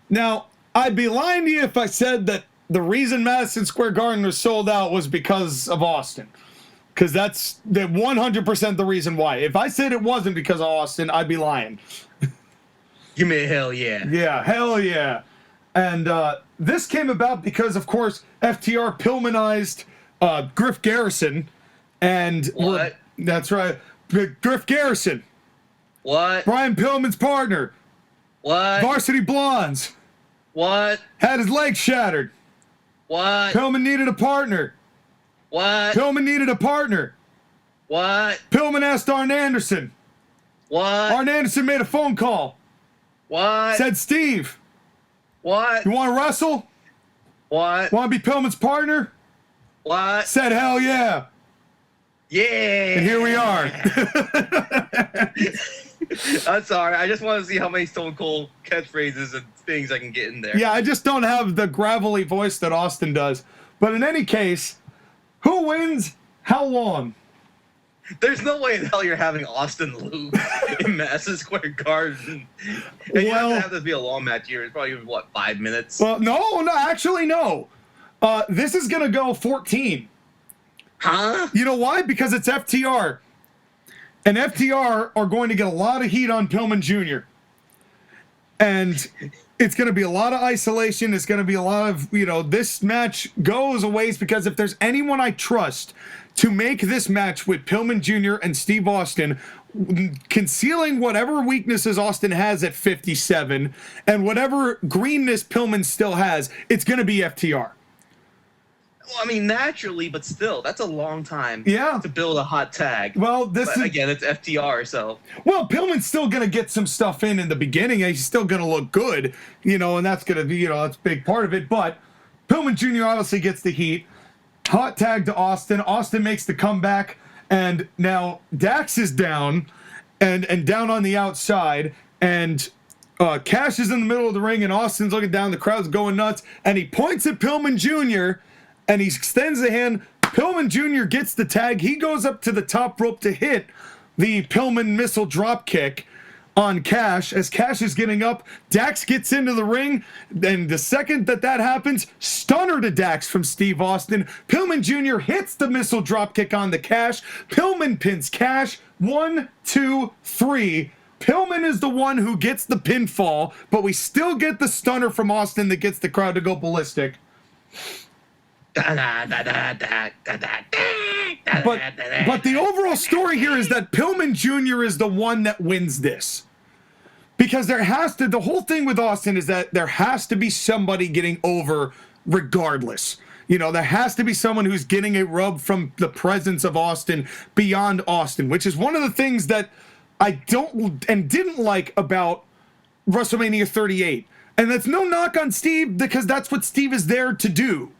Now, I'd be lying to you if I said that the reason Madison Square Garden was sold out was because of Austin. Because that's the 100% the reason why. If I said it wasn't because of Austin, I'd be lying. Give me a hell yeah. Yeah, hell yeah. And this came about because, of course, FTR Pillmanized Griff Garrison. And what? That's right. Griff Garrison. What? Brian Pillman's partner. What? Varsity Blondes. What? Had his leg shattered. What? Pillman needed a partner. What? Pillman needed a partner. What? Pillman asked Arn Anderson. What? Arn Anderson made a phone call. What? Said, Steve. What? You want to wrestle? What? Want to be Pillman's partner? What? Said, hell yeah. Yeah. And here we are. I'm sorry. I just want to see how many Stone Cold catchphrases and things I can get in there. Yeah, I just don't have the gravelly voice that Austin does. But in any case, who wins? How long? There's no way in hell you're having Austin lose in Madison Square Garden. And you don't have to be a long match here. It's probably, what, 5 minutes? Well, no, actually, no. This is going to go 14. Huh? You know why? Because it's FTR. And FTR are going to get a lot of heat on Pillman Jr. And it's going to be a lot of isolation. It's going to be a lot of, this match goes a ways because if there's anyone I trust to make this match with Pillman Jr. and Steve Austin, concealing whatever weaknesses Austin has at 57 and whatever greenness Pillman still has, it's going to be FTR. Well, I mean, naturally, but still, that's a long time to build a hot tag. Well, again, it's FTR, so. Well, Pillman's still going to get some stuff in the beginning, and he's still going to look good, and that's going to be, that's a big part of it. But Pillman Jr. obviously gets the heat. Hot tag to Austin. Austin makes the comeback, and now Dax is down, and down on the outside, and Cash is in the middle of the ring, and Austin's looking down. The crowd's going nuts, and he points at Pillman Jr., and he extends the hand. Pillman Jr. gets the tag. He goes up to the top rope to hit the Pillman missile drop kick on Cash. As Cash is getting up, Dax gets into the ring. And the second that happens, stunner to Dax from Steve Austin. Pillman Jr. hits the missile drop kick on the Cash. Pillman pins Cash. 1, 2, 3. Pillman is the one who gets the pinfall, but we still get the stunner from Austin that gets the crowd to go ballistic. But the overall story here is that Pillman Jr. is the one that wins this. Because the whole thing with Austin is that there has to be somebody getting over regardless. There has to be someone who's getting a rub from the presence of Austin beyond Austin, which is one of the things that I don't and didn't like about WrestleMania 38. And that's no knock on Steve, because that's what Steve is there to do.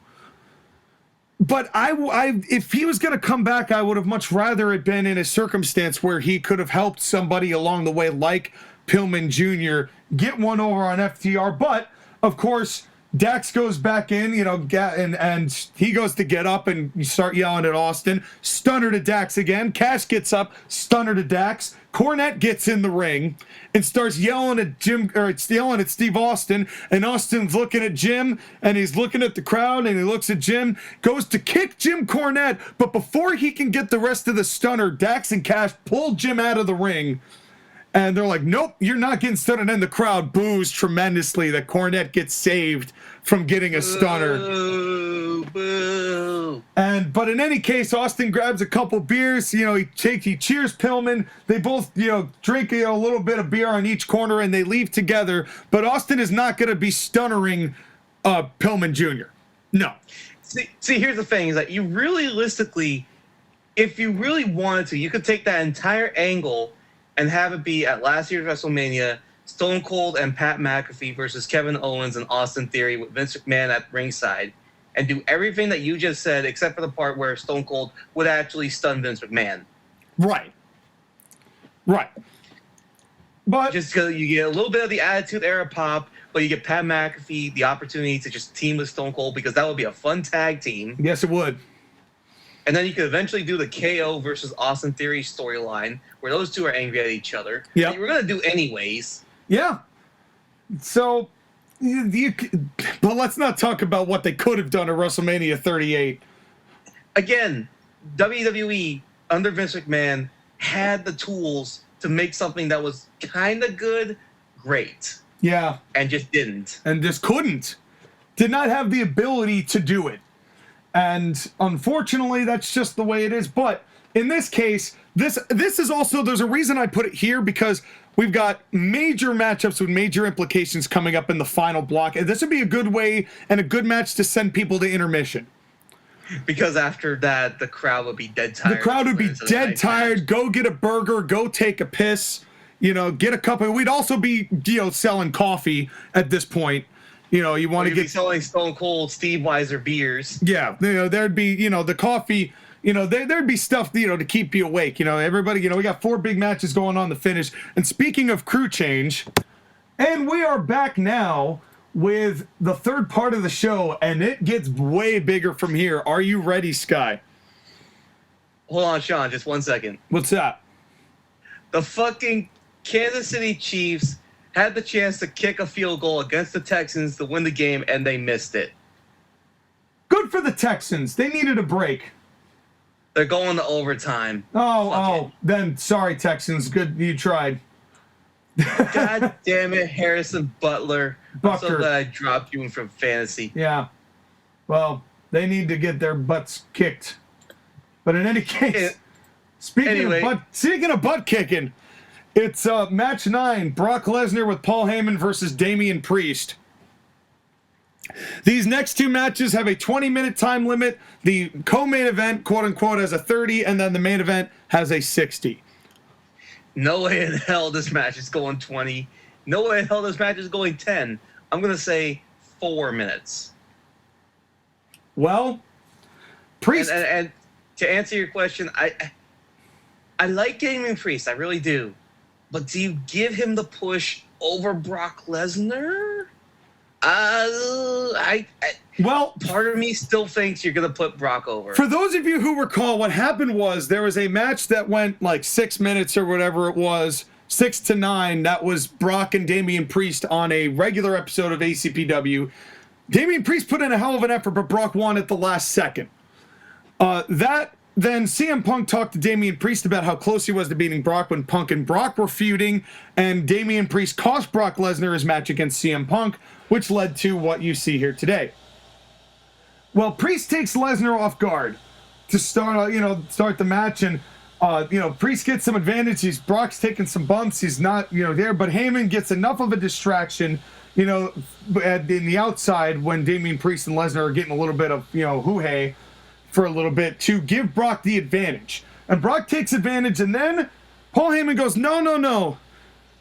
But if he was going to come back, I would have much rather it been in a circumstance where he could have helped somebody along the way, like Pillman Jr., get one over on FTR. But, of course, Dax goes back in, and he goes to get up and you start yelling at Austin. Stunner to Dax again. Cash gets up, stunner to Dax. Cornette gets in the ring and starts yelling at Steve Austin. And Austin's looking at Jim, and he's looking at the crowd, and he looks at Jim, goes to kick Jim Cornette, but before he can get the rest of the stunner, Dax and Cash pull Jim out of the ring. And they're like, nope, you're not getting stunned. And the crowd boos tremendously that Cornette gets saved from getting a stunner. Boo, boo. But in any case, Austin grabs a couple beers. He cheers Pillman. They both, drink a little bit of beer on each corner, and they leave together. But Austin is not going to be stunnering Pillman Jr. No. See, here's the thing: is that you realistically, if you really wanted to, you could take that entire angle and have it be at last year's WrestleMania, Stone Cold and Pat McAfee versus Kevin Owens and Austin Theory with Vince McMahon at ringside, and do everything that you just said except for the part where Stone Cold would actually stun Vince McMahon. Right. But just because you get a little bit of the Attitude Era pop, but you get Pat McAfee the opportunity to just team with Stone Cold, because that would be a fun tag team. Yes, it would. And then you could eventually do the KO versus Austin Theory storyline, where those two are angry at each other. Yeah, you were gonna do anyways. Yeah. So, but let's not talk about what they could have done at WrestleMania 38. Again, WWE under Vince McMahon had the tools to make something that was kind of good, great. Yeah. And just didn't. And just couldn't. Did not have the ability to do it. And unfortunately, that's just the way it is. But in this case, this is also, there's a reason I put it here, because we've got major matchups with major implications coming up in the final block. And this would be a good way and a good match to send people to intermission. Because after that, the crowd would be dead tired. The crowd would be dead tired. Go get a burger. Go take a piss. Get a cup of. We'd also be, selling coffee at this point. You want to get selling Stone Cold Steve Weiser beers. Yeah, there'd be the coffee. There'd be stuff to keep you awake. Everybody. We got 4 big matches going on the finish. And speaking of crew change, and we are back now with the third part of the show, and it gets way bigger from here. Are you ready, Sky? Hold on, Sean, just 1 second. What's that? The fucking Kansas City Chiefs had the chance to kick a field goal against the Texans to win the game, and they missed it. Good for the Texans. They needed a break. They're going to overtime. Then sorry, Texans. Good, you tried. God damn it, Harrison Butler. I'm so glad I dropped you from fantasy. Yeah. Well, they need to get their butts kicked. But in any case, speaking of butt kicking, it's match 9, Brock Lesnar with Paul Heyman versus Damian Priest. These next 2 matches have a 20-minute time limit. The co-main event, quote-unquote, has a 30, and then the main event has a 60. No way in hell this match is going 20. No way in hell this match is going 10. I'm going to say 4 minutes. Well, Priest... And to answer your question, I like Damian Priest. I really do. But do you give him the push over Brock Lesnar? Part of me still thinks you're going to put Brock over. For those of you who recall, what happened was there was a match that went like 6 minutes or whatever it was, 6 to 9. That was Brock and Damian Priest on a regular episode of ACPW. Damian Priest put in a hell of an effort, but Brock won at the last second. Then CM Punk talked to Damian Priest about how close he was to beating Brock when Punk and Brock were feuding, and Damian Priest cost Brock Lesnar his match against CM Punk, which led to what you see here today. Well, Priest takes Lesnar off guard to start the match, and Priest gets some advantage. Brock's taking some bumps. He's not there, but Heyman gets enough of a distraction, in the outside when Damian Priest and Lesnar are getting a little bit of hoo-hey for a little bit to give Brock the advantage. And Brock takes advantage, and then Paul Heyman goes, no.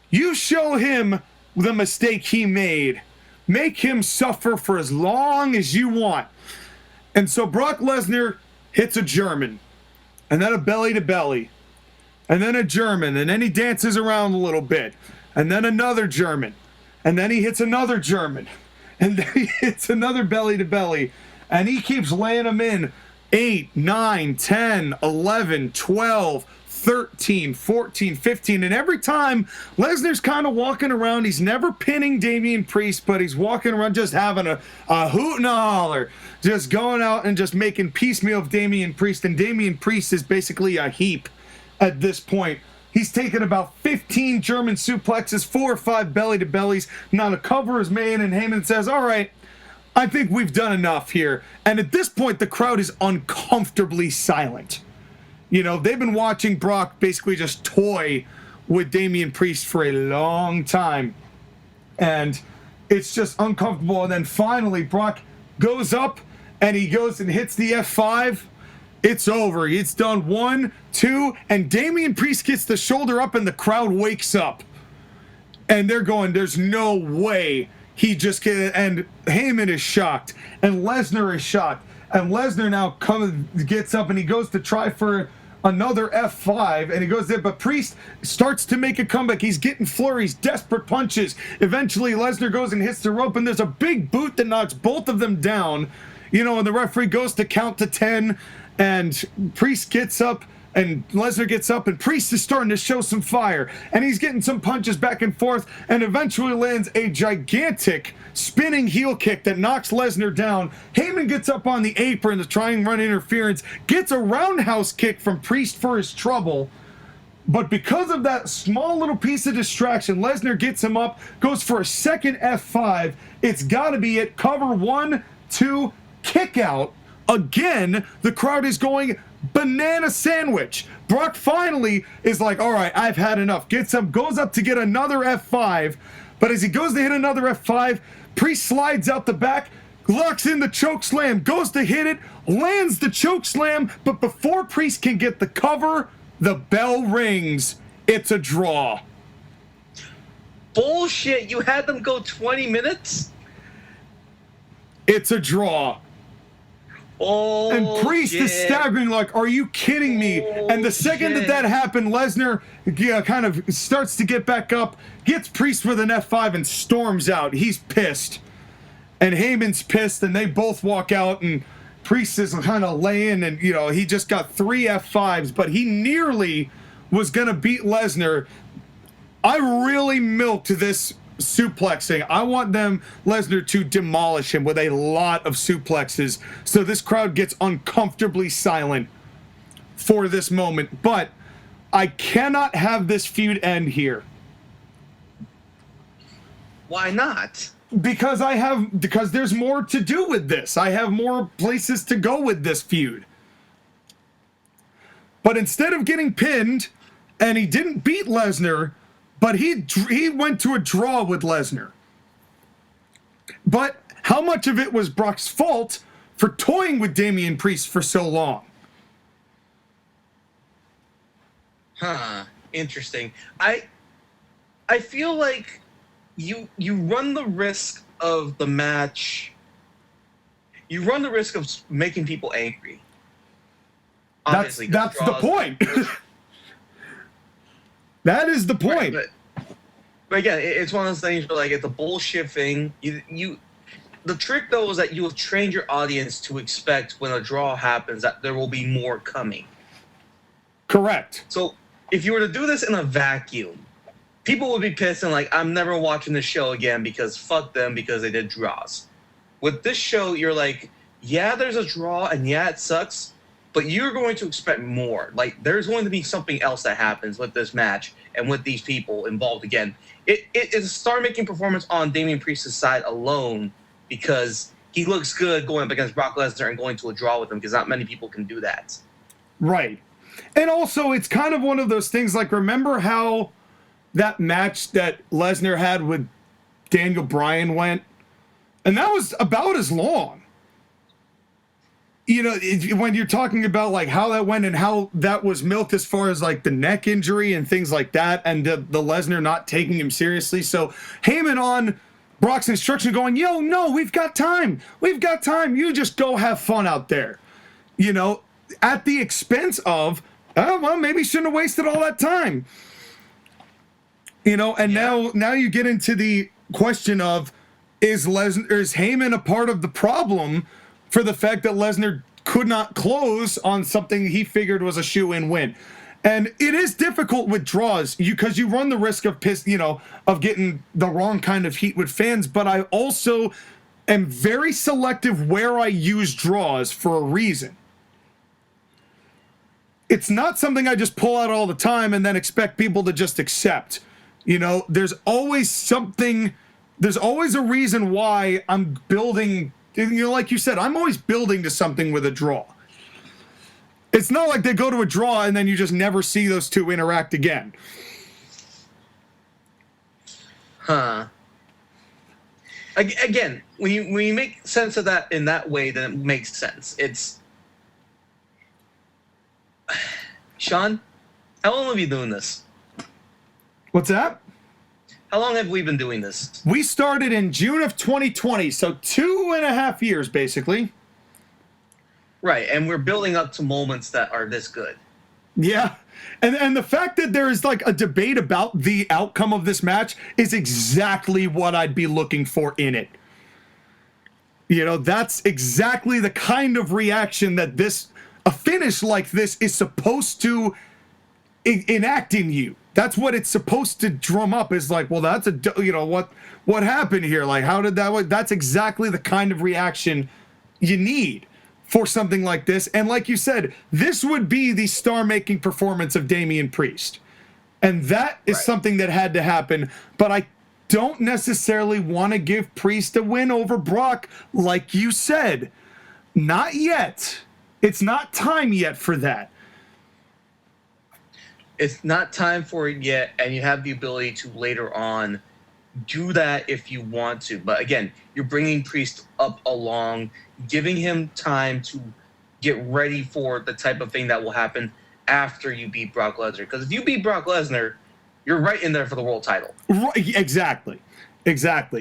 You show him the mistake he made. Make him suffer for as long as you want. And so Brock Lesnar hits a German, and then a belly-to-belly, and then a German, and then he dances around a little bit, and then another German, and then he hits another German, And then he hits another belly to belly, and he keeps laying them in 8, 9, 10, 11, 12, 13, 14, 15. And every time, Lesnar's kind of walking around. He's never pinning Damian Priest, but he's walking around just having a hoot and a holler, just going out and just making piecemeal of Damian Priest. And Damian Priest is basically a heap at this point. He's taken about 15 German suplexes, 4 or 5 belly-to-bellies. Now the cover is made, and Heyman says, all right, I think we've done enough here. And at this point, the crowd is uncomfortably silent. You know, they've been watching Brock basically just toy with Damian Priest for a long time. And it's just uncomfortable. And then finally, Brock goes up, and he goes and hits the F5. It's over. It's done 1, 2, and Damian Priest gets the shoulder up, and the crowd wakes up. And they're going, there's no way he just can. And Heyman is shocked, and Lesnar is shocked. And Lesnar now gets up, and he goes to try for another F5, and he goes there, but Priest starts to make a comeback. He's getting flurries, desperate punches. Eventually, Lesnar goes and hits the rope, and there's a big boot that knocks both of them down. You know, and the referee goes to count to 10, and Priest gets up, and Lesnar gets up, and Priest is starting to show some fire, and he's getting some punches back and forth, and eventually lands a gigantic spinning heel kick that knocks Lesnar down. Heyman gets up on the apron to try and run interference, gets a roundhouse kick from Priest for his trouble, but because of that small little piece of distraction, Lesnar gets him up, goes for a second F5. It's got to be it. Cover 1, 2, kick out. Again, the crowd is going banana sandwich. Brock finally is like, all right, I've had enough. Gets up, goes up to get another F5, but as he goes to hit another F5, Priest slides out the back, locks in the choke slam, goes to hit it, lands the choke slam, but before Priest can get the cover, the bell rings. It's a draw. Bullshit, you had them go 20 minutes? It's a draw. Oh, and Priest is staggering like, are you kidding me? And the second that happened, Lesnar kind of starts to get back up, gets Priest with an F5 and storms out. He's pissed. And Heyman's pissed, and they both walk out, and Priest is kind of laying, and, you know, he just got 3 F5s, but he nearly was going to beat Lesnar. I really milked this suplexing. I want Lesnar to demolish him with a lot of suplexes, so this crowd gets uncomfortably silent for this moment. But I cannot have this feud end here. Why not? Because there's more to do with this. I have more places to go with this feud. But instead of getting pinned, and he didn't beat Lesnar, but he went to a draw with Lesnar. But how much of it was Brock's fault for toying with Damian Priest for so long? Interesting. I feel like you run the risk of the match. You run the risk of making people angry. Obviously, that's the point. That is the point. Right, but again, it's one of those things where, like, it's a bullshit thing. The trick, though, is that you have trained your audience to expect when a draw happens that there will be more coming. Correct. So if you were to do this in a vacuum, people would be pissed and like, I'm never watching this show again because fuck them because they did draws. With this show, you're like, yeah, there's a draw and yeah, it sucks, but you're going to expect more. Like, there's going to be something else that happens with this match and with these people involved again. It is a star-making performance on Damian Priest's side alone because he looks good going up against Brock Lesnar and going to a draw with him because not many people can do that. Right. And also, it's kind of one of those things, like, remember how that match that Lesnar had with Daniel Bryan went? And that was about as long. You know, when you're talking about, like, how that went and how that was milked as far as, like, the neck injury and things like that, and the Lesnar not taking him seriously. So Heyman on Brock's instruction going, yo, no, we've got time. We've got time. You just go have fun out there. You know, at the expense of, oh, well, maybe shouldn't have wasted all that time. You know, and now you get into the question of, is Heyman a part of the problem for the fact that Lesnar could not close on something he figured was a shoe-in win? And it is difficult with draws because you run the risk of of getting the wrong kind of heat with fans. But I also am very selective where I use draws for a reason. It's not something I just pull out all the time and then expect people to just accept. There's always something. There's always a reason why I'm building. Like you said, I'm always building to something with a draw. It's not like they go to a draw and then you just never see those two interact again. Huh. Again, when you make sense of that in that way, then it makes sense. It's... Sean, how long have you been doing this? What's that? How long have we been doing this? We started in June of 2020, so 2.5 years, basically. Right, and we're building up to moments that are this good. Yeah. And the fact that there is like a debate about the outcome of this match is exactly what I'd be looking for in it. That's exactly the kind of reaction that a finish like this is supposed to enact in you. That's what it's supposed to drum up, is like, well, that's what happened here? Like, how did that work? That's exactly the kind of reaction you need for something like this. And like you said, this would be the star-making performance of Damian Priest. And that is something that had to happen. But I don't necessarily want to give Priest a win over Brock, like you said. Not yet. It's not time yet for that. It's not time for it yet, and you have the ability to later on do that if you want to. But again, you're bringing Priest up along, giving him time to get ready for the type of thing that will happen after you beat Brock Lesnar. Because if you beat Brock Lesnar, you're right in there for the world title. Right, exactly.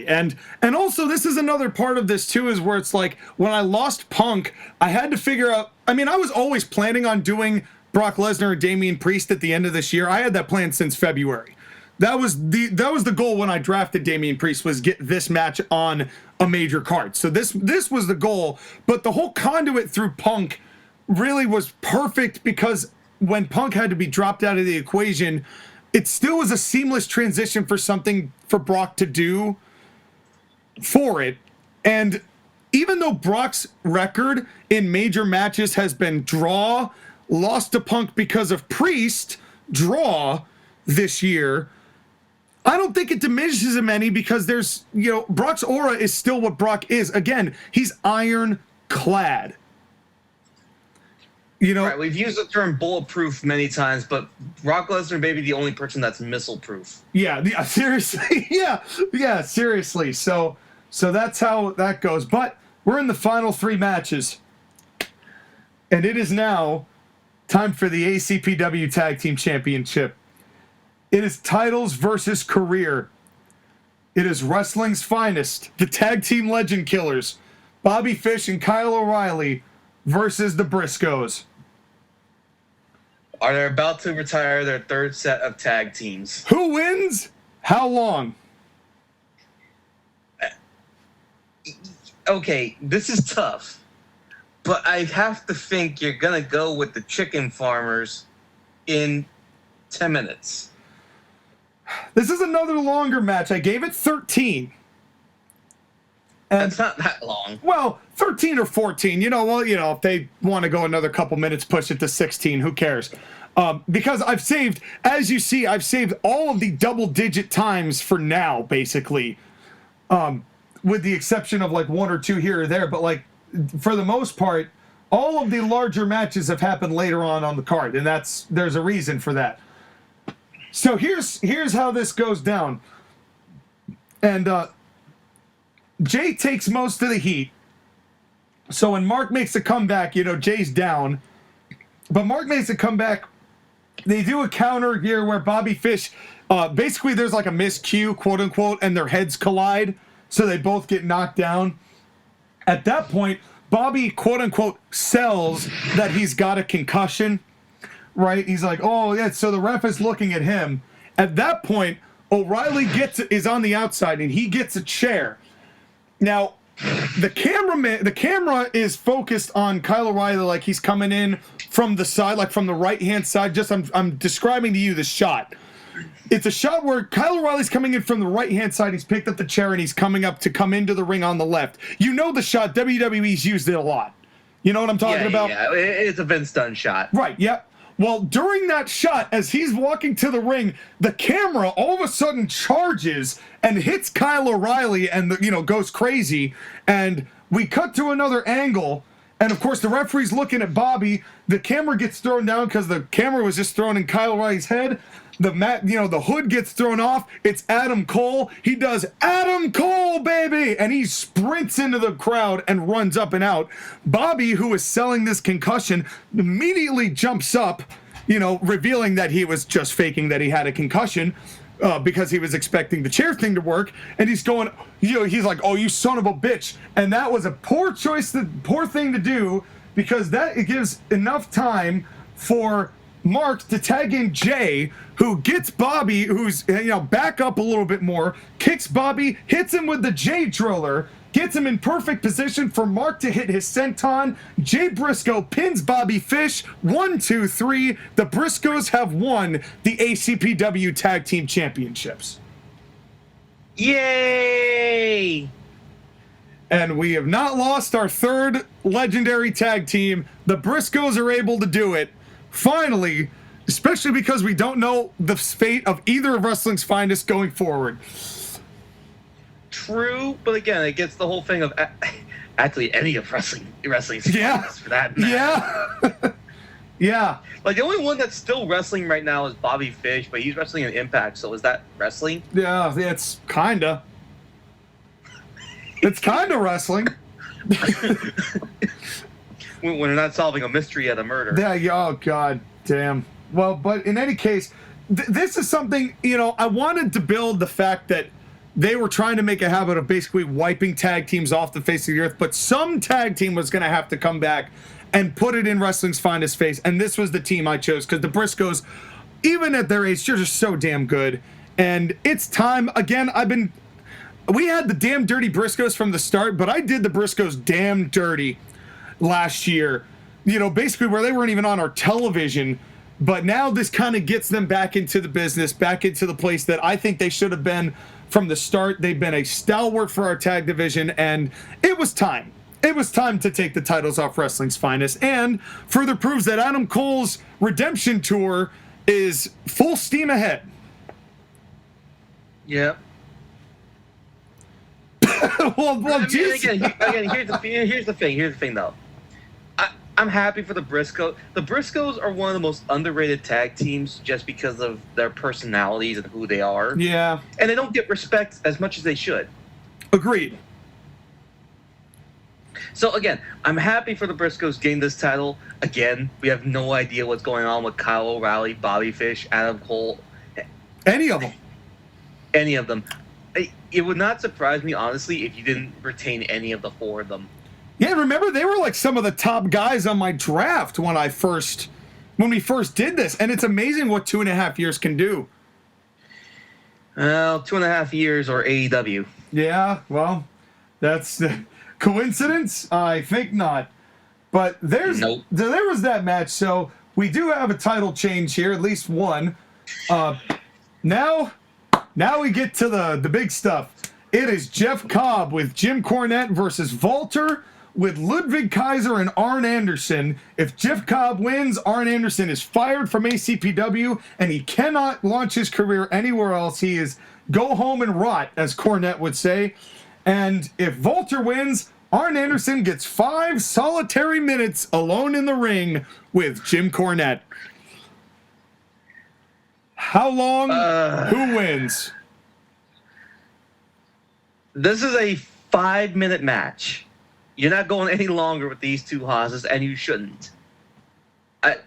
And also, this is another part of this too, is where it's like, when I lost Punk, I had to figure out, I was always planning on doing Brock Lesnar and Damian Priest at the end of this year. I had that plan since February. That was the goal when I drafted Damian Priest, was get this match on a major card. So this was the goal, but the whole conduit through Punk really was perfect, because when Punk had to be dropped out of the equation, it still was a seamless transition for something for Brock to do for it. And even though Brock's record in major matches has been draw, lost to Punk because of Priest, draw this year, I don't think it diminishes him any, because there's, Brock's aura is still what Brock is. Again, he's ironclad. Right, we've used the term bulletproof many times, but Brock Lesnar may be the only person that's missile-proof. Yeah, seriously. Yeah, seriously. So that's how that goes. But we're in the final 3 matches, and it is now time for the ACPW Tag Team Championship. It is titles versus career. It is wrestling's finest, the Tag Team Legend Killers, Bobby Fish and Kyle O'Reilly, versus the Briscoes. Are they about to retire their 3rd set of tag teams? Who wins? How long? Okay, this is tough, but I have to think you're going to go with the Chicken Farmers in 10 minutes. This is another longer match. I gave it 13. And, it's not that long. Well, 13 or 14. If they want to go another couple minutes, push it to 16. Who cares? Because I've saved, as you see, all of the double-digit times for now, basically. With the exception of like 1 or 2 here or there. But like, for the most part, all of the larger matches have happened later on the card. And there's a reason for that. So here's how this goes down. And Jay takes most of the heat. So when Mark makes a comeback, Jay's down. But Mark makes a comeback. They do a counter here where Bobby Fish, basically there's like a miscue, quote unquote, and their heads collide. So they both get knocked down. At that point, Bobby, quote unquote, sells that he's got a concussion. Right? He's like, oh, yeah, so the ref is looking at him. At that point, O'Reilly is on the outside, and he gets a chair. Now, the camera is focused on Kyle O'Reilly like he's coming in from the side, like from the right-hand side. I'm describing to you the shot. It's a shot where Kyle O'Reilly's coming in from the right-hand side. He's picked up the chair and he's coming up to come into the ring on the left. You know the shot. WWE's used it a lot. You know what I'm talking about? Yeah, it's a Vince Dunn shot. Right, yep. Well, during that shot, as he's walking to the ring, the camera all of a sudden charges and hits Kyle O'Reilly and, goes crazy. And we cut to another angle. And, of course, the referee's looking at Bobby. The camera gets thrown down because the camera was just thrown in Kyle O'Reilly's head. The hood gets thrown off. It's Adam Cole. He does Adam Cole, baby! And he sprints into the crowd and runs up and out. Bobby, who is selling this concussion, immediately jumps up, revealing that he was just faking that he had a concussion because he was expecting the chair thing to work. And he's going, he's like, oh, you son of a bitch. And that was a poor thing to do because it gives enough time for Mark to tag in Jay, who gets Bobby, who's back up a little bit more, kicks Bobby, hits him with the Jay Driller, gets him in perfect position for Mark to hit his senton. Jay Briscoe pins Bobby Fish. 1, 2, 3. The Briscoes have won the ACPW Tag Team Championships. Yay! And we have not lost our third legendary tag team. The Briscoes are able to do it. Finally, especially because we don't know the fate of either of wrestling's finest going forward. True, but again, it gets the whole thing of actually any of wrestling's finest for that matter. Yeah. Yeah. Like the only one that's still wrestling right now is Bobby Fish, but he's wrestling in Impact, so is that wrestling? Yeah, it's kinda. It's kinda wrestling. When they're not solving a mystery at a murder. Yeah, oh, God damn. Well, but in any case, this is something, I wanted to build the fact that they were trying to make a habit of basically wiping tag teams off the face of the earth, but some tag team was going to have to come back and put it in wrestling's finest face, and this was the team I chose, because the Briscoes, even at their age, they're just so damn good, and it's time. Again, we had the damn dirty Briscoes from the start, but I did the Briscoes damn dirty last year, basically where they weren't even on our television, but now this kind of gets them back into the business, back into the place that I think they should have been from the start. They've been a stalwart for our tag division, and it was time. It was time to take the titles off wrestling's finest, and further proves that Adam Cole's redemption tour is full steam ahead. Yep. well, again, here's the thing though. I'm happy for the Briscoes. The Briscoes are one of the most underrated tag teams just because of their personalities and who they are. Yeah. And they don't get respect as much as they should. Agreed. So again, I'm happy for the Briscoes getting this title. Again, we have no idea what's going on with Kyle O'Reilly, Bobby Fish, Adam Cole. Any of them. Any of them. It would not surprise me, honestly, if you didn't retain any of the four of them. Yeah, remember, they were like some of the top guys on my draft when we first did this, and it's amazing what 2.5 years can do. Well, 2.5 years or AEW. Yeah, well, that's the coincidence? I think not. But there was that match, so we do have a title change here, at least one. Now we get to the big stuff. It is Jeff Cobb with Jim Cornette versus Walter with Ludwig Kaiser and Arn Anderson. If Jeff Cobb wins, Arn Anderson is fired from ACPW, and he cannot launch his career anywhere else. He is go home and rot, as Cornette would say. And if Walter wins, Arn Anderson gets 5 solitary minutes alone in the ring with Jim Cornette. How long? Who wins? This is a 5-minute match. You're not going any longer with these two hosses, and you shouldn't. I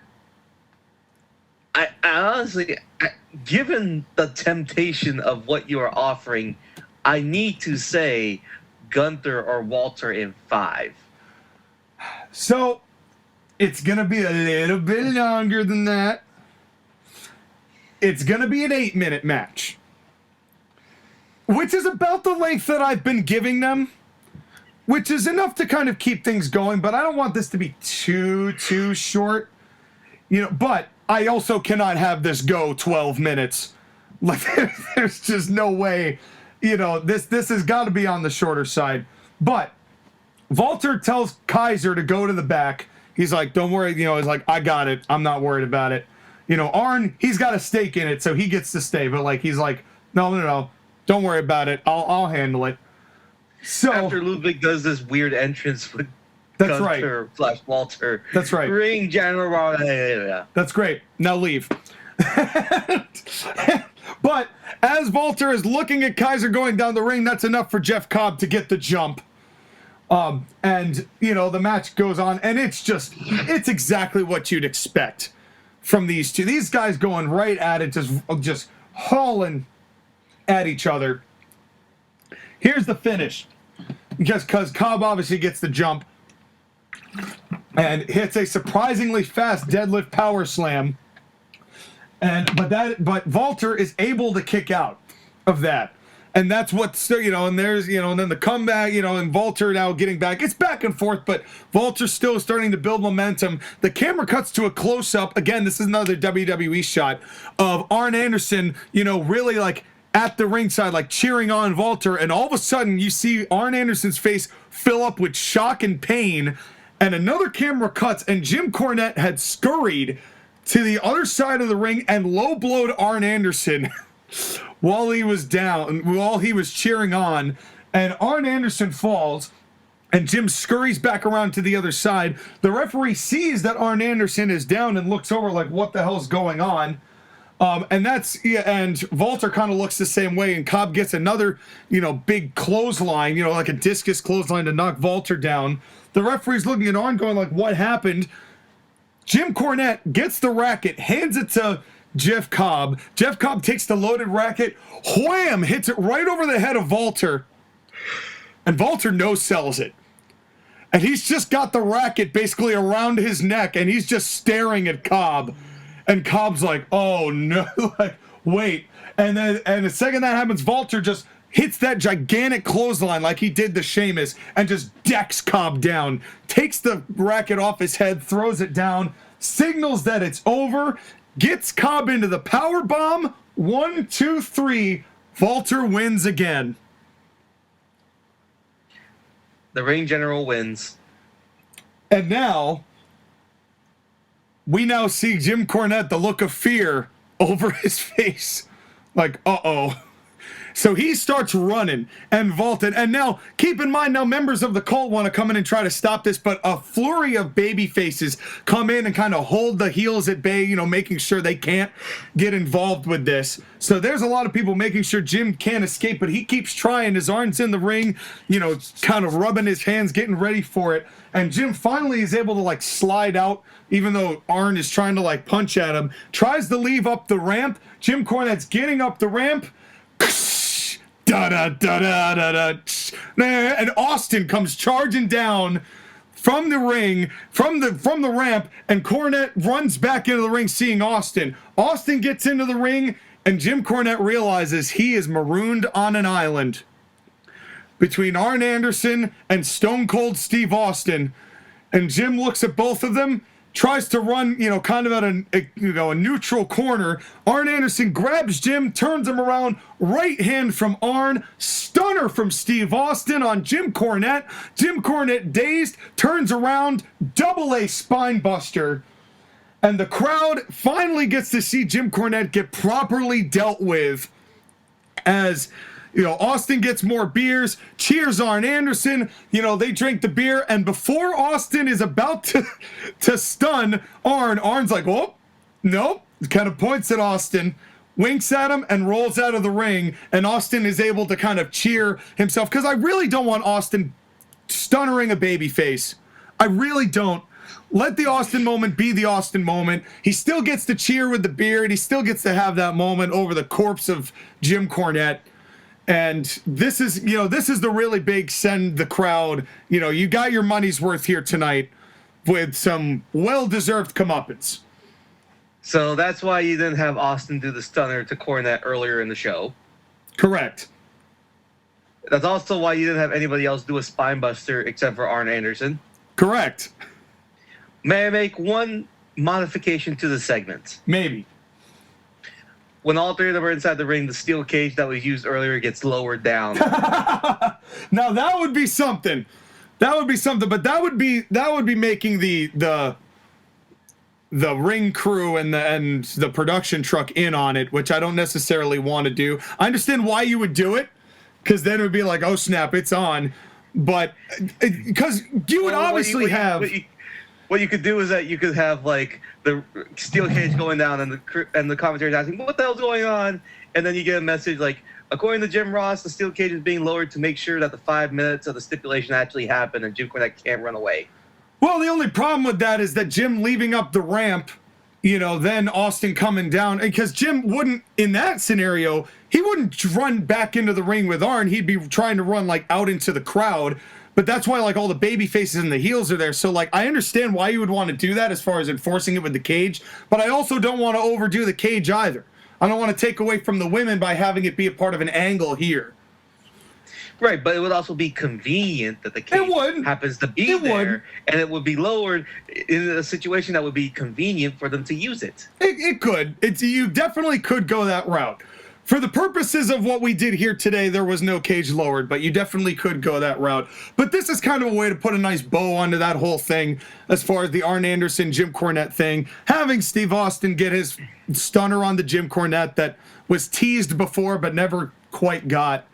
honestly, given the temptation of what you are offering, I need to say Gunther or Walter in 5. So, it's going to be a little bit longer than that. It's going to be an 8-minute match, which is about the length that I've been giving them. which is enough to kind of keep things going, but I don't want this to be too short. But I also cannot have this go 12 minutes. Like, there's just no way, this has got to be on the shorter side. But Walter tells Kaiser to go to the back. He's like, don't worry, he's like, I got it. I'm not worried about it. Arn, he's got a stake in it, so he gets to stay. But, like, he's like, no, don't worry about it. I'll handle it. So after Ludwig does this weird entrance with that's Gunther / Walter. That's right. Ring general. That's great. Now leave. But as Walter is looking at Kaiser going down the ring, that's enough for Jeff Cobb to get the jump. And the match goes on, and it's exactly what you'd expect from these two. These guys going right at it, just hauling at each other. Here's the finish. Because Cobb obviously gets the jump and hits a surprisingly fast deadlift power slam. But Walter is able to kick out of that. And that's what's, and there's, and then the comeback, and Walter now getting back. It's back and forth, but Walter's still starting to build momentum. The camera cuts to a close-up. Again, this is another WWE shot of Arn Anderson, really like at the ringside, like cheering on Walter. And all of a sudden, you see Arn Anderson's face fill up with shock and pain. And another camera cuts, and Jim Cornette had scurried to the other side of the ring and low-blowed Arn Anderson while he was down, while he was cheering on. And Arn Anderson falls, and Jim scurries back around to the other side. The referee sees that Arn Anderson is down and looks over like, what the hell's going on? And Walter kind of looks the same way, and Cobb gets another, big clothesline, like a discus clothesline to knock Walter down. The referee's looking at Arn going like, what happened? Jim Cornette gets the racket, hands it to Jeff Cobb. Jeff Cobb takes the loaded racket, wham, hits it right over the head of Walter. And Walter no-sells it. And he's just got the racket basically around his neck, and he's just staring at Cobb. And Cobb's like, oh no, like, wait. And the second that happens, Walter just hits that gigantic clothesline like he did to Sheamus and just decks Cobb down, takes the racket off his head, throws it down, signals that it's over, gets Cobb into the power bomb. 1, 2, 3. Walter wins again. The ring general wins. And now we now see Jim Cornette, the look of fear over his face. Like, uh-oh. So he starts running and vaulting. And now, keep in mind, now members of the cult want to come in and try to stop this, but a flurry of baby faces come in and kind of hold the heels at bay, making sure they can't get involved with this. So there's a lot of people making sure Jim can't escape, but he keeps trying. His arms in the ring, kind of rubbing his hands, getting ready for it. And Jim finally is able to, like, slide out, even though Arn is trying to, like, punch at him. Tries to leave up the ramp. Jim Cornette's getting up the ramp. Da-da-da-da-da-da. And Austin comes charging down from the ring, from the ramp, and Cornette runs back into the ring seeing Austin. Austin gets into the ring, and Jim Cornette realizes he is marooned on an island between Arn Anderson and Stone Cold Steve Austin. And Jim looks at both of them, tries to run, kind of at a neutral corner. Arn Anderson grabs Jim, turns him around, right hand from Arn, stunner from Steve Austin on Jim Cornette. Jim Cornette, dazed, turns around, double A spine buster. And the crowd finally gets to see Jim Cornette get properly dealt with as Austin gets more beers, cheers Arn Anderson, they drink the beer, and before Austin is about to stun Arn's like, oh, nope, kind of points at Austin, winks at him, and rolls out of the ring, and Austin is able to kind of cheer himself, because I really don't want Austin stunnering a babyface. I really don't. Let the Austin moment be the Austin moment. He still gets to cheer with the beard. He still gets to have that moment over the corpse of Jim Cornette. And this is the really big send the crowd. You got your money's worth here tonight with some well-deserved comeuppance. So that's why you didn't have Austin do the stunner to Cornette earlier in the show. Correct. That's also why you didn't have anybody else do a spine buster except for Arn Anderson. Correct. May I make one modification to the segment? Maybe. When all three of them are inside the ring, the steel cage that was used earlier gets lowered down. Now that would be something. That would be something, but that would be making the ring crew and the production truck in on it, which I don't necessarily want to do. I understand why you would do it, because then it would be like, oh snap, it's on. But because you would obviously have. What you could do is that you could have like the steel cage going down and the commentator's asking, what the hell's going on? And then you get a message like, according to Jim Ross, the steel cage is being lowered to make sure that the 5 minutes of the stipulation actually happened and Jim Cornette can't run away. Well, the only problem with that is that Jim leaving up the ramp, then Austin coming down, because Jim wouldn't, in that scenario, he wouldn't run back into the ring with Arn. He'd be trying to run like out into the crowd. But that's why like all the baby faces and the heels are there. So like I understand why you would want to do that as far as enforcing it with the cage, but I also don't want to overdo the cage either. I don't want to take away from the women by having it be a part of an angle here. Right, but it would also be convenient that the cage happens to be there, and it would be lowered in a situation that would be convenient for them to use it. It could. You definitely could go that route. For the purposes of what we did here today, there was no cage lowered, but you definitely could go that route. But this is kind of a way to put a nice bow onto that whole thing as far as the Arn Anderson, Jim Cornette thing. Having Steve Austin get his stunner on the Jim Cornette that was teased before but never quite got.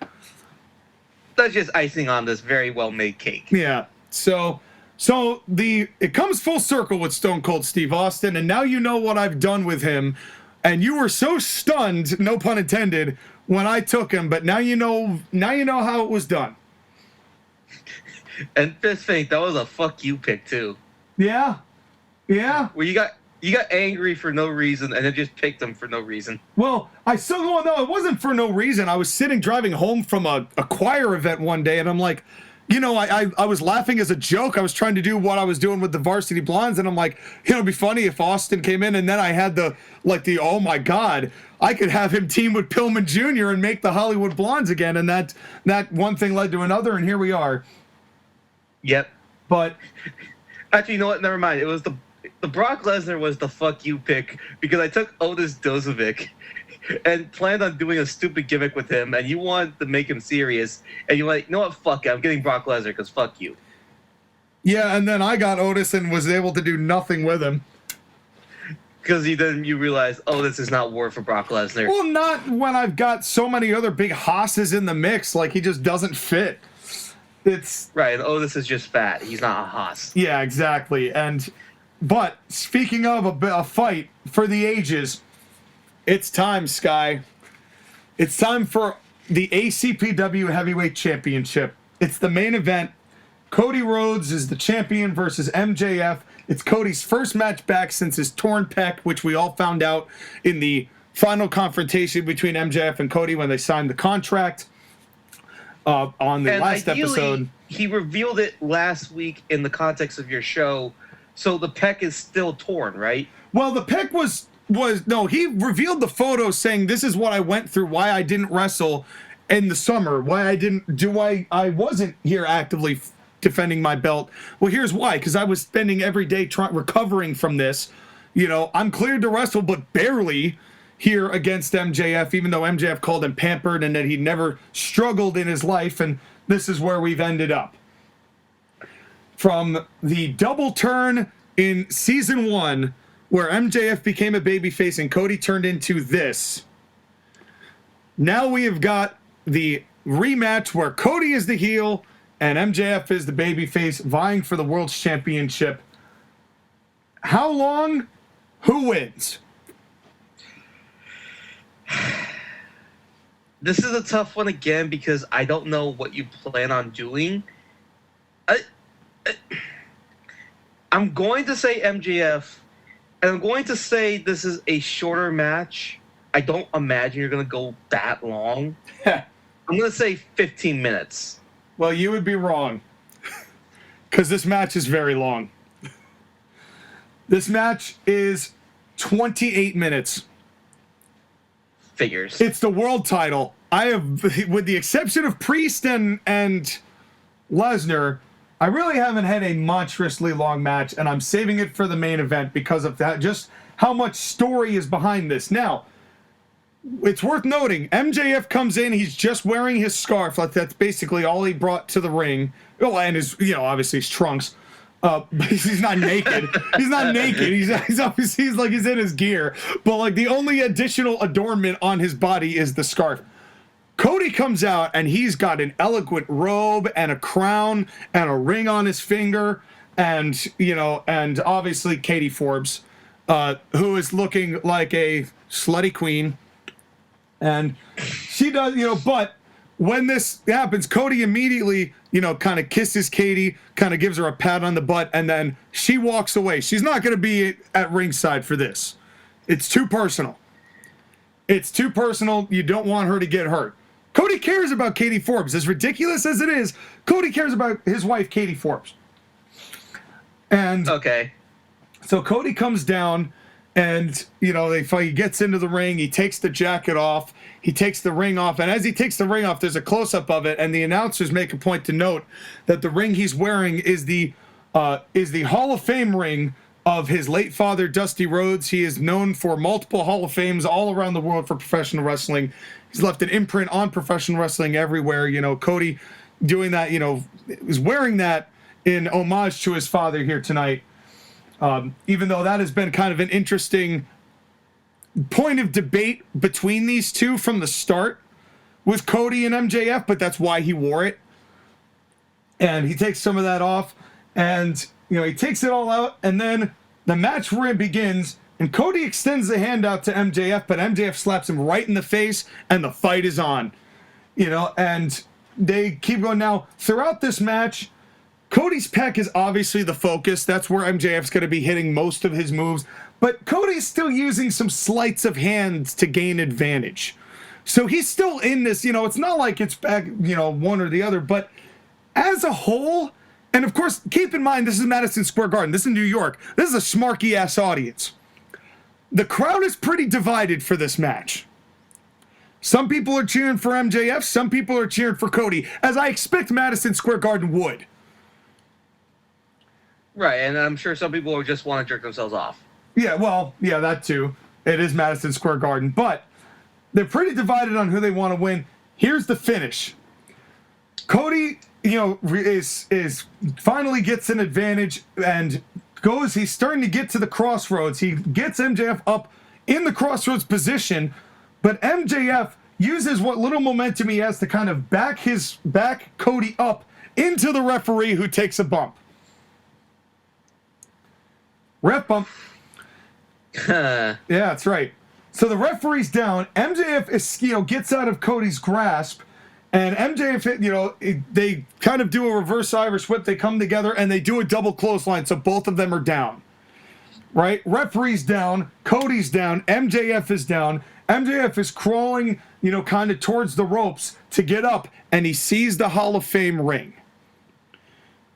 That's just icing on this very well-made cake. Yeah. So it comes full circle with Stone Cold Steve Austin, and now you know what I've done with him. And you were so stunned, no pun intended, when I took him, but now you know how it was done. And Fist Fink, that was a fuck you pick too. Yeah. Yeah. Where you got angry for no reason and then just picked him for no reason. Well, no, it wasn't for no reason. I was driving home from a choir event one day, and I'm like, I was laughing as a joke. I was trying to do what I was doing with the Varsity Blondes, and I'm like, it'd be funny if Austin came in, and then I had the oh my God, I could have him team with Pillman Jr. and make the Hollywood Blondes again, and that one thing led to another, and here we are. Yep. But actually, you know what? Never mind. It was the Brock Lesnar was the fuck you pick because I took Otis Dozovic and planned on doing a stupid gimmick with him, and you wanted to make him serious, and you're like, you know what, fuck it, I'm getting Brock Lesnar because fuck you. Yeah, and then I got Otis and was able to do nothing with him. Because you realize, oh, this is not war for Brock Lesnar. Well, not when I've got so many other big hosses in the mix, like he just doesn't fit. It's right, Otis is just fat, he's not a hoss. Yeah, exactly. But speaking of a fight for the ages, it's time, Sky. It's time for the ACPW Heavyweight Championship. It's the main event. Cody Rhodes is the champion versus MJF. It's Cody's first match back since his torn pec, which we all found out in the final confrontation between MJF and Cody when they signed the contract on the last episode. He revealed it last week in the context of your show, so the pec is still torn, right? Well, the pec was no, he revealed the photo saying this is what I went through, why I didn't wrestle in the summer, why I wasn't here actively defending my belt. Well, here's why, because I was spending every day recovering from this. I'm cleared to wrestle, but barely here against MJF, even though MJF called him pampered and that he never struggled in his life, and this is where we've ended up. From the double turn in season 1, where MJF became a babyface and Cody turned into this. Now we have got the rematch where Cody is the heel and MJF is the babyface vying for the World's Championship. How long? Who wins? This is a tough one again because I don't know what you plan on doing. I'm going to say MJF. And I'm going to say this is a shorter match. I don't imagine you're going to go that long. I'm going to say 15 minutes. Well, you would be wrong. Because this match is very long. This match is 28 minutes. Figures. It's the world title. I have, with the exception of Priest and Lesnar, I really haven't had a monstrously long match, and I'm saving it for the main event because of that, just how much story is behind this. Now, it's worth noting, MJF comes in, he's just wearing his scarf. That's basically all he brought to the ring. Oh, and his, obviously his trunks. But he's not naked. He's not naked. He's obviously, he's in his gear. But like the only additional adornment on his body is the scarf. Cody comes out and he's got an eloquent robe and a crown and a ring on his finger, and and obviously Katie Forbes, who is looking like a slutty queen, and she does, but when this happens, Cody immediately, kind of kisses Katie, kind of gives her a pat on the butt, and then she walks away. She's not going to be at ringside for this. It's too personal. It's too personal. You don't want her to get hurt. Cody cares about Katie Forbes. As ridiculous as it is, Cody cares about his wife, Katie Forbes. And okay. So Cody comes down and, they fight. He gets into the ring. He takes the jacket off. He takes the ring off. And as he takes the ring off, there's a close-up of it. And the announcers make a point to note that the ring he's wearing is the Hall of Fame ring of his late father, Dusty Rhodes. He is known for multiple Hall of Fames all around the world for professional wrestling. He's left an imprint on professional wrestling everywhere. Cody doing that, is wearing that in homage to his father here tonight. Even though that has been kind of an interesting point of debate between these two from the start with Cody and MJF, but that's why he wore it. And he takes some of that off, and he takes it all out, and then the match begins, and Cody extends the hand out to MJF, but MJF slaps him right in the face, and the fight is on. And they keep going. Now, throughout this match, Cody's pec is obviously the focus. That's where MJF's going to be hitting most of his moves. But Cody's still using some sleights of hand to gain advantage. So he's still in this, it's not like it's back, one or the other. But as a whole, and of course, keep in mind, this is Madison Square Garden. This is New York. This is a smarky-ass audience. The crowd is pretty divided for this match. Some people are cheering for MJF. Some people are cheering for Cody, as I expect Madison Square Garden would. Right, and I'm sure some people just want to jerk themselves off. Yeah, well, yeah, that too. It is Madison Square Garden, but they're pretty divided on who they want to win. Here's the finish. Cody, is finally gets an advantage and he's starting to get to the crossroads. He gets MJF up in the crossroads position, but MJF uses what little momentum he has to kind of back Cody up into the referee, who takes a bump. Ref bump. Yeah, that's right. So the referee's down. MJF is, gets out of Cody's grasp, and MJF, they kind of do a reverse Irish whip. They come together and they do a double clothesline, so both of them are down. Right? Referee's down. Cody's down. MJF is down. MJF is crawling, kind of towards the ropes to get up, and he sees the Hall of Fame ring.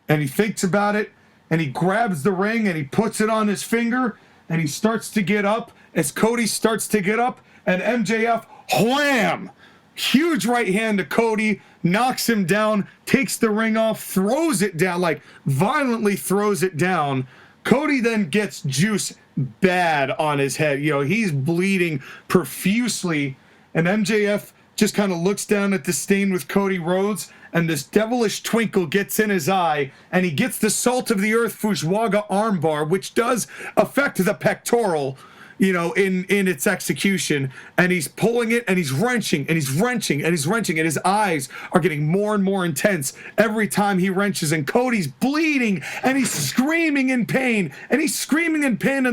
And he thinks about it, and he grabs the ring, and he puts it on his finger, and he starts to get up. As Cody starts to get up, and MJF, wham! Huge right hand to Cody, knocks him down, takes the ring off, throws it down, like violently throws it down. Cody then gets juice bad on his head. He's bleeding profusely, and MJF just kind of looks down at the stain with Cody Rhodes, and this devilish twinkle gets in his eye, and he gets the Salt of the Earth Fushwaga armbar, which does affect the pectoral, in its execution, and he's pulling it, and he's wrenching, and he's wrenching, and he's wrenching, and his eyes are getting more and more intense every time he wrenches, and Cody's bleeding, and he's screaming in pain, and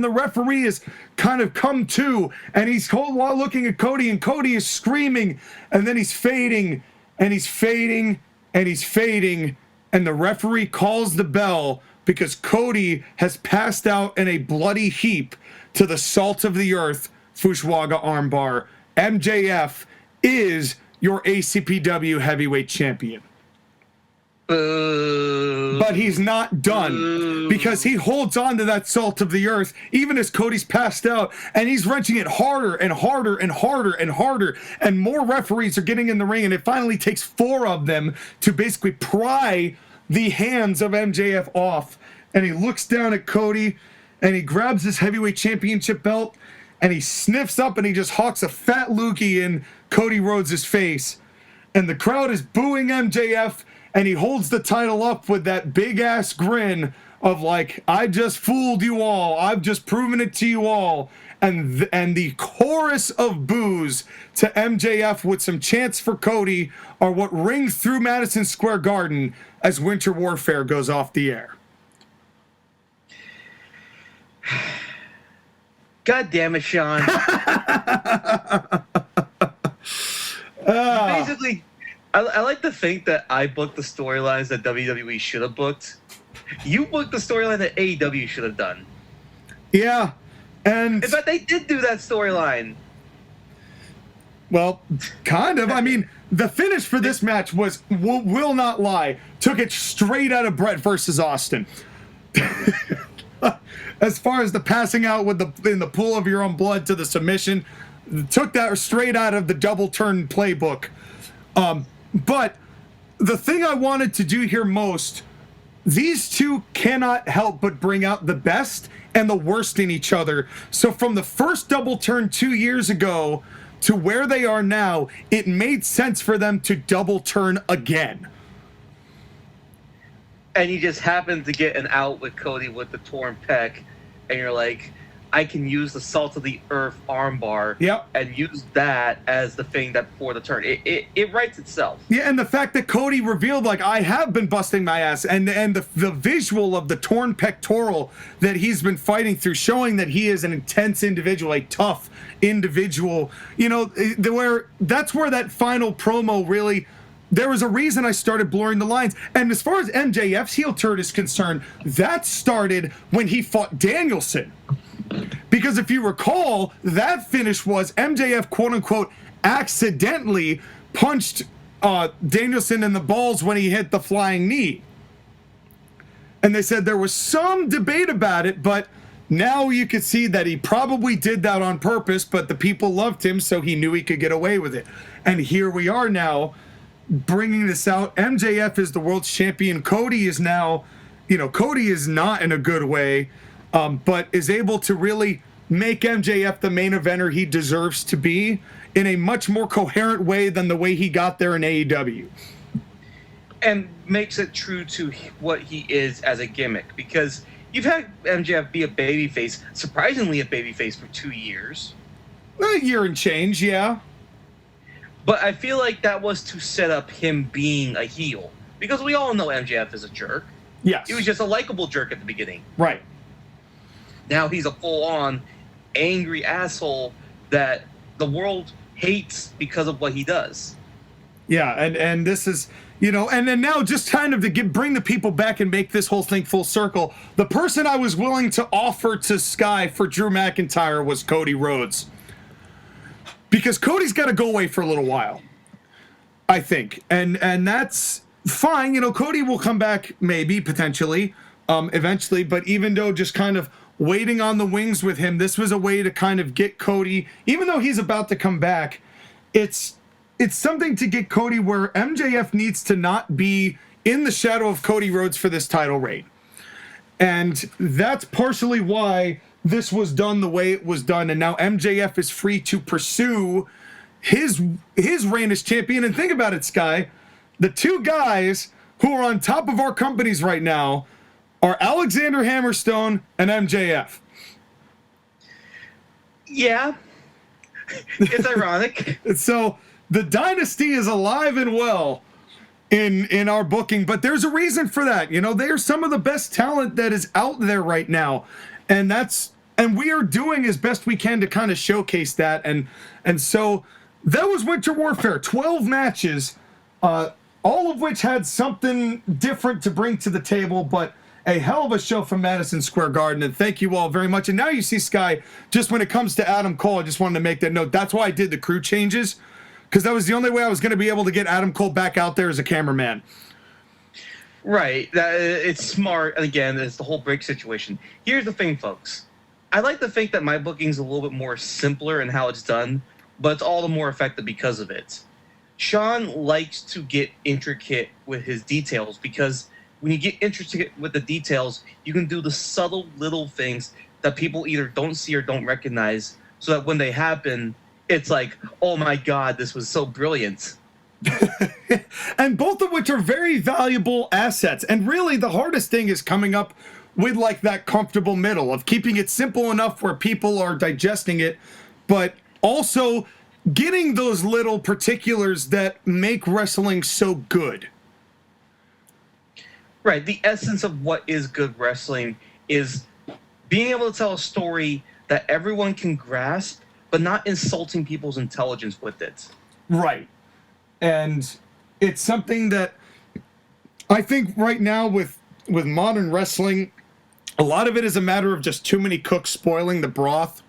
the referee has kind of come to, and he's while looking at Cody, and Cody is screaming, and then he's fading, and he's fading, and he's fading, and the referee calls the bell because Cody has passed out in a bloody heap to the Salt of the Earth Fushwaga armbar. MJF is your ACPW heavyweight champion. But he's not done because he holds on to that salt of the earth even as Cody's passed out, and he's wrenching it harder and harder and harder and harder, and more referees are getting in the ring, and it finally takes 4 of them to basically pry the hands of MJF off. And he looks down at Cody and he grabs his heavyweight championship belt and he sniffs up and he just hawks a fat loogie in Cody Rhodes' face, and the crowd is booing MJF. And he holds the title up with that big-ass grin of like, I just fooled you all. I've just proven it to you all. And the chorus of boos to MJF with some chants for Cody are what ring through Madison Square Garden as Winter Warfare goes off the air. God damn it, Sean. Basically... I like to think that I booked the storylines that WWE should have booked. You booked the storyline that AEW should have done. Yeah, and... In fact, they did do that storyline. Well, kind of. I mean, the finish for this match was, will not lie, took it straight out of Bret versus Austin. As far as the passing out with in the pool of your own blood to the submission, took that straight out of the double turn playbook. But the thing I wanted to do here most, these two cannot help but bring out the best and the worst in each other. So from the first double turn 2 years ago to where they are now, it made sense for them to double turn again. And you just happened to get an out with Cody with the torn pec, and you're like, I can use the salt of the earth armbar, and use that as the thing that for the turn. It writes itself. Yeah, and the fact that Cody revealed, like, I have been busting my ass, and the visual of the torn pectoral that he's been fighting through, showing that he is an intense individual, a tough individual. You know, that's where that final promo really... There was a reason I started blurring the lines. And as far as MJF's heel turn is concerned, that started when he fought Danielson. Because if you recall, that finish was MJF, quote-unquote, accidentally punched Danielson in the balls when he hit the flying knee. And they said there was some debate about it, but now you could see that he probably did that on purpose, but the people loved him, so he knew he could get away with it. And here we are now, bringing this out. MJF is the world's champion. Cody is now, Cody is not in a good way, but is able to really make MJF the main eventer he deserves to be in a much more coherent way than the way he got there in AEW. And makes it true to what he is as a gimmick, because you've had MJF be a babyface, surprisingly a babyface for 2 years. A year and change, yeah. But I feel like that was to set up him being a heel. Because we all know MJF is a jerk. Yes. He was just a likable jerk at the beginning. Right. Now he's a full-on angry asshole that the world hates because of what he does. Yeah, and this is, and then now just kind of to bring the people back and make this whole thing full circle, the person I was willing to offer to Sky for Drew McIntyre was Cody Rhodes. Because Cody's got to go away for a little while, I think. And that's fine. Cody will come back maybe, potentially, eventually. But even though just kind of waiting on the wings with him, this was a way to kind of get Cody, even though he's about to come back, it's something to get Cody where MJF needs to not be in the shadow of Cody Rhodes for this title reign. And that's partially why this was done the way it was done, and now MJF is free to pursue his reign as champion. And think about it, Sky. The two guys who are on top of our companies right now are Alexander Hammerstone and MJF. Yeah. It's ironic. So the dynasty is alive and well in our booking, but there's a reason for that. They are some of the best talent that is out there right now. And we are doing as best we can to kind of showcase that. And so that was Winter Warfare, 12 matches, all of which had something different to bring to the table, but a hell of a show from Madison Square Garden. And thank you all very much. And now you see, Sky, just when it comes to Adam Cole, I just wanted to make that note. That's why I did the crew changes, because that was the only way I was going to be able to get Adam Cole back out there as a cameraman. Right. It's smart. And again, it's the whole break situation. Here's the thing, folks. I like to think that my booking's a little bit more simpler in how it's done, but it's all the more effective because of it. Sean likes to get intricate with his details because when you get intricate with the details, you can do the subtle little things that people either don't see or don't recognize, so that when they happen, it's like, oh my God, this was so brilliant. And both of which are very valuable assets. And really the hardest thing is coming up with like that comfortable middle of keeping it simple enough where people are digesting it, but also getting those little particulars that make wrestling so good. Right. The essence of what is good wrestling is being able to tell a story that everyone can grasp, but not insulting people's intelligence with it. Right. And it's something that I think right now with modern wrestling, a lot of it is a matter of just too many cooks spoiling the broth.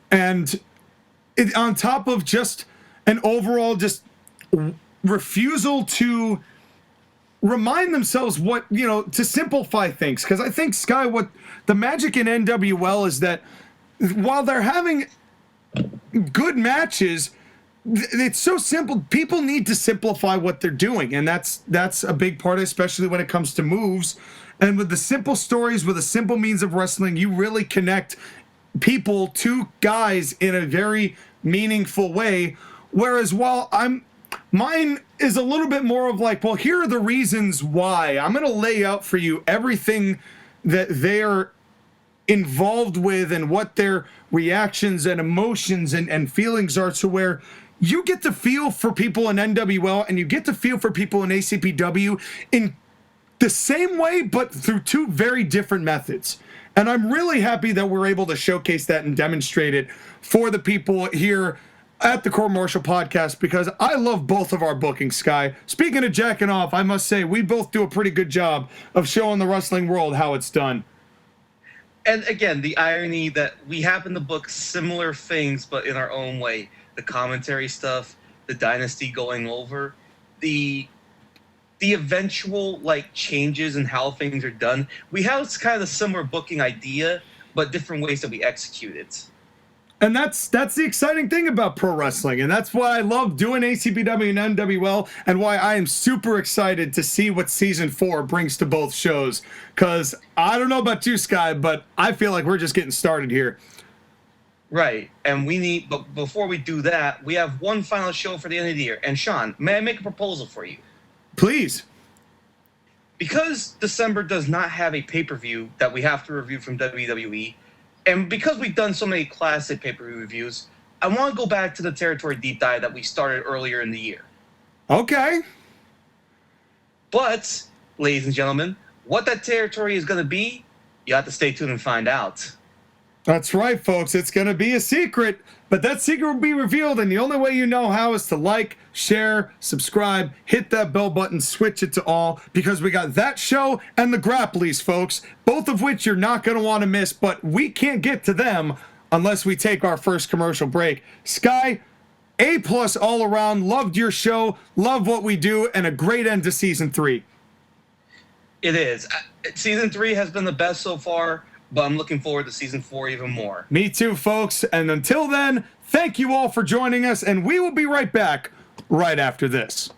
And on top of just an overall just refusal to remind themselves what, to simplify things. Because I think, Sky, what the magic in NWL is that while they're having good matches, it's so simple. People need to simplify what they're doing, and that's a big part, especially when it comes to moves. And with the simple stories, with a simple means of wrestling, you really connect people to guys in a very meaningful way. Whereas while mine is a little bit more of like, well, here are the reasons why. I'm going to lay out for you everything that they're involved with and what their reactions and emotions and feelings are, to where you get to feel for people in NWL and you get to feel for people in ACPW in the same way, but through two very different methods. And I'm really happy that we're able to showcase that and demonstrate it for the people here at the Core Martial Podcast, because I love both of our bookings, Sky. Speaking of jacking off, I must say we both do a pretty good job of showing the wrestling world how it's done. And again, the irony that we happen to book similar things, but in our own way. The commentary stuff, the dynasty going over, the eventual like changes in how things are done. We have kind of a similar booking idea, but different ways that we execute it. And that's the exciting thing about pro wrestling, and that's why I love doing ACPW and NWL, and why I am super excited to see what Season 4 brings to both shows. Because I don't know about you, Sky, but I feel like we're just getting started here. Right, and but before we do that, we have one final show for the end of the year. And Sean, may I make a proposal for you? Please. Because December does not have a pay-per-view that we have to review from WWE, and because we've done so many classic pay-per-view reviews, I want to go back to the territory deep dive that we started earlier in the year. Okay. But, ladies and gentlemen, what that territory is going to be, you have to stay tuned and find out. That's right, folks. It's going to be a secret, but that secret will be revealed, and the only way you know how is to like, share, subscribe, hit that bell button, switch it to all, because we got that show and the Grapplys, folks, both of which you're not going to want to miss, but we can't get to them unless we take our first commercial break. Sky, A+ all around. Loved your show, love what we do, and a great end to Season 3. It is. Season 3 has been the best so far, but I'm looking forward to Season 4 even more. Me too, folks. And until then, thank you all for joining us, and we will be right back right after this.